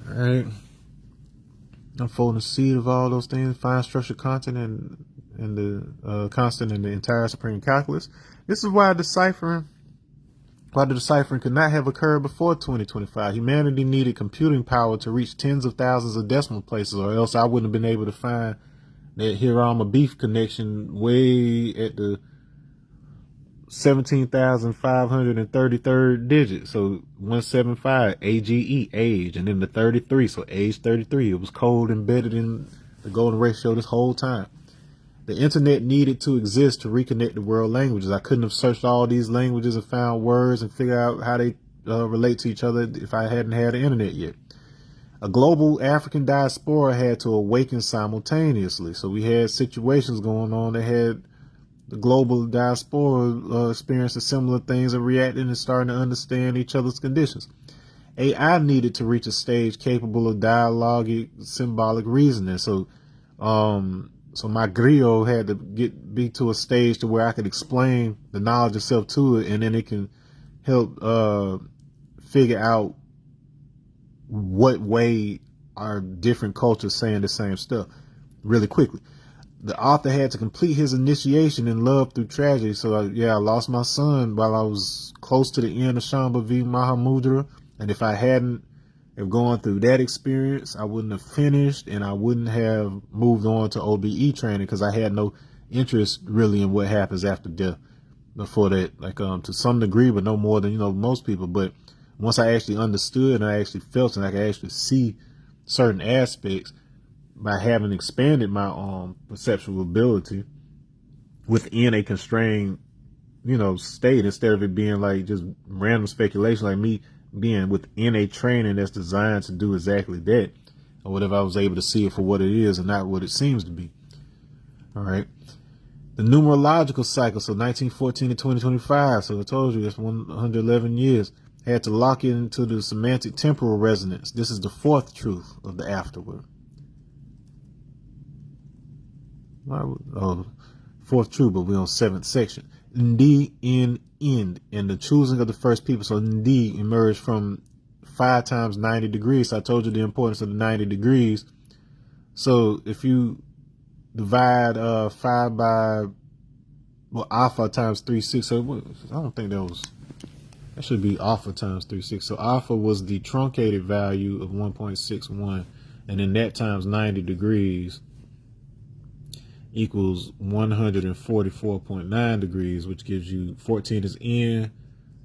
All right. Unfolding the seed of all those things, fine structure content and the constant in the entire supreme calculus. This is why the deciphering could not have occurred before 2025. Humanity needed computing power to reach tens of thousands of decimal places, or else I wouldn't have been able to find that Hirama beef connection way at the 17,533rd digit. So 175 AGE, age, and then the 33. So age 33. It was code embedded in the golden ratio this whole time. The internet needed to exist to reconnect the world languages. I couldn't have searched all these languages and found words and figure out how they relate to each other if I hadn't had the internet yet. A global African diaspora had to awaken simultaneously. So we had situations going on that had the global diaspora experiencing similar things and reacting and starting to understand each other's conditions. AI needed to reach a stage capable of dialogic symbolic reasoning. So my griot had to be to a stage to where I could explain the knowledge of self to it, and then it can help figure out what way are different cultures saying the same stuff really quickly. The author had to complete his initiation in love through tragedy. So I lost my son while I was close to the end of Shambhavi Mahamudra. And if I hadn't have gone through that experience, I wouldn't have finished, and I wouldn't have moved on to OBE training because I had no interest really in what happens after death before that, like to some degree, but no more than, most people. But once I actually understood and I actually felt and I could actually see certain aspects by having expanded my perceptual ability within a constrained, state, instead of it being like just random speculation, like me being within a training that's designed to do exactly that, or whatever, I was able to see it for what it is and not what it seems to be. All right. The numerological cycle, so 1914 to 2025, so I told you that's 111 years, had to lock into the semantic temporal resonance. This is the fourth truth of the afterword. Fourth truth, but we're on seventh section. Ndi in end, and the choosing of the first people. So Ndi emerged from 5 times 90 degrees. So I told you the importance of the 90 degrees. So if you divide 5 by alpha times 3/6, so I don't think that should be alpha times 3/6. So alpha was the truncated value of 1.61, and then that times 90 degrees equals 144.9 degrees, which gives you 14 is N,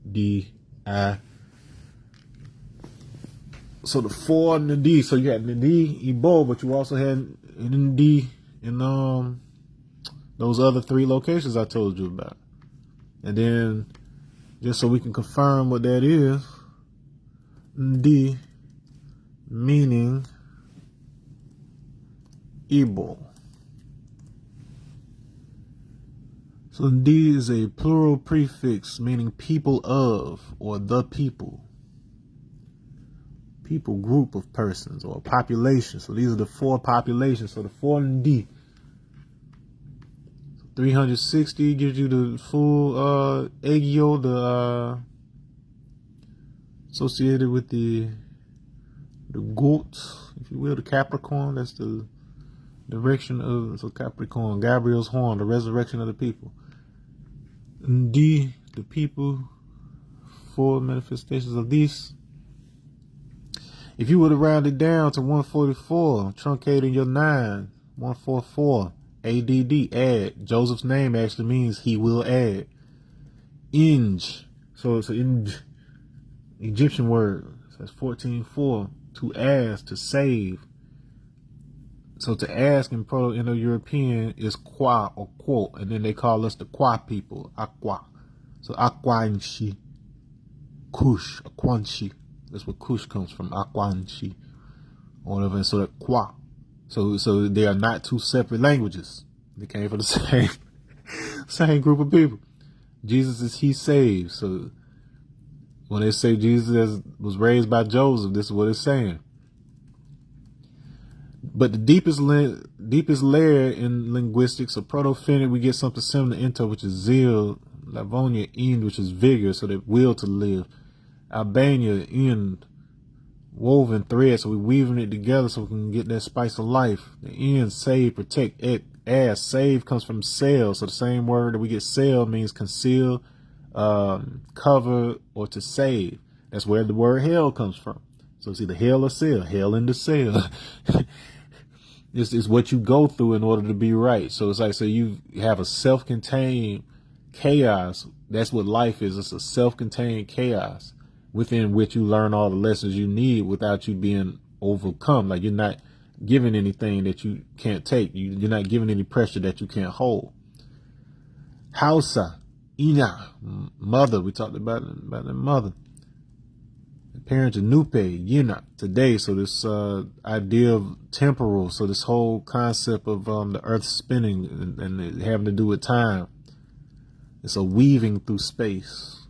D, I. So the 4 and the D. So you had the D, Ebo, but you also had an D in those other 3 locations I told you about. And then, just so we can confirm what that is, D meaning Ebo. So D is a plural prefix meaning people of, or the people. People, group of persons, or population. So these are the 4 populations. So the 4 and D. 360 gives you the full Agio, the associated with the goat, if you will, the Capricorn. That's the direction of, so Capricorn, Gabriel's horn, the resurrection of the people. And D, the people, 4 manifestations of these. If you were to round it down to 144, truncating your 9, 144, ADD, add. Joseph's name actually means he will add. Inj, so it's an Egyptian word. So that's 14:4, to ask, to save. So to ask in Proto-Indo-European is kwa or quo, and then they call us the Kwa people, Aqua. So Aquanshi, Kush, Aquanshi. That's where Kush comes from, Aquanshi, or whatever. And so that Kwa. So they are not 2 separate languages. They came from the same group of people. Jesus is he saves. So when they say Jesus was raised by Joseph, this is what it's saying. But the deepest layer in linguistics, or Proto-Finnic, we get something similar to Into, which is zeal, Livonia, Ind, which is vigor, so that will to live. Albania, Ind, woven thread, so we're weaving it together so we can get that spice of life. The End, save, protect, ask. Save comes from sail, so the same word that we get sail means conceal, cover, or to save. That's where the word hell comes from. So it's either hell or sail, hell in the sail. It's what you go through in order to be right. So it's like, so you have a self-contained chaos. That's what life is. It's a self-contained chaos within which you learn all the lessons you need without you being overcome. Like, you're not given anything that you can't take. You're not given any pressure that you can't hold. Hausa, Ina, mother. We talked about the mother. Parents of Nupe, Yina, today. So this idea of temporal. So this whole concept of the earth spinning and having to do with time. It's a weaving through space.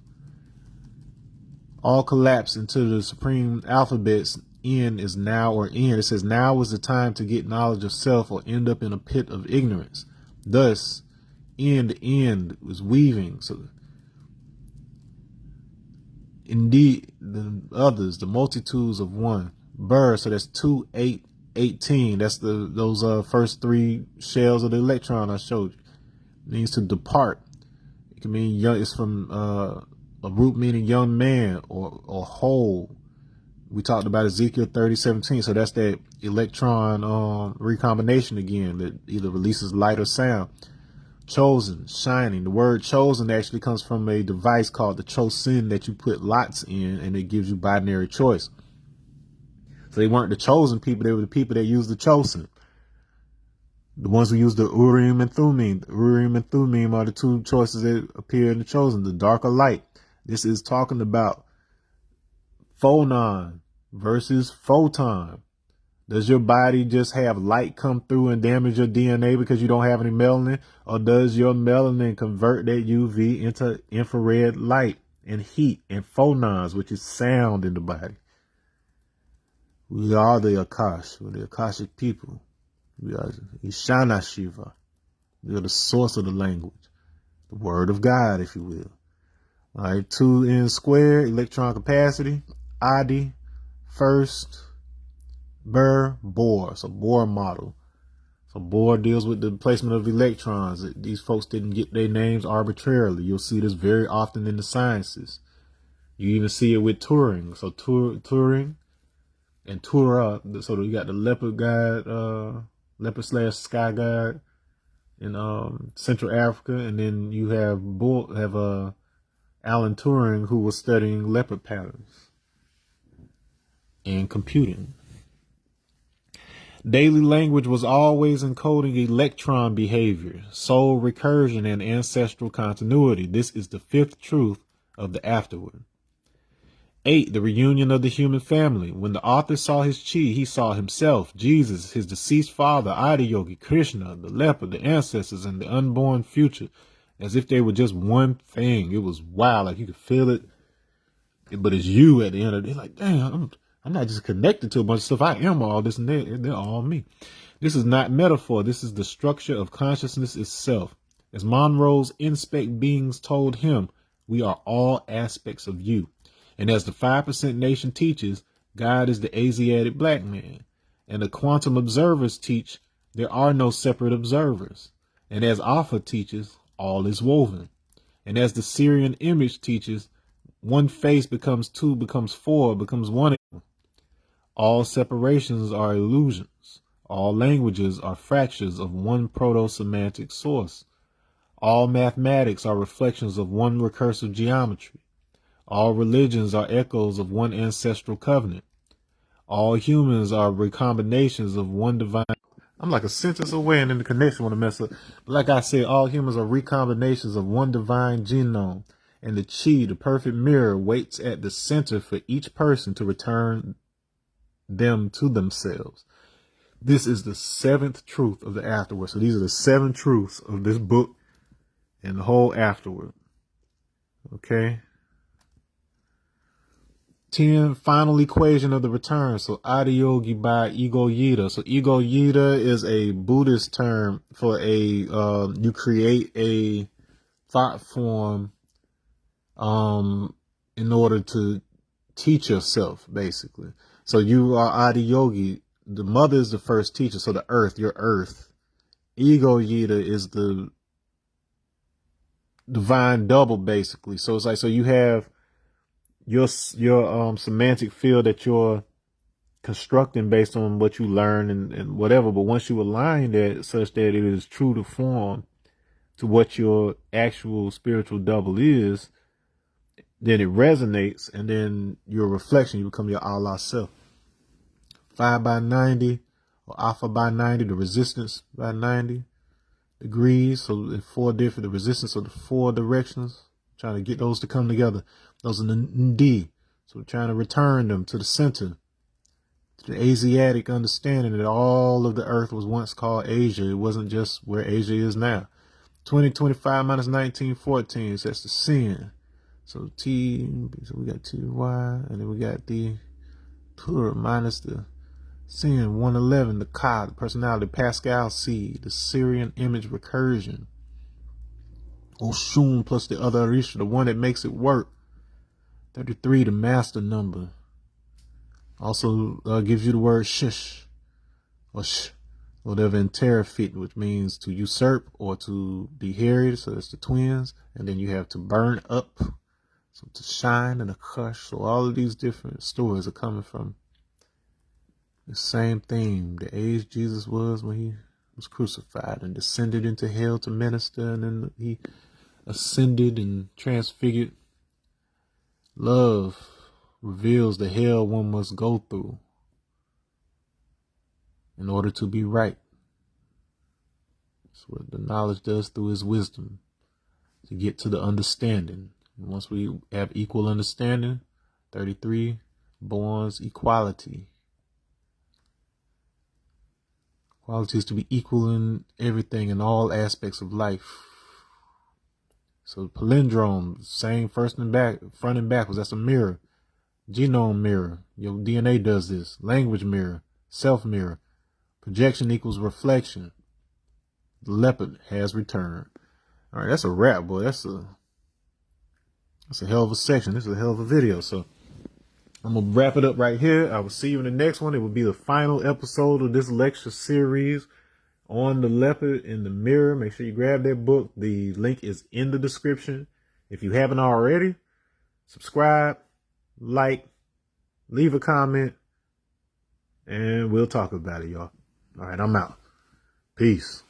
All collapse into the supreme alphabets. N is now or end. It says now is the time to get knowledge of self or end up in a pit of ignorance. Thus, end is weaving. So indeed, the others, the multitudes of one. Burr, so that's 2, 8, 18. That's those first 3 shells of the electron I showed you. It means to depart. It can mean young. It's from a root meaning young man or whole. We talked about Ezekiel 30:17. So that's that electron recombination again that either releases light or sound. Chosen, shining. The word chosen actually comes from a device called the chosin that you put lots in, and it gives you binary choice. So they weren't the chosen people, they were the people that used the chosen. The ones who use the Urim and Thummim. The Urim and Thummim are the 2 choices that appear in the chosen, the dark or light. This is talking about phonon versus photon. Does your body just have light come through and damage your DNA because you don't have any melanin? Or does your melanin convert that UV into infrared light and heat, and phonons, which is sound in the body. We are the Akash, we're the Akashic people. We are Ishana Shiva. We are the source of the language, the word of God, if you will. All right, 2n squared, electron capacity, Adi, first, Bohr, so Bohr model. So Bohr deals with the placement of electrons. These folks didn't get their names arbitrarily. You'll see this very often in the sciences. You even see it with Turing. So Turing and Tura. So you got the leopard guide, leopard / sky guide in Central Africa, and then you have Alan Turing, who was studying leopard patterns and computing. Daily language was always encoding electron behavior, soul recursion, and ancestral continuity. This is the fifth truth of the Afterword. 8. The reunion of the human family. When the author saw his chi, he saw himself, Jesus, his deceased father, Adiyogi, Krishna, the leopard, the ancestors, and the unborn future, as if they were just one thing. It was wild, like you could feel it, but it's you at the end of it. Like, damn, I'm not just connected to a bunch of stuff. I am all this and they're all me. This is not metaphor. This is the structure of consciousness itself. As Monroe's inspect beings told him, we are all aspects of you. And as the 5% nation teaches, God is the Asiatic black man. And the quantum observers teach there are no separate observers. And as Alpha teaches, all is woven. And as the Syrian image teaches, one face becomes two, becomes four, becomes one. All separations are illusions. All languages are fractures of one proto-semantic source. All mathematics are reflections of one recursive geometry. All religions are echoes of one ancestral covenant. All humans are recombinations of one divine. I'm like a sentence away and then the connection want to mess up. But like I said, all humans are recombinations of one divine genome. And the chi, the perfect mirror, waits at the center for each person to return them to themselves. This is the seventh truth of the Afterword. So these are the 7 truths of this book and the whole Afterword. Okay. 10, final equation of the return. So Adiyogi by Ego Yida. So Ego Yida is a Buddhist term for you create a thought form in order to teach yourself, basically. So you are Adiyogi. The mother is the first teacher. So the earth, your earth. Ego Yida is the divine double, basically. So it's like, so you have your semantic field that you're constructing based on what you learn and whatever. But once you align that such that it is true to form to what your actual spiritual double is, then it resonates, and then your reflection, you become your Allah self. 5 by 90 or alpha by 90, the resistance by 90 degrees. So in 4 different, the resistance of the 4 directions, trying to get those to come together. Those are the D. So we're trying to return them to the center, to the Asiatic understanding that all of the earth was once called Asia. It wasn't just where Asia is now. 2025 minus 1914, so that's the sin. So T, so we got TY, and then we got the Tur minus the sin, 111, the Ka, the personality, Pascal C, the Syrian image recursion. Oshun plus the other Arisha, the one that makes it work. 33, the master number. Also gives you the word shish, or sh, whatever, in Terafit, which means to usurp or to be harried. So that's the twins. And then you have to burn up, so to shine and a kush. So all of these different stories are coming from the same theme. The age Jesus was when he was crucified and descended into hell to minister, and then he ascended and transfigured. Love reveals the hell one must go through in order to be right. That's what the knowledge does through his wisdom, to get to the understanding. And once we have equal understanding, 33 borns equality. Equality is to be equal in everything, in all aspects of life. So palindrome, same front and backwards. That's a mirror. Genome mirror. Your DNA does this. Language mirror. Self mirror. Projection equals reflection. The leopard has returned. All right, that's a wrap, boy. That's a hell of a section. This is a hell of a video. So I'm gonna wrap it up right here. I will see you in the next one. It will be the final episode of this lecture series on the leopard in the mirror. Make sure you grab that book. The link is in the description. If you haven't already, subscribe, like, leave a comment, and we'll talk about it, y'all. All right, I'm out. Peace.